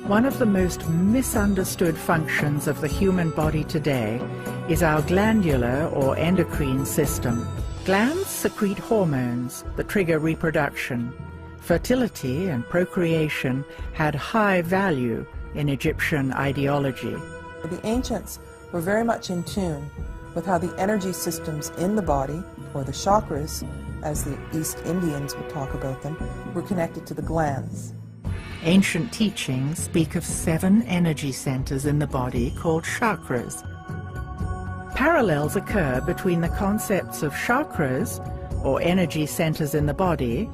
One of the most misunderstood functions of the human body today is our glandular or endocrine system. Glands secrete hormones that trigger reproduction. Fertility and procreation had high value in Egyptian ideology. The ancients were very much in tune with how the energy systems in the body, or the chakras, as the East Indians would talk about them, were connected to the glands. Ancient teachings speak of 7 energy centers in the body called chakras. Parallels occur between the concepts of chakras, or energy centers in the body,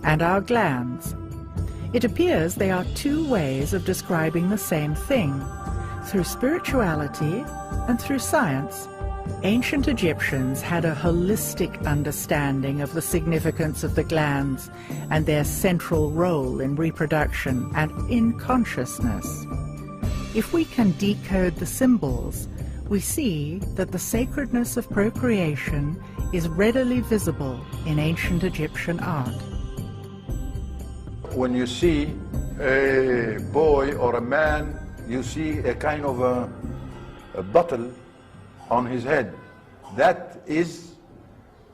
and our glands. It appears they are 2 ways of describing the same thing, through spirituality and through science. Ancient Egyptians had a holistic understanding of the significance of the glands and their central role in reproduction and in consciousness. If we can decode the symbols, we see that the sacredness of procreation is readily visible in ancient Egyptian art. When you see a boy or a man, you see a kind of a bottle on his head. That is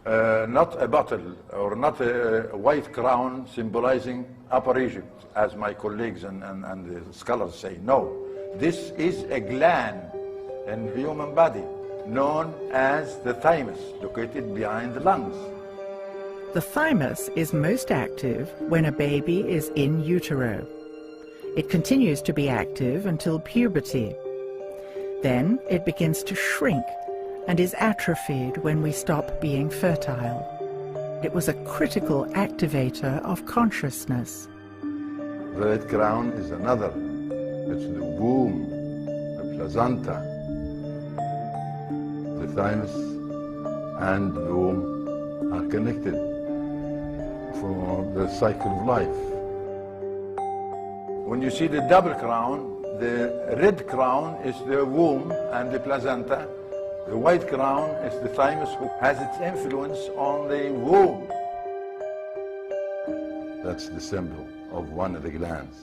not a bottle or not a white crown symbolizing Upper Egypt, as my colleagues and the scholars say. No, this is a gland in the human body known as the thymus, located behind the lungs. The thymus is most active when a baby is in utero. It continues to be active until puberty. Then it begins to shrink and is atrophied when we stop being fertile. It was a critical activator of consciousness. The red crown is another. It's the womb, the placenta, the thymus and the womb are connected for the cycle of life. When you see the double crown, the red crown is the womb and the placenta. The white crown is the thymus, who has its influence on the womb. That's the symbol of one of the glands.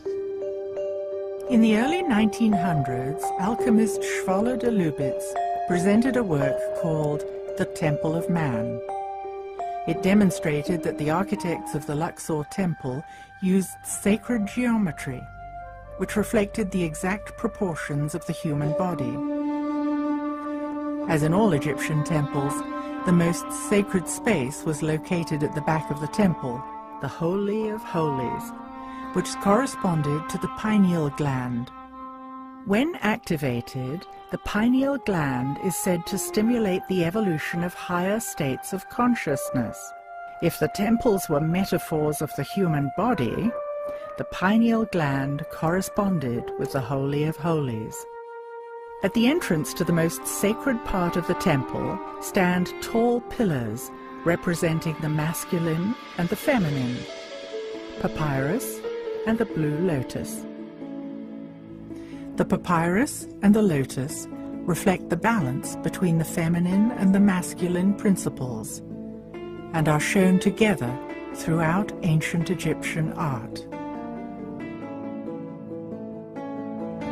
In the early 1900s, alchemist Schwoller de Lubitz presented a work called The Temple of Man. It demonstrated that the architects of the Luxor temple used sacred geometry, which reflected the exact proportions of the human body. As in all Egyptian temples, the most sacred space was located at the back of the temple, the Holy of Holies, which corresponded to the pineal gland. When activated, the pineal gland is said to stimulate the evolution of higher states of consciousness. If the temples were metaphors of the human body, the pineal gland corresponded with the Holy of Holies. At the entrance to the most sacred part of the temple stand tall pillars representing the masculine and the feminine, papyrus and the blue lotus. The papyrus and the lotus reflect the balance between the feminine and the masculine principles and are shown together throughout ancient Egyptian art.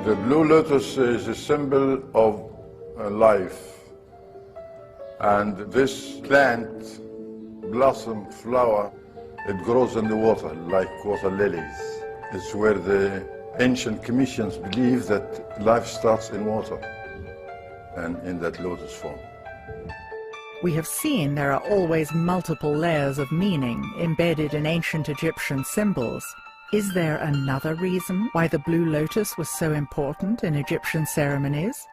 The blue lotus is a symbol of life, and this plant, blossom, flower, it grows in the water like water lilies. It's where the ancient Commissions believe that life starts in water and in that lotus form. We have seen there are always multiple layers of meaning embedded in ancient Egyptian symbols. Is there another reason why the blue lotus was so important in Egyptian ceremonies?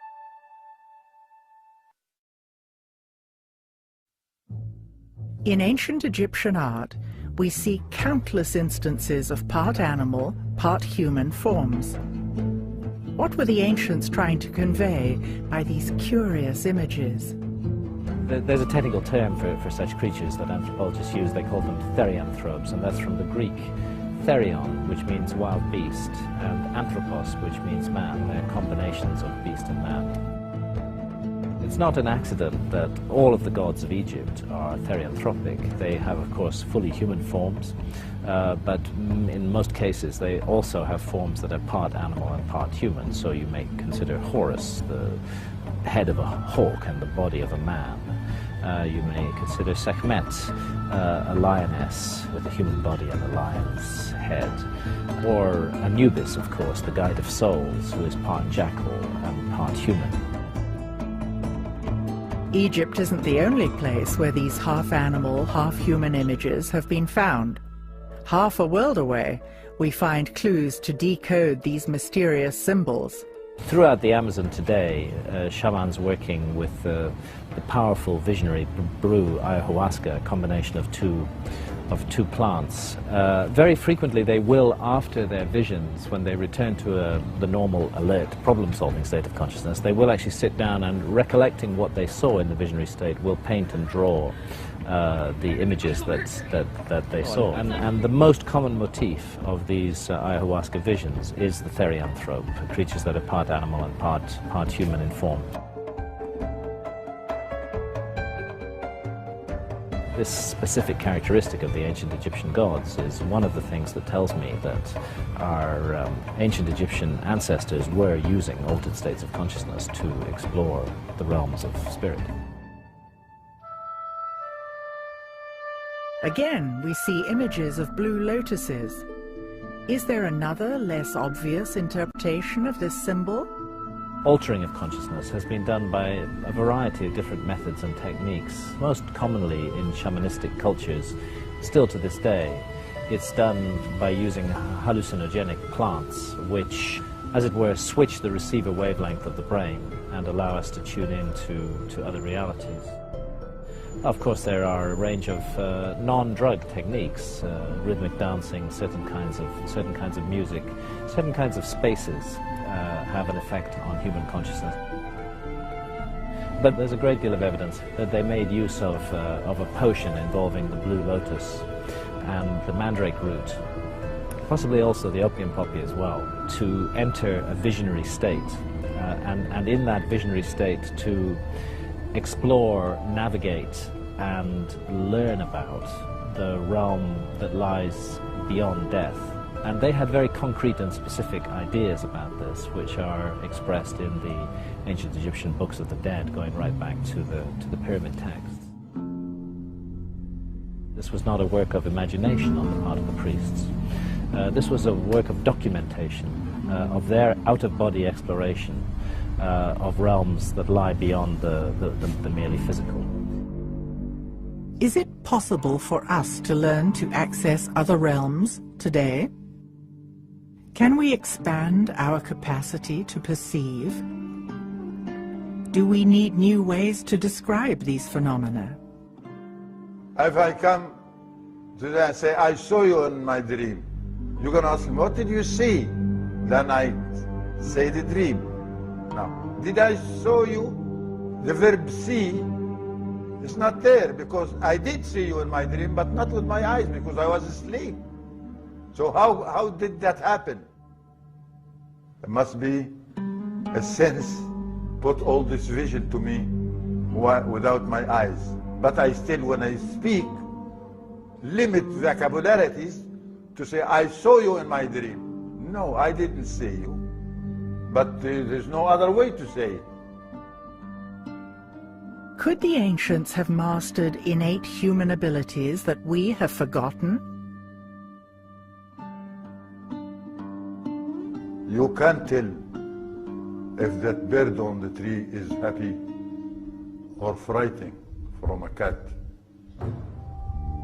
In ancient Egyptian art, we see countless instances of part animal, part human forms. What were the ancients trying to convey by these curious images? There's a technical term for such creatures that anthropologists use. They call them therianthropes, and that's from the Greek therion, which means wild beast, and anthropos, which means man. They're combinations of beast and man. It's not an accident that all of the gods of Egypt are therianthropic. They have, of course, fully human forms, but in most cases they also have forms that are part animal and part human. So you may consider Horus the head of a hawk and the body of a man. You may consider Sekhmet a lioness with a human body and a lion's head. Or Anubis, of course, the guide of souls, who is part jackal and part human. Egypt isn't the only place where these half-animal, half-human images have been found. Half a world away, we find clues to decode these mysterious symbols. Throughout the Amazon today, shamans working with the powerful visionary brew ayahuasca, a combination of two plants. Very frequently they will, after their visions, when they return to the normal, alert, problem-solving state of consciousness, they will actually sit down and, recollecting what they saw in the visionary state, will paint and draw the images that they saw. And the most common motif of these ayahuasca visions is the therianthrope, creatures that are part animal and part human in form. This specific characteristic of the ancient Egyptian gods is one of the things that tells me that our ancient Egyptian ancestors were using altered states of consciousness to explore the realms of spirit. Again, we see images of blue lotuses. Is there another, less obvious interpretation of this symbol? Altering of consciousness has been done by a variety of different methods and techniques, most commonly in shamanistic cultures. Still to this day, it's done by using hallucinogenic plants, which, as it were, switch the receiver wavelength of the brain and allow us to tune in to other realities. Of course, there are a range of non-drug techniques, rhythmic dancing, certain kinds of music, certain kinds of spaces have an effect on human consciousness. But there's a great deal of evidence that they made use of a potion involving the blue lotus and the mandrake root, possibly also the opium poppy as well, to enter a visionary state, and in that visionary state to explore, navigate, and learn about the realm that lies beyond death. And they had very concrete and specific ideas about this, which are expressed in the ancient Egyptian books of the dead, going right back to the pyramid texts. This was not a work of imagination on the part of the priests. This was a work of documentation, of their out-of-body exploration of realms that lie beyond the merely physical. Is it possible for us to learn to access other realms today? Can we expand our capacity to perceive? Do we need new ways to describe these phenomena? If I come today and say, I saw you in my dream, you're going to ask me, what did you see? Then I say the dream. Now, did I show you? The verb see is not there, because I did see you in my dream, but not with my eyes, because I was asleep. So how did that happen? There must be a sense put all this vision to me without my eyes. But I still, when I speak, limit vocabularities to say, I saw you in my dream. No, I didn't see you. But there's no other way to say it. Could the ancients have mastered innate human abilities that we have forgotten? You can't tell if that bird on the tree is happy or frightened from a cat.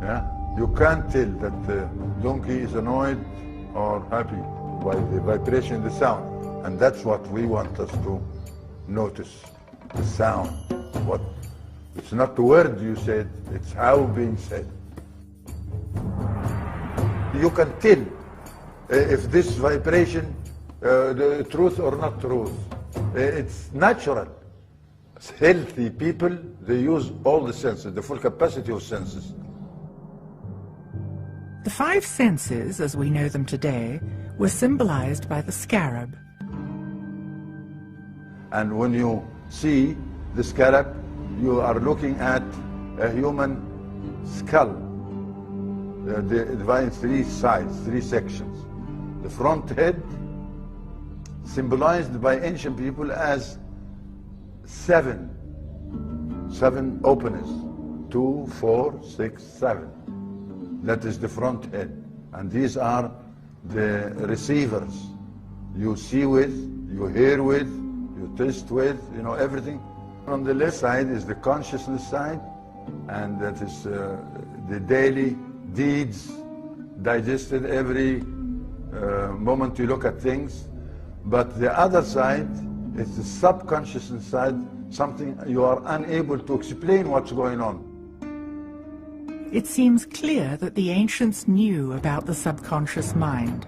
Yeah? You can't tell that the donkey is annoyed or happy by the vibration, the sound. And that's what we want us to notice, the sound. It's not the word you said, it's how being said. You can tell if this vibration, the truth or not truth. It's natural. Healthy people, they use all the senses, the full capacity of senses. The five senses, as we know them today, were symbolized by the scarab. And when you see, the scallop, you are looking at a human skull, divided in three sides, three sections. The front head, symbolized by ancient people as seven openers. 2, 4, 6, 7. That is the front head. And these are the receivers. You see with, you hear with, you taste with, you know, everything. On the left side is the consciousness side, and that is the daily deeds digested every moment you look at things. But the other side is the subconsciousness side, something you are unable to explain what's going on. It seems clear that the ancients knew about the subconscious mind.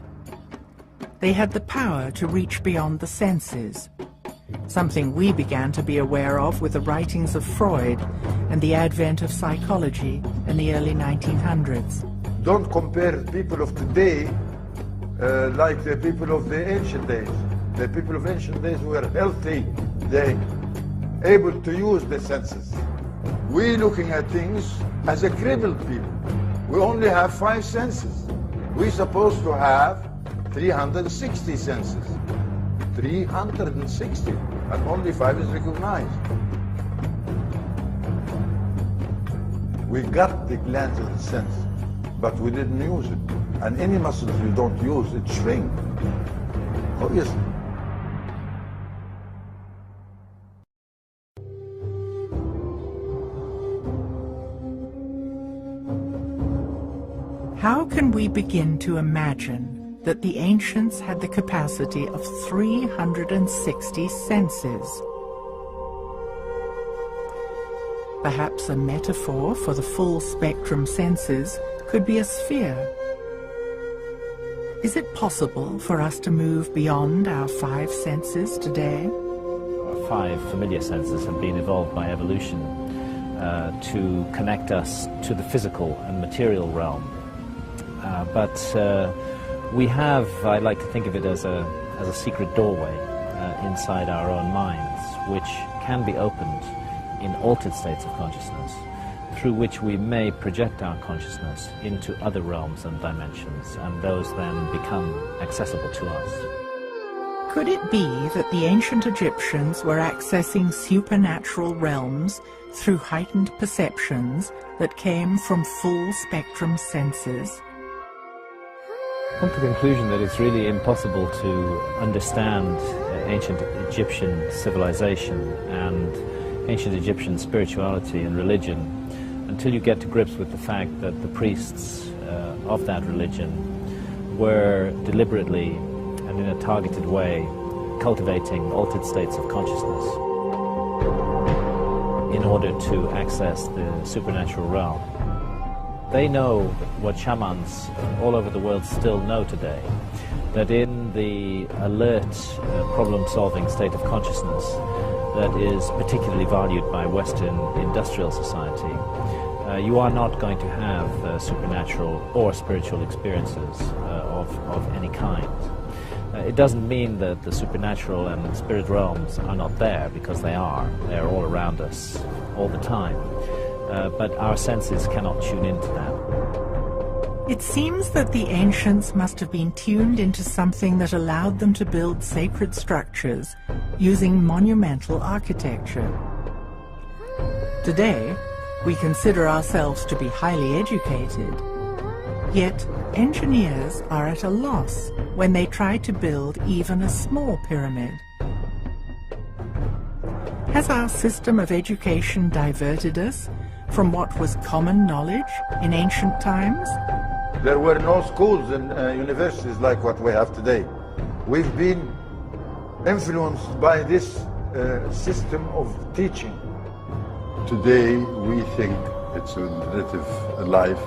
They had the power to reach beyond the senses, something we began to be aware of with the writings of Freud and the advent of psychology in the early 1900s. Don't compare people of today like the people of the ancient days. The people of ancient days were healthy. They able to use the senses. We looking at things as a crippled people. We only have 5 senses. We're supposed to have 360 senses. 360, and only 5 is recognized. We got the glands of the sense, but we didn't use it. And any muscles you don't use, it shrinks. Obviously. How can we begin to imagine that the ancients had the capacity of 360 senses? Perhaps a metaphor for the full spectrum senses could be a sphere. Is it possible for us to move beyond our 5 senses today? Our 5 familiar senses have been evolved by evolution to connect us to the physical and material realm. But we have, I like to think of it as a secret doorway inside our own minds, which can be opened in altered states of consciousness, through which we may project our consciousness into other realms and dimensions, and those then become accessible to us. Could it be that the ancient Egyptians were accessing supernatural realms through heightened perceptions that came from full spectrum senses? I come to the conclusion that it's really impossible to understand ancient Egyptian civilization and ancient Egyptian spirituality and religion until you get to grips with the fact that the priests of that religion were deliberately and in a targeted way cultivating altered states of consciousness in order to access the supernatural realm. They know what shamans all over the world still know today, that in the alert, problem-solving state of consciousness that is particularly valued by Western industrial society, you are not going to have supernatural or spiritual experiences of any kind. It doesn't mean that the supernatural and spirit realms are not there, because they are. They are all around us all the time. But our senses cannot tune into that. It seems that the ancients must have been tuned into something that allowed them to build sacred structures using monumental architecture. Today, we consider ourselves to be highly educated, yet engineers are at a loss when they try to build even a small pyramid. Has our system of education diverted us from what was common knowledge in ancient times? There were no schools and universities like what we have today. We've been influenced by this system of teaching. Today we think it's a relative life,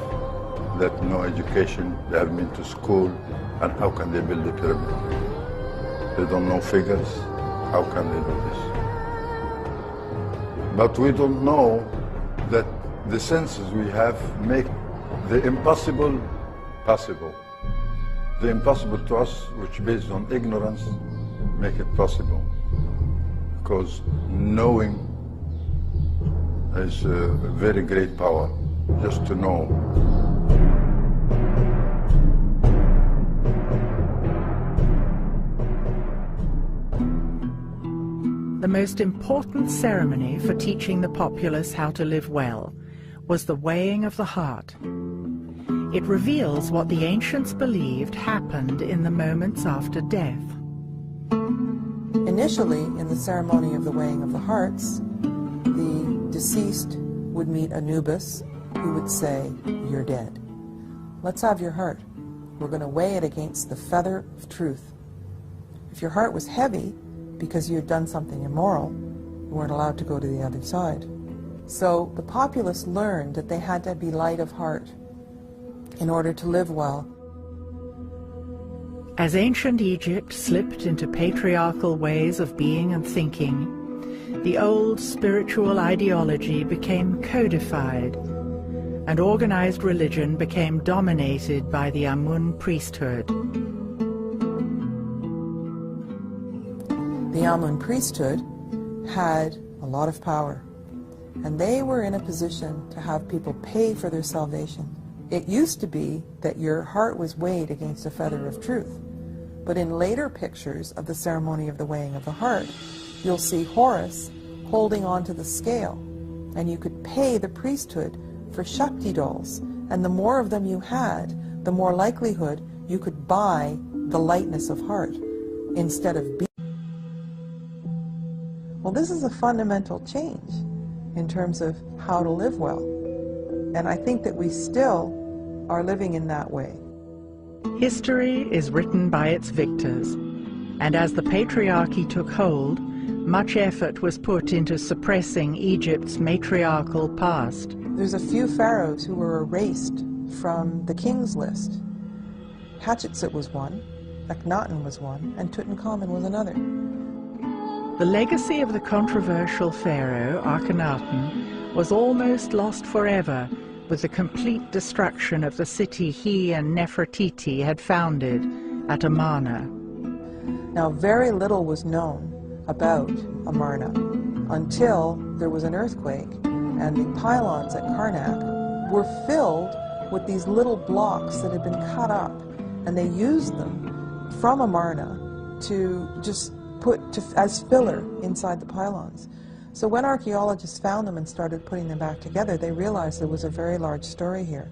that no education, they haven't been to school, and how can they build a pyramid? They don't know figures, how can they do this? But we don't know that the senses we have make the impossible possible. The impossible to us, which based on ignorance, make it possible. Because knowing is a very great power, just to know. The most important ceremony for teaching the populace how to live well was the weighing of the heart. It reveals what the ancients believed happened in the moments after death. Initially, in the ceremony of the weighing of the hearts, the deceased would meet Anubis, who would say, "You're dead. Let's have your heart. We're going to weigh it against the feather of truth." If your heart was heavy, because you had done something immoral, you weren't allowed to go to the other side. So the populace learned that they had to be light of heart in order to live well. As ancient Egypt slipped into patriarchal ways of being and thinking, the old spiritual ideology became codified, and organized religion became dominated by the Amun priesthood. The Amun priesthood had a lot of power, and they were in a position to have people pay for their salvation. It used to be that your heart was weighed against a feather of truth, but in later pictures of the ceremony of the weighing of the heart, you'll see Horus holding onto the scale, and you could pay the priesthood for Shakti dolls, and the more of them you had, the more likelihood you could buy the lightness of heart instead of being. Well, this is a fundamental change in terms of how to live well, and I think that we still are living in that way. History is written by its victors, and as the patriarchy took hold, much effort was put into suppressing Egypt's matriarchal past. There's a few pharaohs who were erased from the king's list. Hatshepsut was one, Akhenaten was one, and Tutankhamun was another. The legacy of the controversial pharaoh, Akhenaten, was almost lost forever with the complete destruction of the city he and Nefertiti had founded at Amarna. Now, very little was known about Amarna until there was an earthquake, and the pylons at Karnak were filled with these little blocks that had been cut up, and they used them from Amarna to just put as filler inside the pylons. So when archaeologists found them and started putting them back together, they realized there was a very large story here.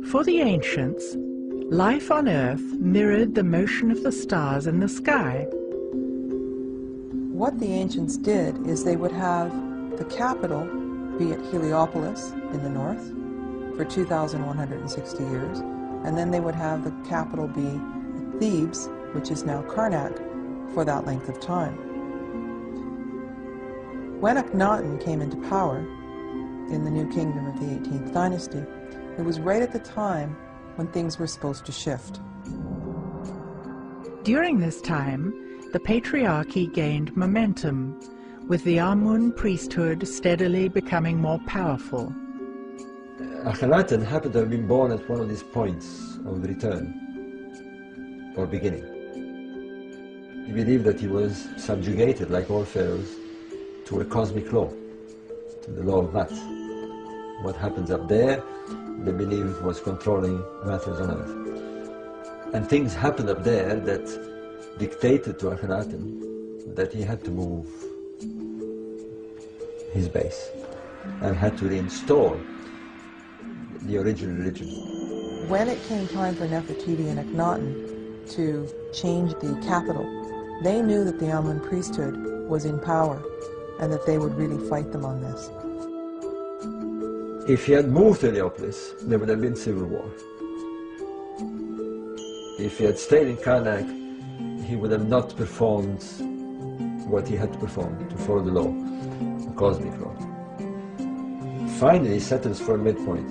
For the ancients, life on Earth mirrored the motion of the stars in the sky. What the ancients did is they would have the capital be at Heliopolis in the north for 2,160 years, and then they would have the capital be at Thebes, which is now Karnak, for that length of time. When Akhenaten came into power in the new kingdom of the 18th dynasty, it was right at the time when things were supposed to shift. During this time, the patriarchy gained momentum, with the Amun priesthood steadily becoming more powerful. Akhenaten happened to have been born at one of these points of return, or beginning. He believed that he was subjugated, like all pharaohs, to a cosmic law, to the law of math. What happens up there, they believed was controlling matters on Earth. And things happened up there that dictated to Akhenaten that he had to move his base and had to reinstall the original religion. When it came time for Nefertiti and Akhenaten to change the capital, they knew that the Amun priesthood was in power and that they would really fight them on this. If he had moved to Heliopolis, there would have been civil war. If he had stayed in Karnak, he would have not performed what he had to perform to follow the law, the cosmic law. Finally, he settles for a midpoint.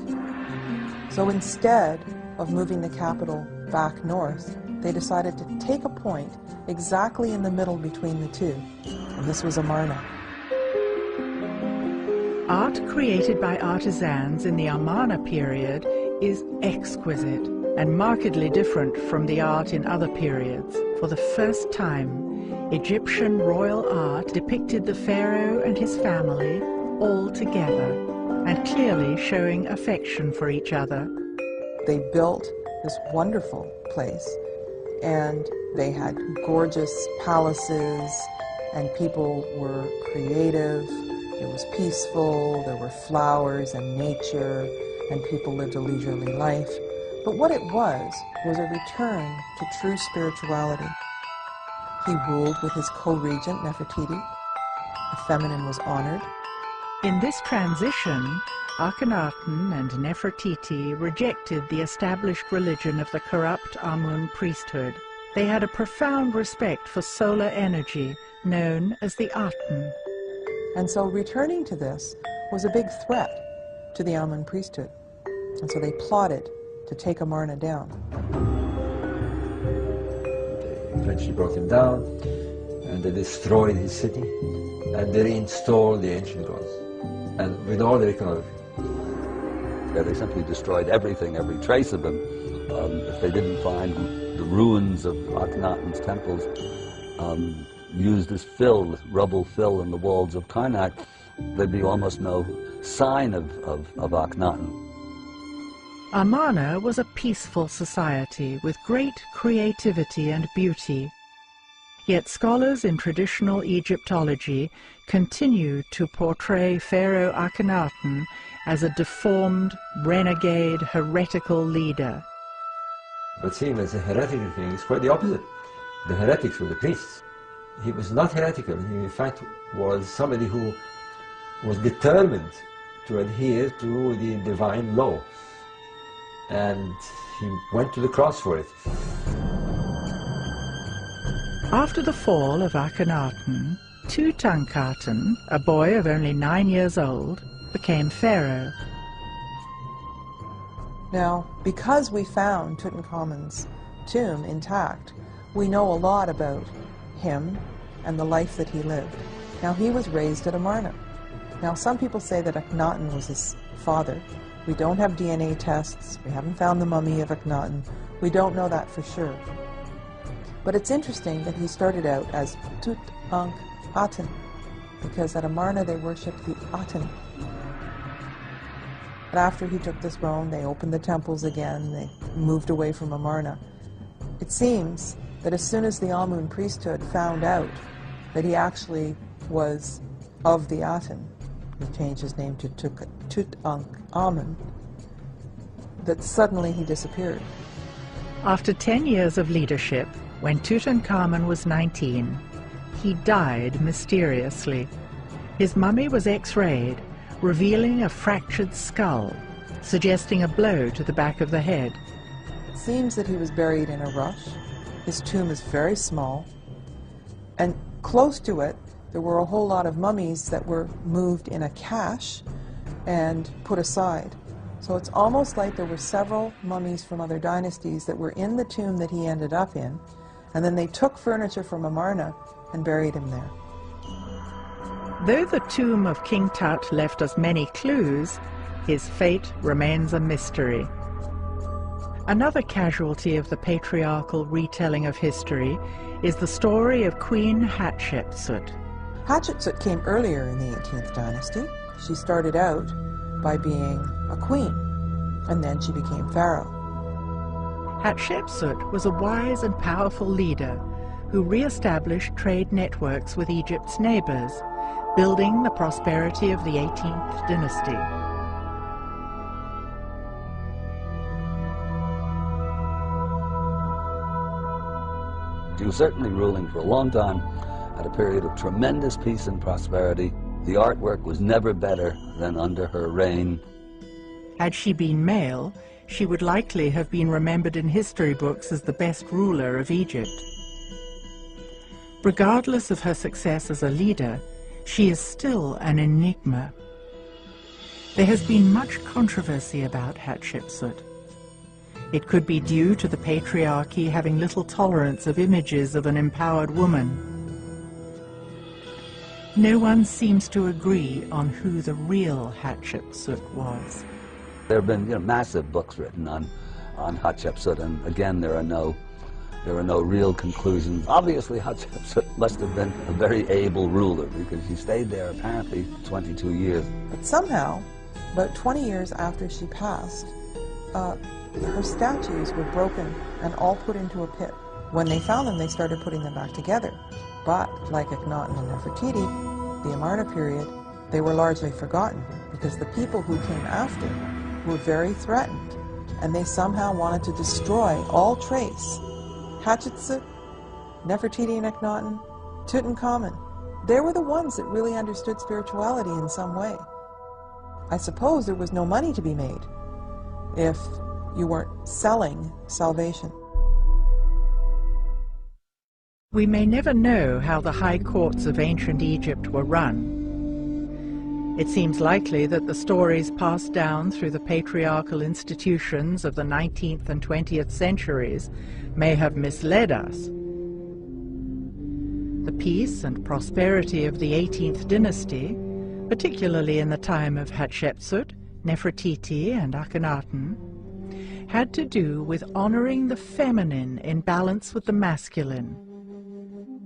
So instead of moving the capital back north, they decided to take a point exactly in the middle between the two, and this was Amarna. Art created by artisans in the Amarna period is exquisite and markedly different from the art in other periods. For the first time, Egyptian royal art depicted the pharaoh and his family all together and clearly showing affection for each other. They built this wonderful place, and they had gorgeous palaces, and people were creative. It was peaceful, there were flowers and nature, and people lived a leisurely life. But what it was a return to true spirituality. He ruled with his co-regent, Nefertiti. The feminine was honored. In this transition, Akhenaten and Nefertiti rejected the established religion of the corrupt Amun priesthood. They had a profound respect for solar energy, known as the Aten. And so returning to this was a big threat to the Amun priesthood. And so they plotted to take Amarna down. They eventually broke him down, and they destroyed his city, and they reinstalled the ancient gods, and with all their iconography. Yeah, they simply destroyed everything, every trace of him. If they didn't find the ruins of Akhenaten's temples used as fill, rubble fill in the walls of Karnak, there'd be almost no sign of Akhenaten. Amarna was a peaceful society with great creativity and beauty. Yet scholars in traditional Egyptology continue to portray Pharaoh Akhenaten as a deformed, renegade, heretical leader. But seeing as a heretical king is quite the opposite. The heretics were the priests. He was not heretical. He, in fact, was somebody who was determined to adhere to the divine law. And he went to the cross for it. After the fall of Akhenaten, Tutankhaten, a boy of only 9 years old, became pharaoh. Now, because we found Tutankhamun's tomb intact, we know a lot about him and the life that he lived. Now, he was raised at Amarna. Now, some people say that Akhenaten was his father. We don't have DNA tests. We haven't found the mummy of Akhenaten. We don't know that for sure. But it's interesting that he started out as Tutankhaten, because at Amarna they worshipped the Aten. But after he took the throne, they opened the temples again. They moved away from Amarna. It seems that as soon as the Amun priesthood found out that he actually was of the Aten, he changed his name to Tutankhamun, that suddenly he disappeared. After 10 years of leadership, when Tutankhamun was 19, he died mysteriously. His mummy was X-rayed, revealing a fractured skull, suggesting a blow to the back of the head. It seems that he was buried in a rush. His tomb is very small, and close to it there were a whole lot of mummies that were moved in a cache and put aside. So it's almost like there were several mummies from other dynasties that were in the tomb that he ended up in, and then they took furniture from Amarna and buried him there. Though the tomb of King Tut left us many clues, his fate remains a mystery. Another casualty of the patriarchal retelling of history is the story of Queen Hatshepsut. Hatshepsut came earlier in the 18th dynasty. She started out by being a queen, and then she became pharaoh. Hatshepsut was a wise and powerful leader who re-established trade networks with Egypt's neighbors, building the prosperity of the 18th dynasty. She was certainly ruling for a long time at a period of tremendous peace and prosperity. The artwork was never better than under her reign. Had she been male, she would likely have been remembered in history books as the best ruler of Egypt. Regardless of her success as a leader, she is still an enigma. There has been much controversy about Hatshepsut. It could be due to the patriarchy having little tolerance of images of an empowered woman. No one seems to agree on who the real Hatshepsut was. There have been massive books written on Hatshepsut, and again there are no There are no real conclusions. Obviously, Hatshepsut must have been a very able ruler because she stayed there apparently 22 years. But somehow, about 20 years after she passed, her statues were broken and all put into a pit. When they found them, they started putting them back together. But, like Akhenaten and Nefertiti, the Amarna period, they were largely forgotten because the people who came after were very threatened, and they somehow wanted to destroy all trace. Hatshepsut, Nefertiti and Akhenaten, Tutankhamun, they were the ones that really understood spirituality in some way. I suppose there was no money to be made if you weren't selling salvation. We may never know how the high courts of ancient Egypt were run. It seems likely that the stories passed down through the patriarchal institutions of the 19th and 20th centuries may have misled us. The peace and prosperity of the 18th dynasty, particularly in the time of Hatshepsut, Nefertiti and Akhenaten, had to do with honoring the feminine in balance with the masculine.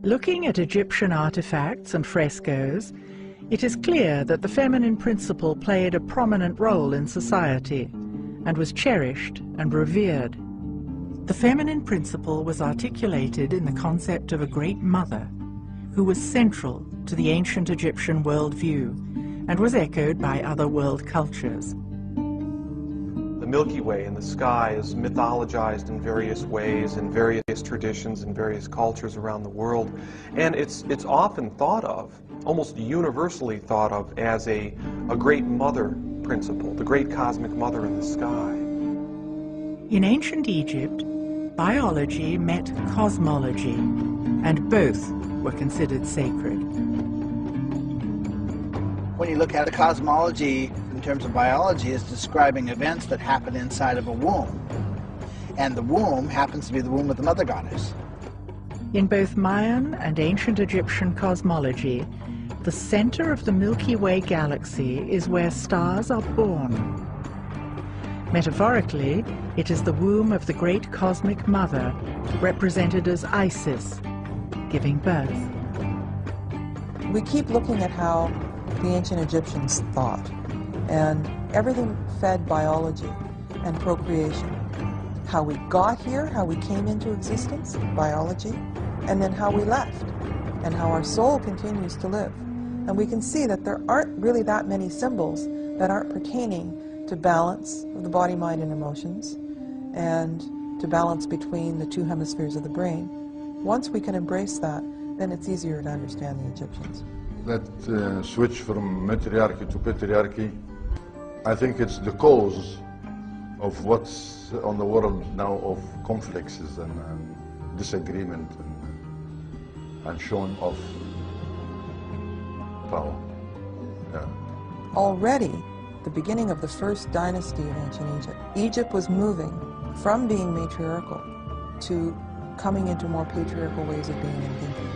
Looking at Egyptian artifacts and frescoes, it is clear that the feminine principle played a prominent role in society and was cherished and revered. The feminine principle was articulated in the concept of a great mother who was central to the ancient Egyptian worldview and was echoed by other world cultures. The Milky Way in the sky is mythologized in various ways, in various traditions, in various cultures around the world, and it's often thought of, almost universally thought of, as a great mother principle, the great cosmic mother in the sky. In ancient Egypt, biology met cosmology, and both were considered sacred. When you look at cosmology in terms of biology, is describing events that happen inside of a womb. And the womb happens to be the womb of the mother goddess. In both Mayan and ancient Egyptian cosmology, the center of the Milky Way galaxy is where stars are born. Metaphorically, it is the womb of the great cosmic mother, represented as Isis, giving birth. We keep looking at how the ancient Egyptians thought, and everything fed biology and procreation. How we got here, how we came into existence, biology, and then how we left, and how our soul continues to live. And we can see that there aren't really that many symbols that aren't pertaining to balance of the body, mind, and emotions, and to balance between the two hemispheres of the brain. Once we can embrace that, then it's easier to understand the Egyptians. That switch from matriarchy to patriarchy, I think it's the cause of what's on the world now of conflicts and disagreement and showing off power. Yeah. Already, the beginning of the first dynasty of ancient Egypt, Egypt was moving from being matriarchal to coming into more patriarchal ways of being and thinking.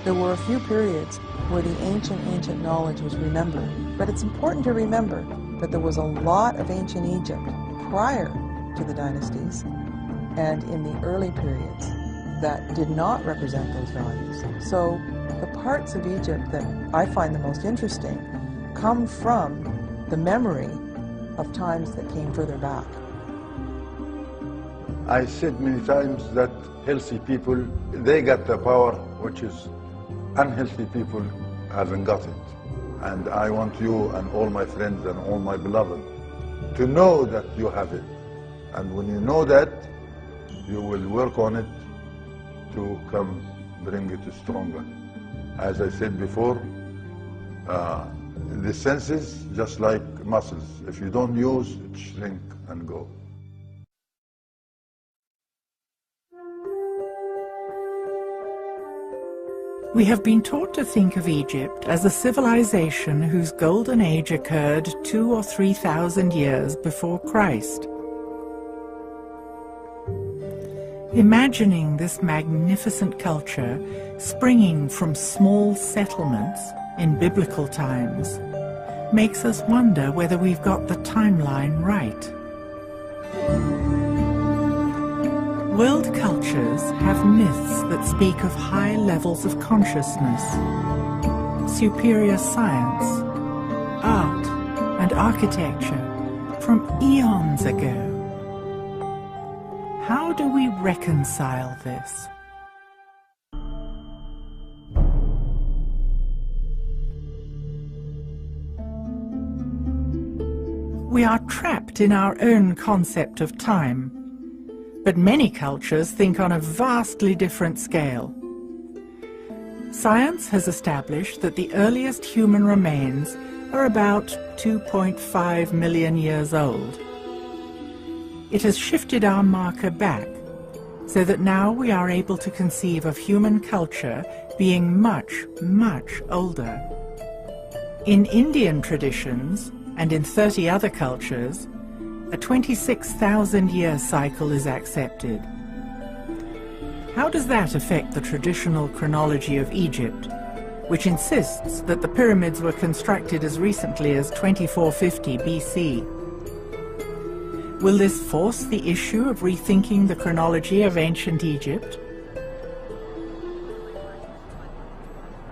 There were a few periods where the ancient knowledge was remembered, but it's important to remember that there was a lot of ancient Egypt prior to the dynasties and in the early periods that did not represent those values. So the parts of Egypt that I find the most interesting come from the memory of times that came further back. I said many times that healthy people, they got the power, which is unhealthy people haven't got it. And I want you and all my friends and all my beloved to know that you have it. And when you know that, you will work on it to bring it stronger. As I said before, the senses, just like muscles, if you don't use, it shrink and go. We have been taught to think of Egypt as a civilization whose golden age occurred 2,000 or 3,000 years before Christ. Imagining this magnificent culture springing from small settlements in biblical times makes us wonder whether we've got the timeline right. World cultures have myths that speak of high levels of consciousness, superior science, art, and architecture from eons ago. How do we reconcile this? We are trapped in our own concept of time, but many cultures think on a vastly different scale. Science has established that the earliest human remains are about 2.5 million years old. It has shifted our marker back, so that now we are able to conceive of human culture being much, much older. In Indian traditions, and in 30 other cultures, a 26,000-year cycle is accepted. How does that affect the traditional chronology of Egypt, which insists that the pyramids were constructed as recently as 2450 BC? Will this force the issue of rethinking the chronology of ancient Egypt?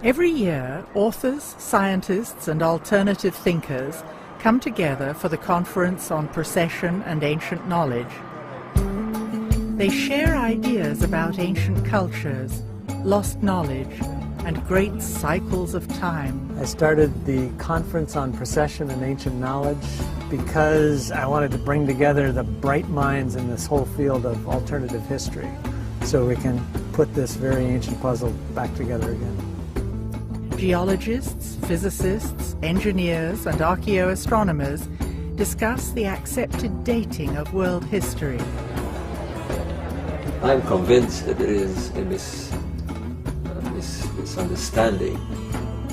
Every year, authors, scientists, and alternative thinkers come together for the Conference on Precession and Ancient Knowledge. They share ideas about ancient cultures, lost knowledge, and great cycles of time. I started the Conference on Precession and Ancient Knowledge because I wanted to bring together the bright minds in this whole field of alternative history so we can put this very ancient puzzle back together again. Geologists, physicists, engineers, and archaeoastronomers discuss the accepted dating of world history. I'm convinced that there is a misunderstanding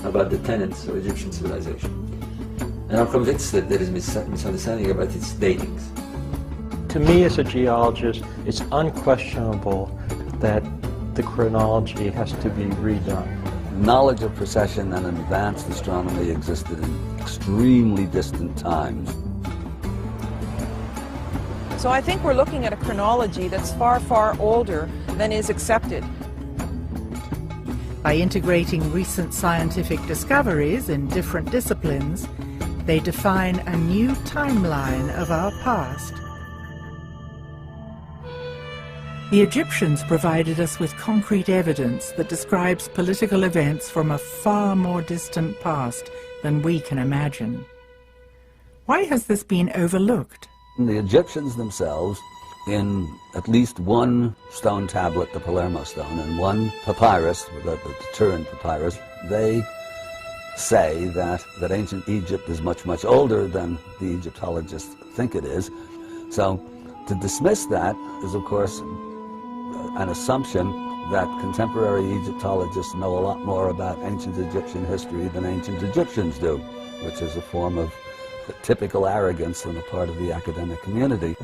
about the tenets of Egyptian civilization. And I'm convinced that there is misunderstanding about its datings. To me, as a geologist, it's unquestionable that the chronology has to be redone. Knowledge of precession and advanced astronomy existed in extremely distant times. So I think we're looking at a chronology that's far, far older than is accepted. By integrating recent scientific discoveries in different disciplines, they define a new timeline of our past. The Egyptians provided us with concrete evidence that describes political events from a far more distant past than we can imagine. Why has this been overlooked? The Egyptians themselves, in at least one stone tablet, the Palermo stone, and one papyrus, the Turin papyrus, they say that ancient Egypt is much, much older than the Egyptologists think it is. So to dismiss that is, of course, an assumption that contemporary Egyptologists know a lot more about ancient Egyptian history than ancient Egyptians do, which is a form of typical arrogance on the part of the academic community.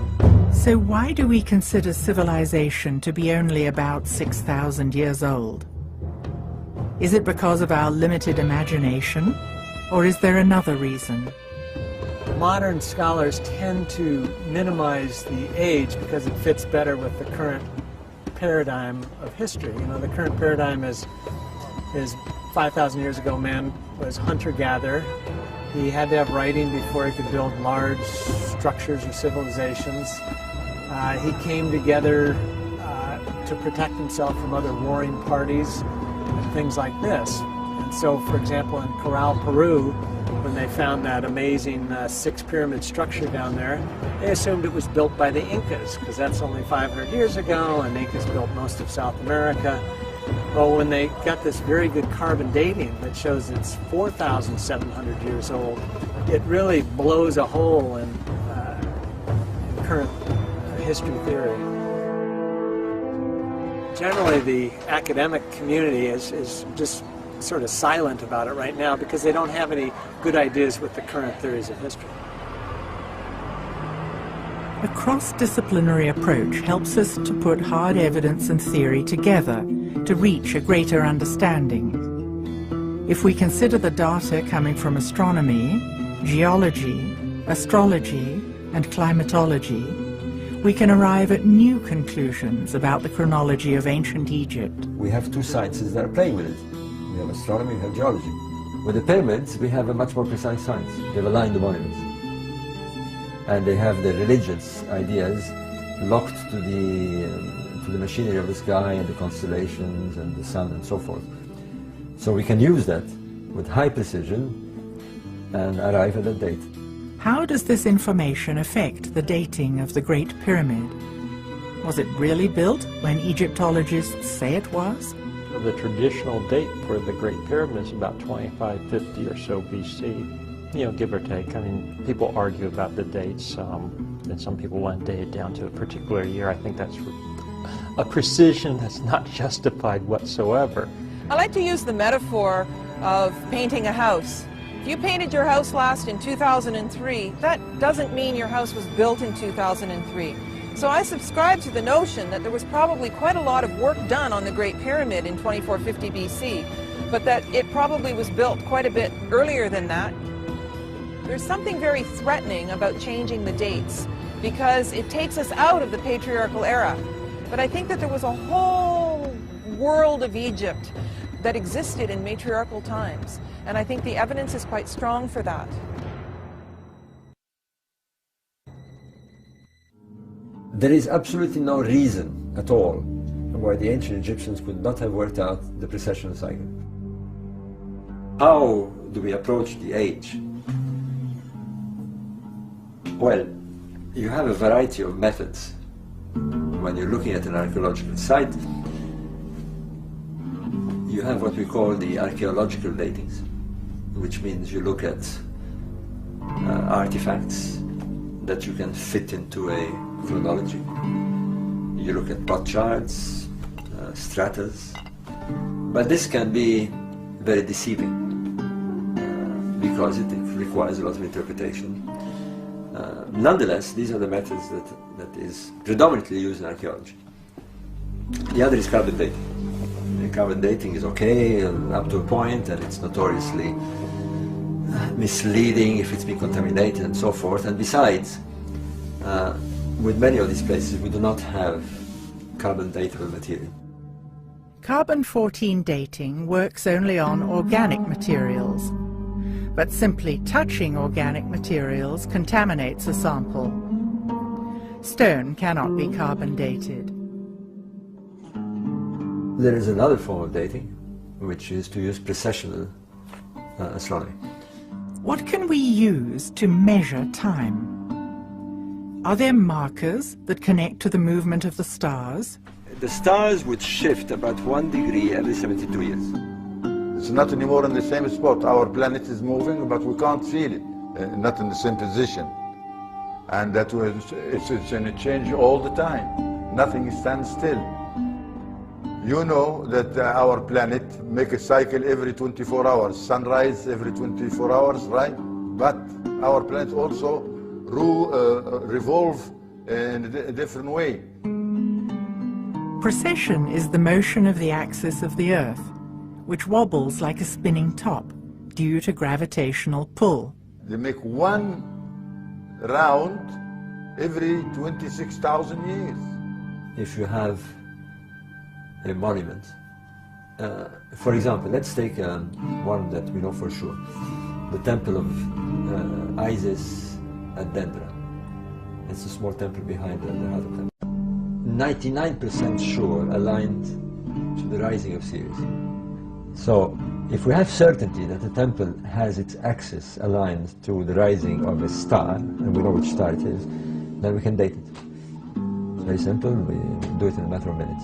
So why do we consider civilization to be only about 6,000 years old? Is it because of our limited imagination, or is there another reason? Modern scholars tend to minimize the age because it fits better with the current paradigm of history. You know, the current paradigm is 5,000 years ago, man was hunter-gatherer. He had to have writing before he could build large structures or civilizations. He came together to protect himself from other warring parties and things like this. And so, for example, in Corral, Peru, when they found that amazing six-pyramid structure down there, they assumed it was built by the Incas, because that's only 500 years ago, and the Incas built most of South America. Well, when they got this very good carbon dating that shows it's 4,700 years old, it really blows a hole in current history theory. Generally, the academic community is just sort of silent about it right now because they don't have any good ideas with the current theories of history. A cross-disciplinary approach helps us to put hard evidence and theory together to reach a greater understanding. If we consider the data coming from astronomy, geology, astrology, and climatology, we can arrive at new conclusions about the chronology of ancient Egypt. We have two sciences that are playing with it. We have astronomy, we have geology. With the pyramids, we have a much more precise science. They've aligned the monuments. And they have the religious ideas locked to the machinery of the sky and the constellations and the sun and so forth. So we can use that with high precision and arrive at a date. How does this information affect the dating of the Great Pyramid? Was it really built when Egyptologists say it was? The traditional date for the Great Pyramid is about 2550 or so BC. You know, give or take. I mean, people argue about the dates, and some people want to date it down to a particular year. I think that's a precision that's not justified whatsoever. I like to use the metaphor of painting a house. If you painted your house last in 2003, that doesn't mean your house was built in 2003. So I subscribe to the notion that there was probably quite a lot of work done on the Great Pyramid in 2450 BC, but that it probably was built quite a bit earlier than that. There's something very threatening about changing the dates because it takes us out of the patriarchal era. But I think that there was a whole world of Egypt that existed in matriarchal times, and I think the evidence is quite strong for that. There is absolutely no reason at all why the ancient Egyptians could not have worked out the precessional cycle. How do we approach the age? Well, you have a variety of methods. When you're looking at an archaeological site, you have what we call the archaeological datings, which means you look at artifacts that you can fit into a chronology. You look at plot charts, stratas, but this can be very deceiving because it requires a lot of interpretation. Nonetheless, these are the methods that is predominantly used in archaeology. The other is carbon dating. Carbon dating is okay up to a point, and it's notoriously misleading if it's been contaminated and so forth. And besides, with many of these places, we do not have carbon datable material. Carbon-14 dating works only on organic materials, but simply touching organic materials contaminates a sample. Stone cannot be carbon dated. There is another form of dating, which is to use precessional astronomy. What can we use to measure time? Are there markers that connect to the movement of the stars? The stars would shift about 1 degree every 72 years. It's not anymore in the same spot. Our planet is moving, but we can't feel it, not in the same position. And that it's in a change all the time. Nothing stands still. You know that our planet makes a cycle every 24 hours, sunrise every 24 hours, right? But our planet also revolve in a different way. Precession is the motion of the axis of the Earth, which wobbles like a spinning top due to gravitational pull. They make one round every 26,000 years. If you have a monument, for example, let's take one that we know for sure, the temple of Isis at Dendra. It's a small temple behind the Hadra temple. 99% sure aligned to the rising of Sirius. So if we have certainty that the temple has its axis aligned to the rising of a star, and we know which star it is, then we can date it. It's very simple, we do it in a matter of minutes.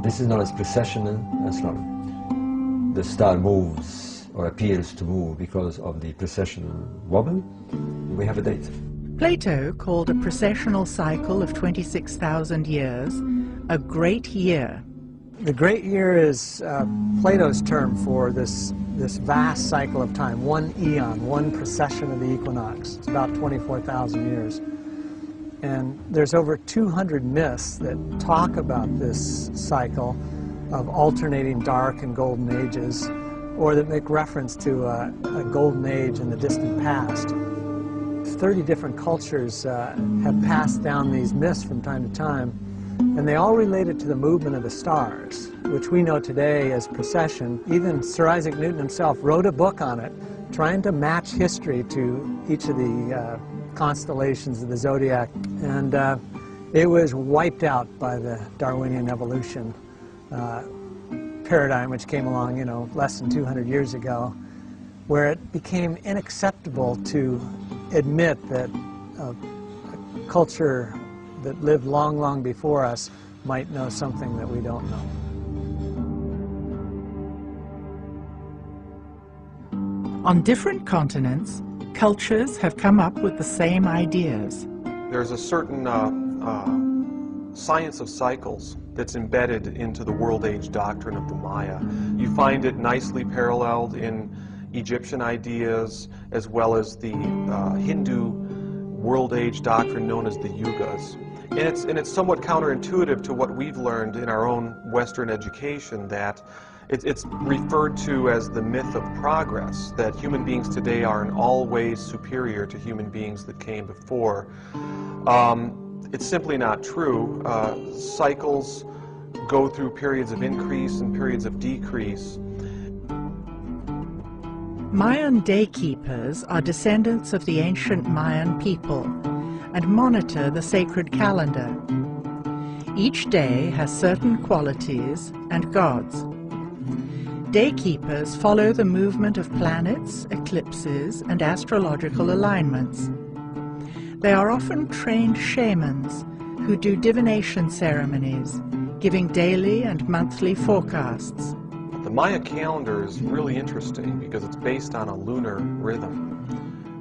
This is known as precessional astronomy. The star moves or appears to move because of the precessional wobble. We have a date. Plato called a precessional cycle of 26,000 years a great year. The great year is Plato's term for this vast cycle of time, one eon, one precession of the equinox. It's about 24,000 years. And there's over 200 myths that talk about this cycle of alternating dark and golden ages, or that make reference to a golden age in the distant past. 30 different cultures have passed down these myths from time to time, and they all related to the movement of the stars, which we know today as precession. Even Sir Isaac Newton himself wrote a book on it, trying to match history to each of the constellations of the zodiac, and it was wiped out by the Darwinian evolution paradigm, which came along, you know, less than 200 years ago, where it became unacceptable to admit that a culture that lived long, long before us might know something that we don't know. On different continents, cultures have come up with the same ideas. There's a certain science of cycles that's embedded into the world age doctrine of the Maya. You find it nicely paralleled in Egyptian ideas, as well as the Hindu world age doctrine known as the Yugas. And it's somewhat counterintuitive to what we've learned in our own Western education, that it's referred to as the myth of progress, that human beings today are in all ways superior to human beings that came before. It's simply not true. Cycles go through periods of increase and periods of decrease. Mayan day keepers are descendants of the ancient Mayan people and monitor the sacred calendar. Each day has certain qualities and gods. Day keepers follow the movement of planets, eclipses, and astrological alignments. They are often trained shamans who do divination ceremonies, giving daily and monthly forecasts. The Maya calendar is really interesting because it's based on a lunar rhythm.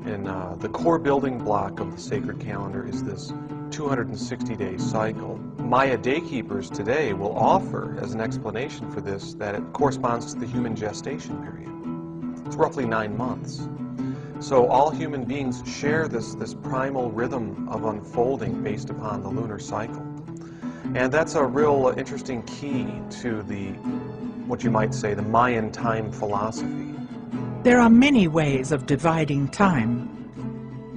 And the core building block of the sacred calendar is this 260-day cycle. Maya daykeepers today will offer as an explanation for this that it corresponds to the human gestation period. It's roughly 9 months. So all human beings share this primal rhythm of unfolding based upon the lunar cycle. And that's a real interesting key to what you might say, the Mayan time philosophy. There are many ways of dividing time: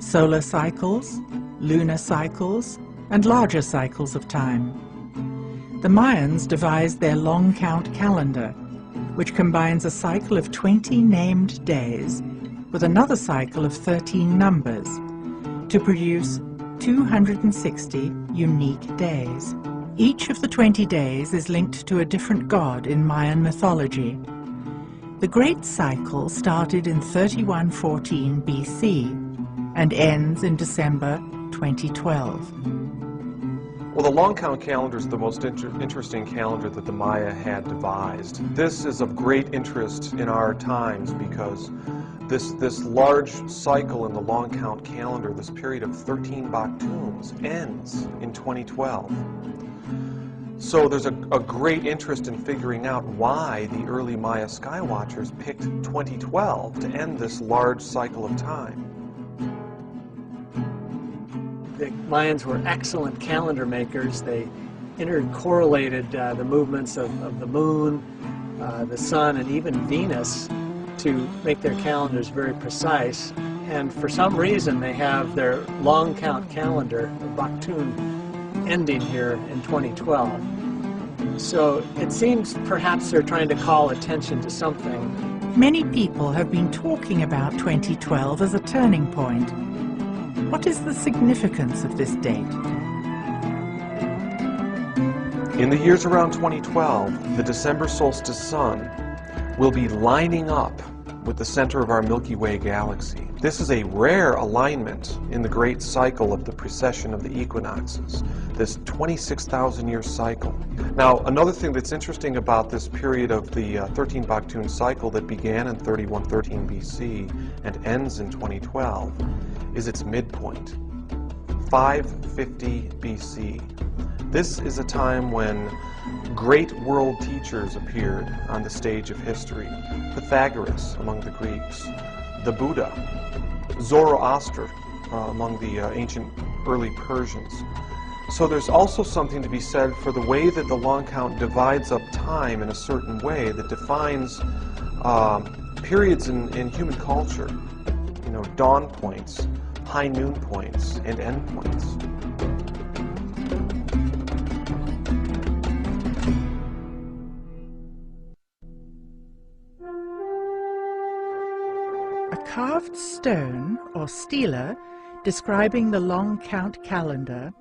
solar cycles, lunar cycles, and larger cycles of time. The Mayans devised their long count calendar, which combines a cycle of 20 named days with another cycle of 13 numbers to produce 260 unique days. Each of the 20 days is linked to a different god in Mayan mythology. The Great Cycle started in 3114 BC and ends in December 2012. Well, the long count calendar is the most interesting calendar that the Maya had devised. This is of great interest in our times because this large cycle in the long count calendar, this period of 13 Baktuns, ends in 2012. So there's a great interest in figuring out why the early Maya skywatchers picked 2012 to end this large cycle of time. The Mayans were excellent calendar makers. They intercorrelated the movements of the moon, the sun, and even Venus to make their calendars very precise. And for some reason, they have their long count calendar, the Baktun, ending here in 2012. So it seems perhaps they're trying to call attention to something. Many people have been talking about 2012 as a turning point. What is the significance of this date? In the years around 2012, the December solstice sun will be lining up with the center of our Milky Way galaxy. This is a rare alignment in the great cycle of the precession of the equinoxes, this 26,000-year cycle. Now, another thing that's interesting about this period of the 13 Baktun cycle that began in 3113 BC and ends in 2012 is its midpoint, 550 BC. This is a time when great world teachers appeared on the stage of history. Pythagoras among the Greeks, the Buddha, Zoroaster among the ancient early Persians. So there's also something to be said for the way that the long count divides up time in a certain way that defines periods in human culture, dawn points. high noon points and end points. A carved stone, or stela, describing the long count calendar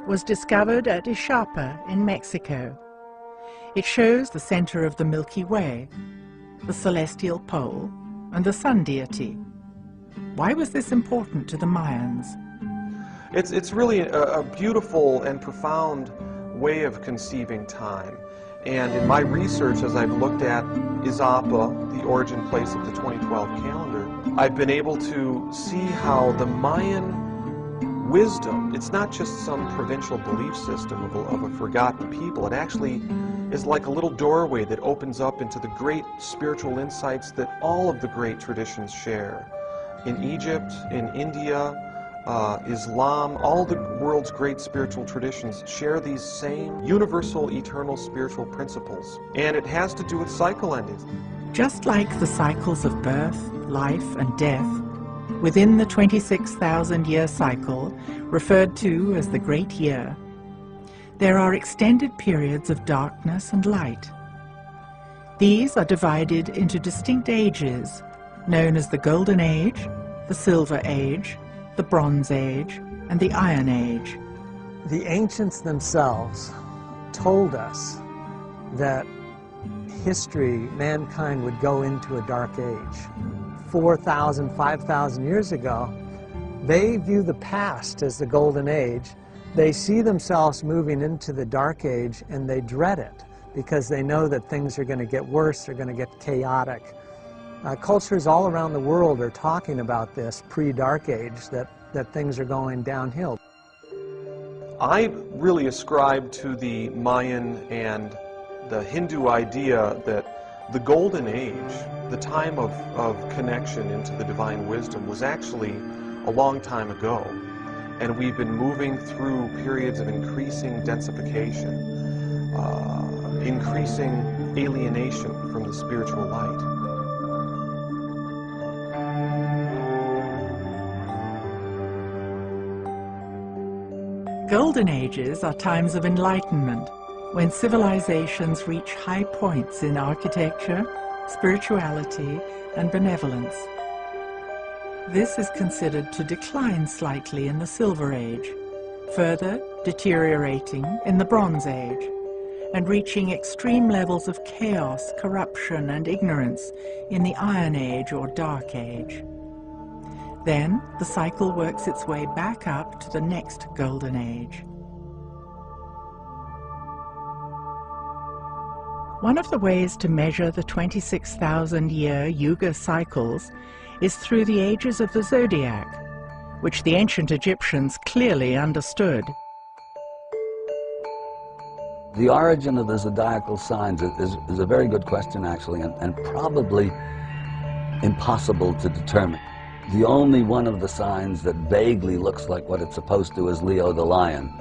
was discovered at Ixapa in Mexico. It shows the center of the Milky Way, the celestial pole, and the sun deity. Why was this important to the Mayans? It's really a beautiful and profound way of conceiving time. And in my research, as I've looked at Ixapa, the origin place of the 2012 calendar, I've been able to see how the Mayan wisdom, it's not just some provincial belief system of a forgotten people. It actually is like a little doorway that opens up into the great spiritual insights that all of the great traditions share. In Egypt, in India, Islam, all the world's great spiritual traditions share these same universal, eternal spiritual principles. And it has to do with cycle endings. Just like the cycles of birth, life, and death, within the 26,000-year cycle, referred to as the Great Year, there are extended periods of darkness and light. These are divided into distinct ages, known as the Golden Age, the Silver Age, the Bronze Age, and the Iron Age. The ancients themselves told us that history, mankind would go into a dark age. 4,000, 5,000 years ago, they view the past as the Golden Age. They see themselves moving into the Dark Age, and they dread it because they know that things are going to get worse, they're going to get chaotic. Cultures all around the world are talking about this pre-Dark Age, that things are going downhill. I really ascribe to the Mayan and the Hindu idea that the Golden Age, the time of connection into the divine wisdom, was actually a long time ago. And we've been moving through periods of increasing densification, increasing alienation from the spiritual light. Golden Ages are times of enlightenment, when civilizations reach high points in architecture, spirituality, and benevolence. This is considered to decline slightly in the Silver Age, further deteriorating in the Bronze Age, and reaching extreme levels of chaos, corruption, and ignorance in the Iron Age or Dark Age. Then the cycle works its way back up to the next Golden Age. One of the ways to measure the 26,000-year Yuga cycles is through the ages of the zodiac, which the ancient Egyptians clearly understood. The origin of the zodiacal signs is a very good question, actually, and probably impossible to determine. The only one of the signs that vaguely looks like what it's supposed to is Leo the Lion.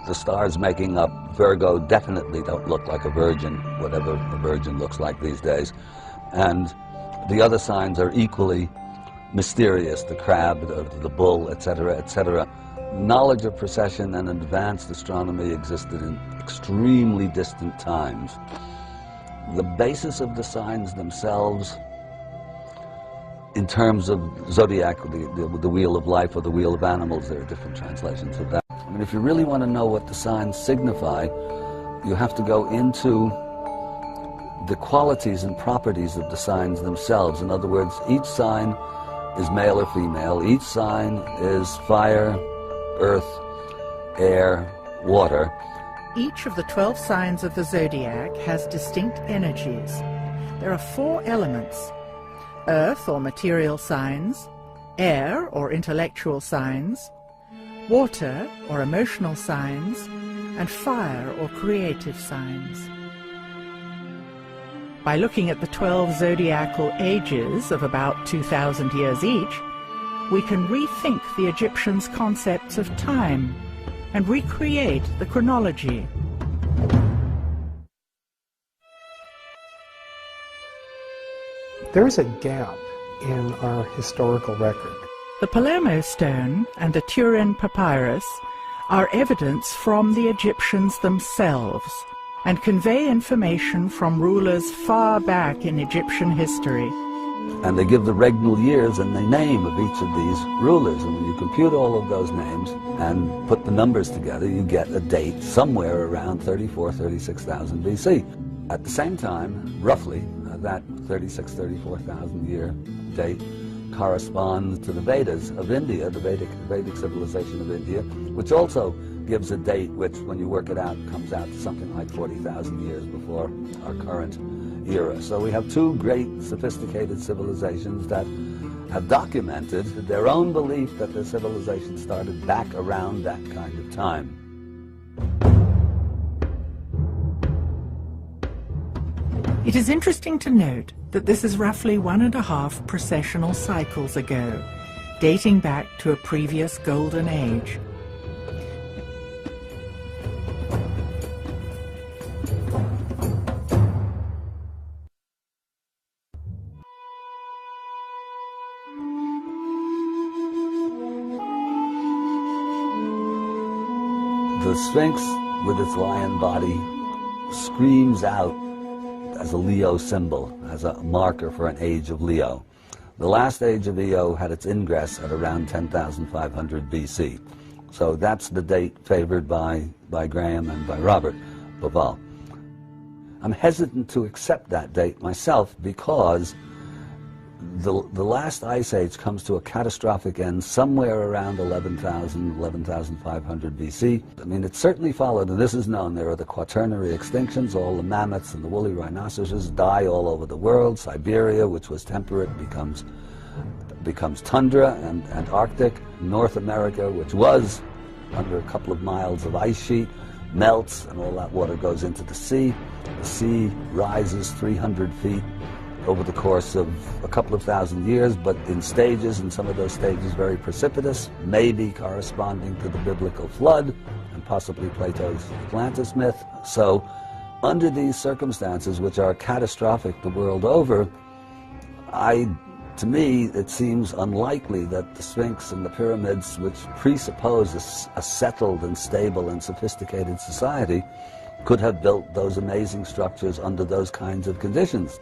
The stars making up Virgo definitely don't look like a virgin, whatever a virgin looks like these days. And the other signs are equally mysterious, the crab, the bull, etc., etc. Knowledge of precession and advanced astronomy existed in extremely distant times. The basis of the signs themselves, in terms of zodiac, the wheel of life or the wheel of animals, there are different translations of that. I mean, if you really want to know what the signs signify, you have to go into the qualities and properties of the signs themselves. In other words, each sign is male or female. Each sign is fire, earth, air, water. Each of the 12 signs of the zodiac has distinct energies. There are 4 elements: earth or material signs, air or intellectual signs, water or emotional signs, and fire or creative signs. By looking at the 12 zodiacal ages of about 2,000 years each, we can rethink the Egyptians' concepts of time and recreate the chronology. There is a gap in our historical record. The Palermo stone and the Turin papyrus are evidence from the Egyptians themselves and convey information from rulers far back in Egyptian history. And they give the regnal years and the name of each of these rulers. And when you compute all of those names and put the numbers together, you get a date somewhere around 36,000 BC. At the same time, roughly, that 34,000 year date corresponds to the Vedas of India, the Vedic civilization of India, which also gives a date which, when you work it out, comes out to something like 40,000 years before our current era. So we have two great sophisticated civilizations that have documented their own belief that their civilization started back around that kind of time. It is interesting to note that this is roughly 1.5 precessional cycles ago, dating back to a previous golden age. The Sphinx, with its lion body, screams out as a Leo symbol, as a marker for an age of Leo. The last age of Leo had its ingress at around 10,500 BC. So that's the date favored by Graham and by Robert Bauval. I'm hesitant to accept that date myself because the last ice age comes to a catastrophic end somewhere around 11,500 BC. I mean, it certainly followed, and this is known, there are the quaternary extinctions. All the mammoths and the woolly rhinoceroses die all over the world. Siberia, which was temperate, becomes tundra and Arctic. North America, which was under a couple of miles of ice sheet, melts, and all that water goes into the sea. The sea rises 300 feet over the course of a couple of thousand years, but in stages, and some of those stages very precipitous, maybe corresponding to the biblical flood and possibly Plato's Atlantis myth. So under these circumstances, which are catastrophic the world over, to me, it seems unlikely that the Sphinx and the pyramids, which presuppose a settled and stable and sophisticated society, could have built those amazing structures under those kinds of conditions.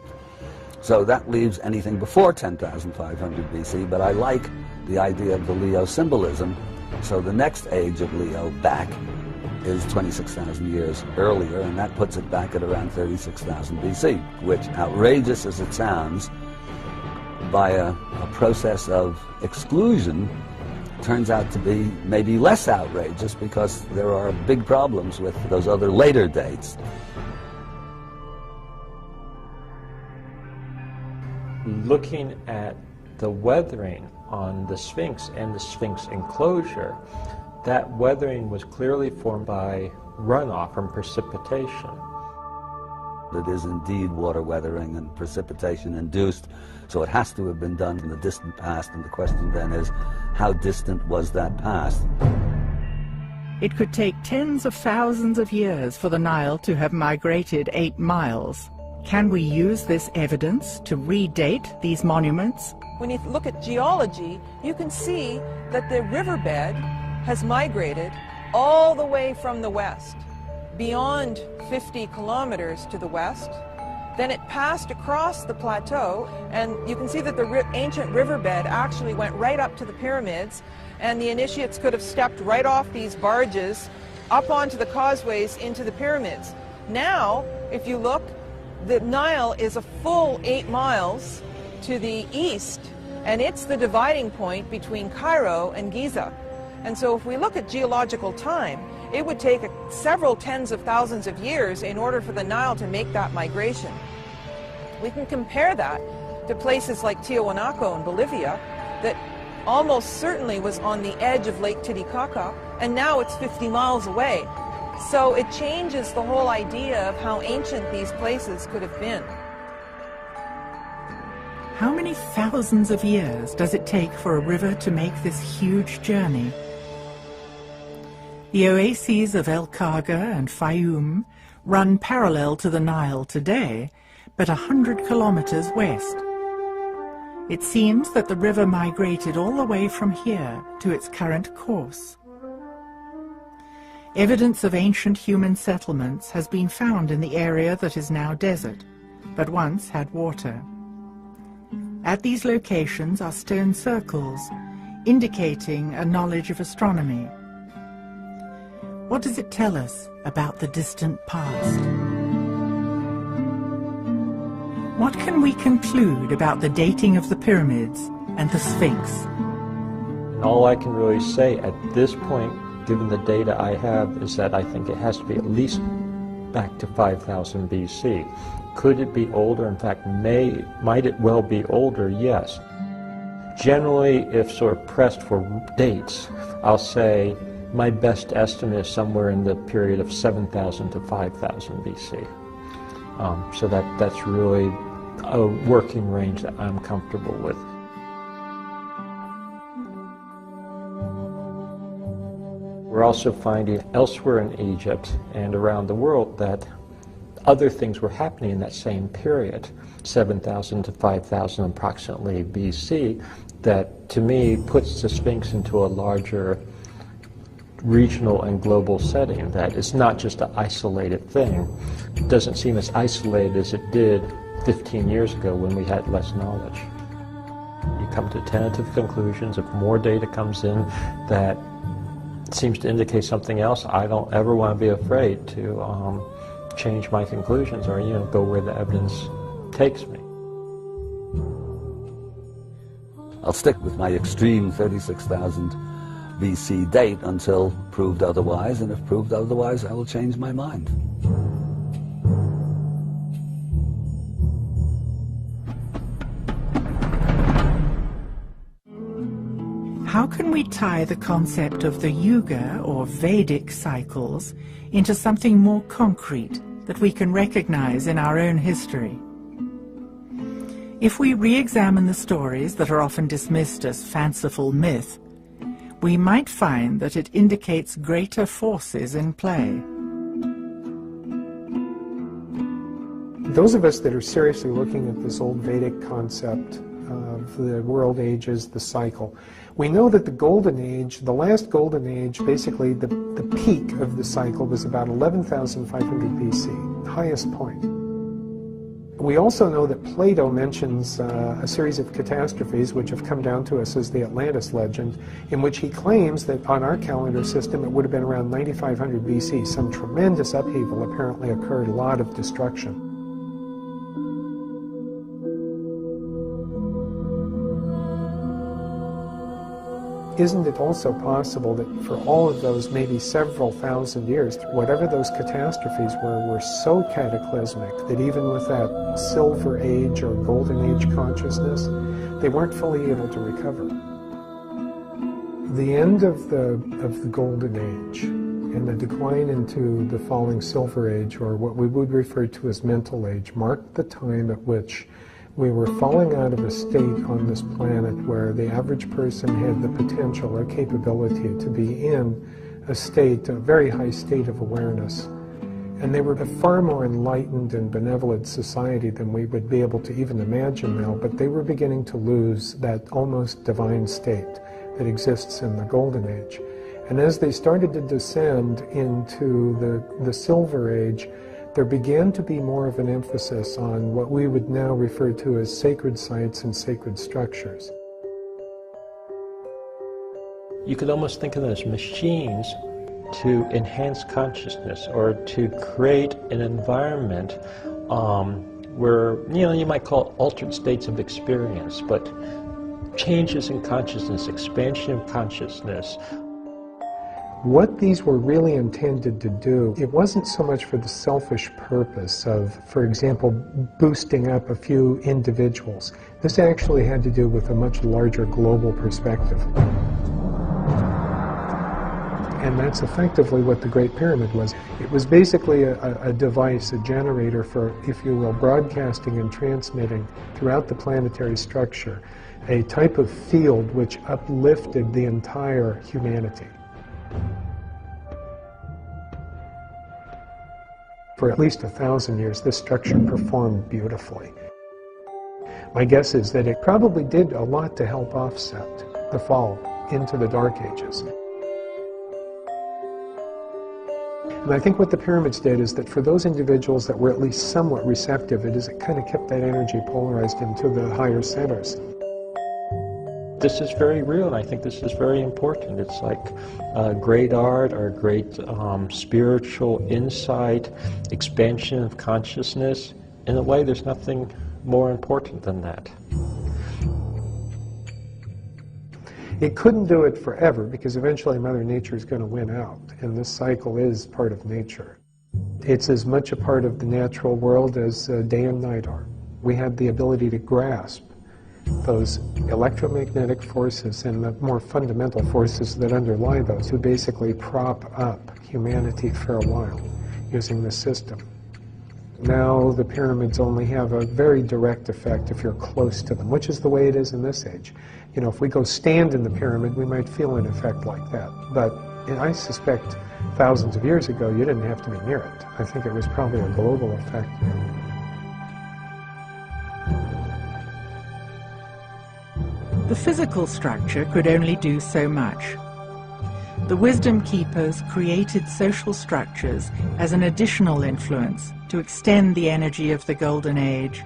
So that leaves anything before 10,500 BC, but I like the idea of the Leo symbolism. So the next age of Leo back is 26,000 years earlier, and that puts it back at around 36,000 BC, which, outrageous as it sounds, by a process of exclusion, turns out to be maybe less outrageous because there are big problems with those other later dates. Looking at the weathering on the Sphinx and the Sphinx enclosure, that weathering was clearly formed by runoff from precipitation. It is indeed water weathering and precipitation induced, so it has to have been done in the distant past, and the question then is, how distant was that past? It could take tens of thousands of years for the Nile to have migrated 8 miles. Can we use this evidence to redate these monuments? When you look at geology, you can see that the riverbed has migrated all the way from the west, beyond 50 kilometers to the west. Then it passed across the plateau, and you can see that the ancient riverbed actually went right up to the pyramids, and the initiates could have stepped right off these barges up onto the causeways into the pyramids. Now, if you look, the Nile is a full 8 miles to the east, and it's the dividing point between Cairo and Giza. And so if we look at geological time, it would take several tens of thousands of years in order for the Nile to make that migration. We can compare that to places like Tiahuanaco in Bolivia that almost certainly was on the edge of Lake Titicaca, and now it's 50 miles away. So it changes the whole idea of how ancient these places could have been. How many thousands of years does it take for a river to make this huge journey? The oases of El Khaga and Fayoum run parallel to the Nile today, but 100 kilometers west. It seems that the river migrated all the way from here to its current course. Evidence of ancient human settlements has been found in the area that is now desert, but once had water. At these locations are stone circles, indicating a knowledge of astronomy. What does it tell us about the distant past? What can we conclude about the dating of the pyramids and the Sphinx? And all I can really say at this point, given the data I have, is that I think it has to be at least back to 5000 BC. Could it be older? In fact, might it well be older? Yes. Generally, if sort of pressed for dates, I'll say my best estimate is somewhere in the period of 7000 to 5000 BC. So that's really a working range that I'm comfortable with. We're also finding elsewhere in Egypt and around the world that other things were happening in that same period, 7,000 to 5,000 approximately BC, that to me puts the Sphinx into a larger regional and global setting, that it's not just an isolated thing. It doesn't seem as isolated as it did 15 years ago when we had less knowledge. You come to tentative conclusions. If more data comes in that seems to indicate something else, I don't ever want to be afraid to change my conclusions or go where the evidence takes me. I'll stick with my extreme 36,000 BC date until proved otherwise, and if proved otherwise, I will change my mind. How can we tie the concept of the Yuga or Vedic cycles into something more concrete that we can recognize in our own history? If we re-examine the stories that are often dismissed as fanciful myth, we might find that it indicates greater forces in play. Those of us that are seriously looking at this old Vedic concept of the world ages, the cycle, we know that the Golden Age, the last Golden Age, basically the peak of the cycle was about 11,500 BC, highest point. We also know that Plato mentions a series of catastrophes which have come down to us as the Atlantis legend, in which he claims that on our calendar system it would have been around 9500 BC. Some tremendous upheaval apparently occurred, a lot of destruction. Isn't it also possible that for all of those maybe several thousand years, whatever those catastrophes were so cataclysmic that even with that Silver Age or Golden Age consciousness, they weren't fully able to recover? The end of the Golden Age and the decline into the falling Silver Age, or what we would refer to as Mental Age, marked the time at which we were falling out of a state on this planet where the average person had the potential or capability to be in a state, a very high state of awareness. And they were a far more enlightened and benevolent society than we would be able to even imagine now, but they were beginning to lose that almost divine state that exists in the Golden Age. And as they started to descend into the Silver Age, there began to be more of an emphasis on what we would now refer to as sacred sites and sacred structures. You could almost think of them as machines to enhance consciousness or to create an environment where, you might call it altered states of experience, but changes in consciousness, expansion of consciousness. What these were really intended to do, it wasn't so much for the selfish purpose of, for example, boosting up a few individuals. This actually had to do with a much larger global perspective. And that's effectively what the Great Pyramid was. It was basically a device, a generator for, if you will, broadcasting and transmitting throughout the planetary structure, a type of field which uplifted the entire humanity. For at least 1,000 years, this structure performed beautifully. My guess is that it probably did a lot to help offset the fall into the Dark Ages. And I think what the pyramids did is that for those individuals that were at least somewhat receptive, it kind of kept that energy polarized into the higher centers. This is very real, and I think this is very important. It's like great art or great spiritual insight, expansion of consciousness. In a way, there's nothing more important than that. It couldn't do it forever because eventually Mother Nature is going to win out, and this cycle is part of nature. It's as much a part of the natural world as day and night are. We have the ability to grasp those electromagnetic forces and the more fundamental forces that underlie those, who basically prop up humanity for a while using the system. Now the pyramids only have a very direct effect if you're close to them, which is the way it is in this age. You know, if we go stand in the pyramid, we might feel an effect like that. But I suspect thousands of years ago, you didn't have to be near it. I think it was probably a global effect. The physical structure could only do so much. The wisdom keepers created social structures as an additional influence to extend the energy of the Golden Age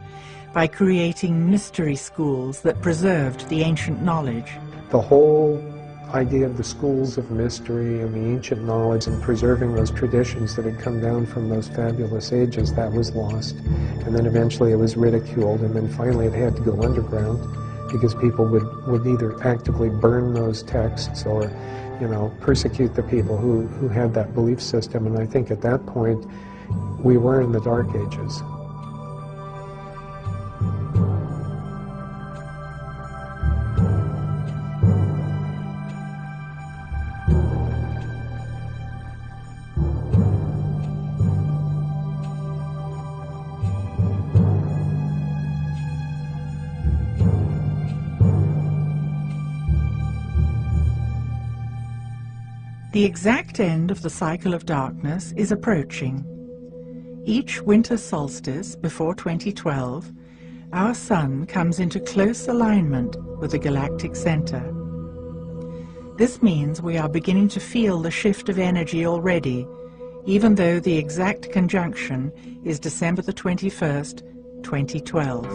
by creating mystery schools that preserved the ancient knowledge. The whole idea of the schools of mystery and the ancient knowledge and preserving those traditions that had come down from those fabulous ages, that was lost. And then eventually it was ridiculed, and then finally it had to go underground because people would either actively burn those texts or, you know, persecute the people who had that belief system. And I think at that point we were in the Dark Ages. The exact end of the cycle of darkness is approaching. Each winter solstice before 2012, our sun comes into close alignment with the galactic center. This means we are beginning to feel the shift of energy already, even though the exact conjunction is December the 21st, 2012.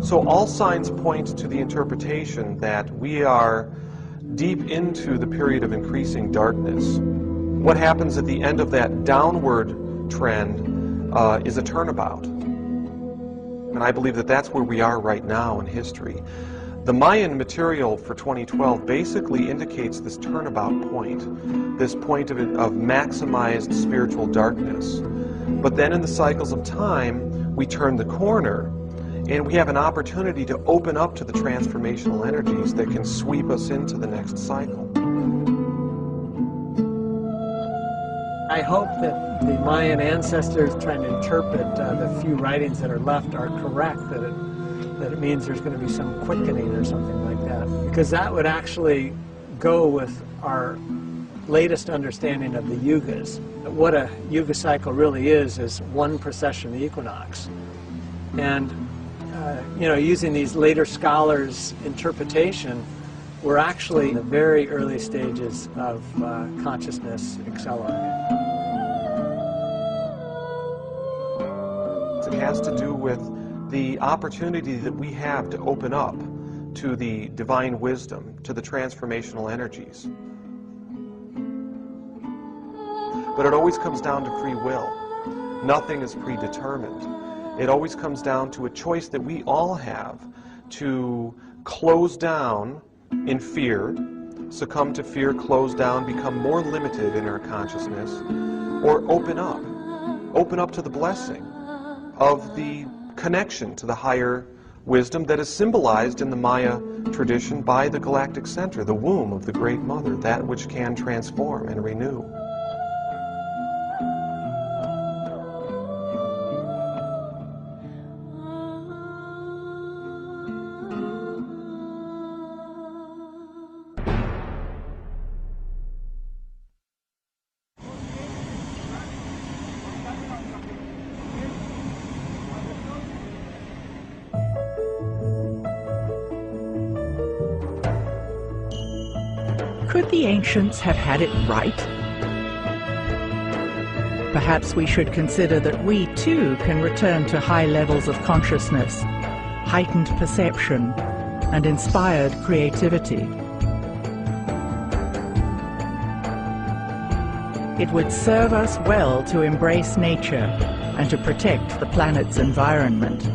So all signs point to the interpretation that we are deep into the period of increasing darkness. What happens at the end of that downward trend is a turnabout. And I believe that that's where we are right now in history. The Mayan material for 2012 basically indicates this turnabout point, this point of maximized spiritual darkness. But then in the cycles of time, we turn the corner, and we have an opportunity to open up to the transformational energies that can sweep us into the next cycle. I hope that the Mayan ancestors trying to interpret the few writings that are left are correct, that it means there's going to be some quickening or something like that. Because that would actually go with our latest understanding of the yugas. What a yuga cycle really is one precession equinox. And you know, using these later scholars' interpretation, we're actually in the very early stages of consciousness accelerating. It has to do with the opportunity that we have to open up to the divine wisdom, to the transformational energies. But it always comes down to free will. Nothing is predetermined. It always comes down to a choice that we all have to close down in fear, succumb to fear, close down, become more limited in our consciousness, or open up to the blessing of the connection to the higher wisdom that is symbolized in the Maya tradition by the galactic center, the womb of the Great Mother, that which can transform and renew. Could the ancients have had it right? Perhaps we should consider that we too can return to high levels of consciousness, heightened perception, and inspired creativity. It would serve us well to embrace nature and to protect the planet's environment.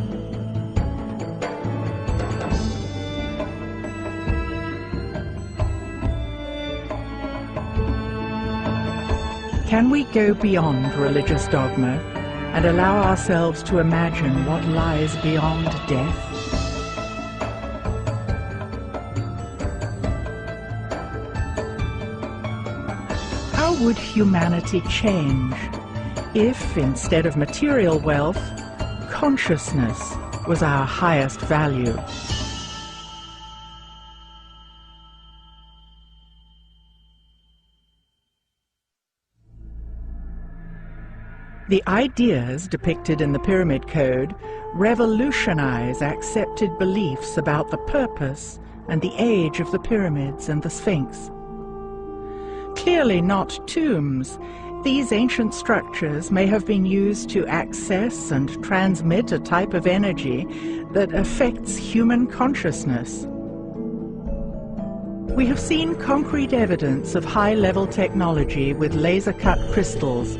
Can we go beyond religious dogma and allow ourselves to imagine what lies beyond death? How would humanity change if, instead of material wealth, consciousness was our highest value? The ideas depicted in the Pyramid Code revolutionize accepted beliefs about the purpose and the age of the pyramids and the Sphinx. Clearly not tombs, these ancient structures may have been used to access and transmit a type of energy that affects human consciousness. We have seen concrete evidence of high-level technology with laser-cut crystals,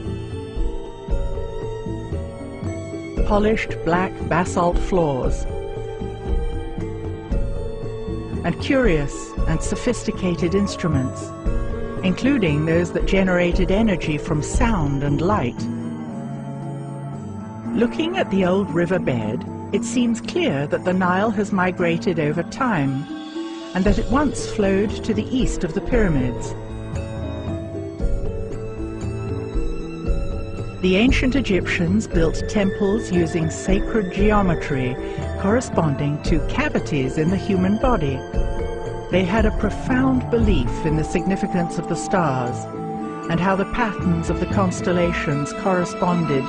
polished black basalt floors, and curious and sophisticated instruments, including those that generated energy from sound and light. Looking at the old riverbed, it seems clear that the Nile has migrated over time, and that it once flowed to the east of the pyramids. The ancient Egyptians built temples using sacred geometry corresponding to cavities in the human body. They had a profound belief in the significance of the stars and how the patterns of the constellations corresponded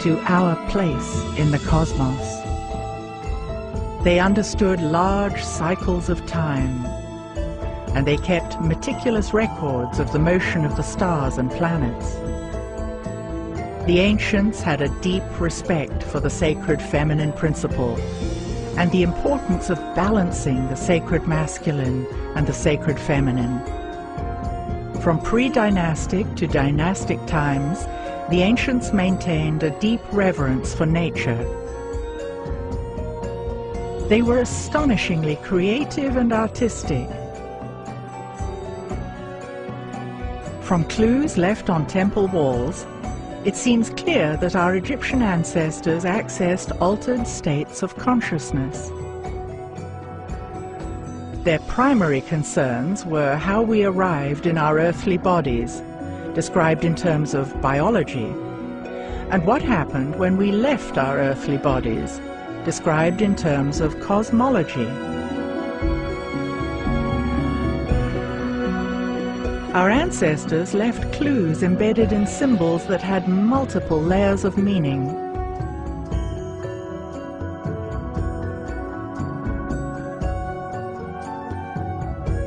to our place in the cosmos. They understood large cycles of time, and they kept meticulous records of the motion of the stars and planets. The ancients had a deep respect for the sacred feminine principle and the importance of balancing the sacred masculine and the sacred feminine. From pre-dynastic to dynastic times, the ancients maintained a deep reverence for nature. They were astonishingly creative and artistic. From clues left on temple walls, it seems clear that our Egyptian ancestors accessed altered states of consciousness. Their primary concerns were how we arrived in our earthly bodies, described in terms of biology, and what happened when we left our earthly bodies, described in terms of cosmology. Our ancestors left clues embedded in symbols that had multiple layers of meaning.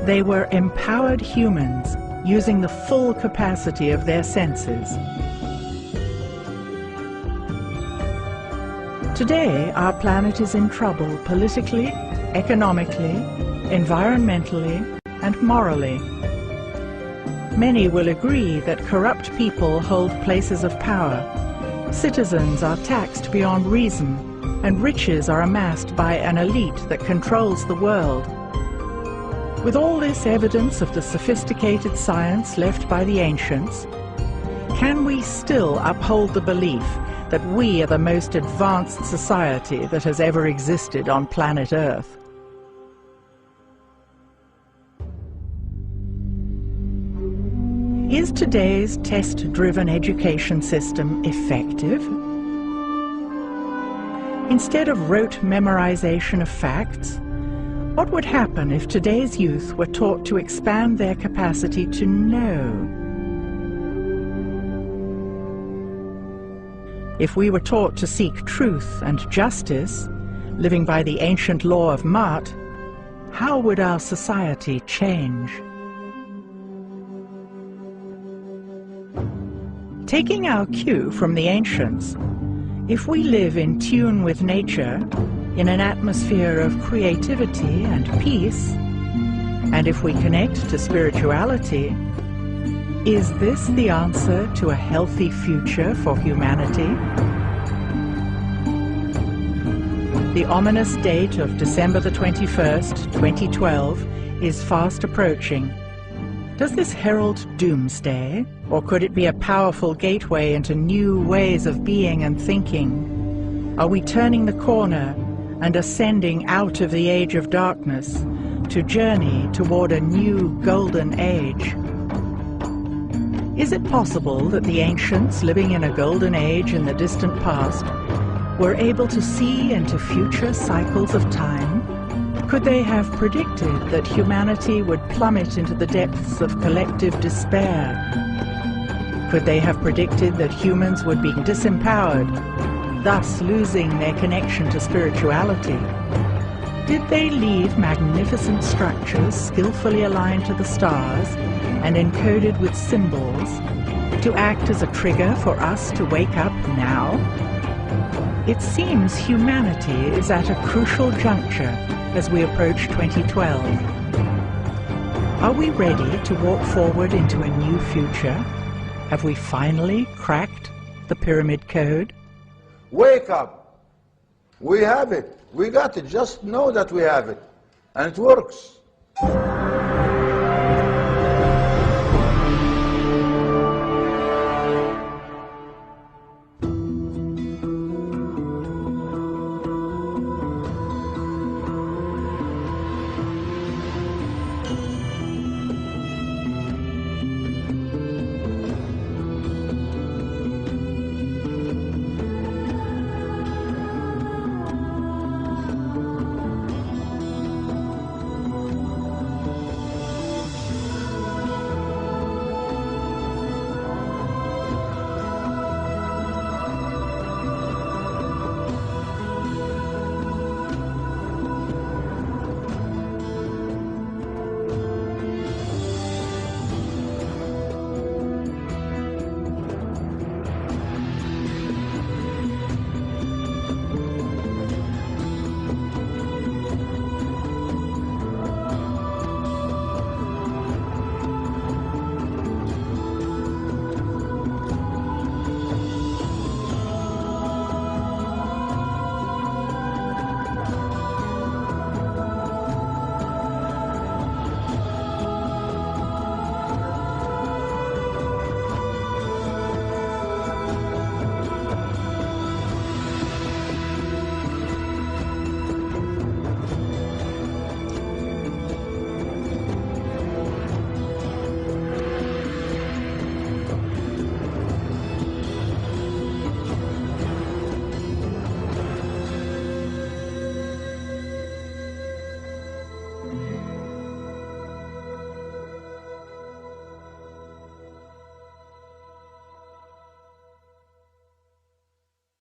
They were empowered humans, using the full capacity of their senses. Today, our planet is in trouble politically, economically, environmentally, and morally. Many will agree that corrupt people hold places of power. Citizens are taxed beyond reason, and riches are amassed by an elite that controls the world. With all this evidence of the sophisticated science left by the ancients, can we still uphold the belief that we are the most advanced society that has ever existed on planet Earth? Is today's test-driven education system effective? Instead of rote memorization of facts, what would happen if today's youth were taught to expand their capacity to know? If we were taught to seek truth and justice, living by the ancient law of Ma'at, how would our society change? Taking our cue from the ancients, if we live in tune with nature, in an atmosphere of creativity and peace, and if we connect to spirituality, is this the answer to a healthy future for humanity? The ominous date of December the 21st, 2012 is fast approaching. Does this herald doomsday, or could it be a powerful gateway into new ways of being and thinking? Are we turning the corner and ascending out of the age of darkness to journey toward a new golden age? Is it possible that the ancients living in a golden age in the distant past were able to see into future cycles of time? Could they have predicted that humanity would plummet into the depths of collective despair? Could they have predicted that humans would be disempowered, thus losing their connection to spirituality? Did they leave magnificent structures skillfully aligned to the stars and encoded with symbols to act as a trigger for us to wake up now? It seems humanity is at a crucial juncture as we approach 2012. Are we ready to walk forward into a new future? Have we finally cracked the pyramid code? Wake up! We have it. We got it. Just know that we have it. And it works.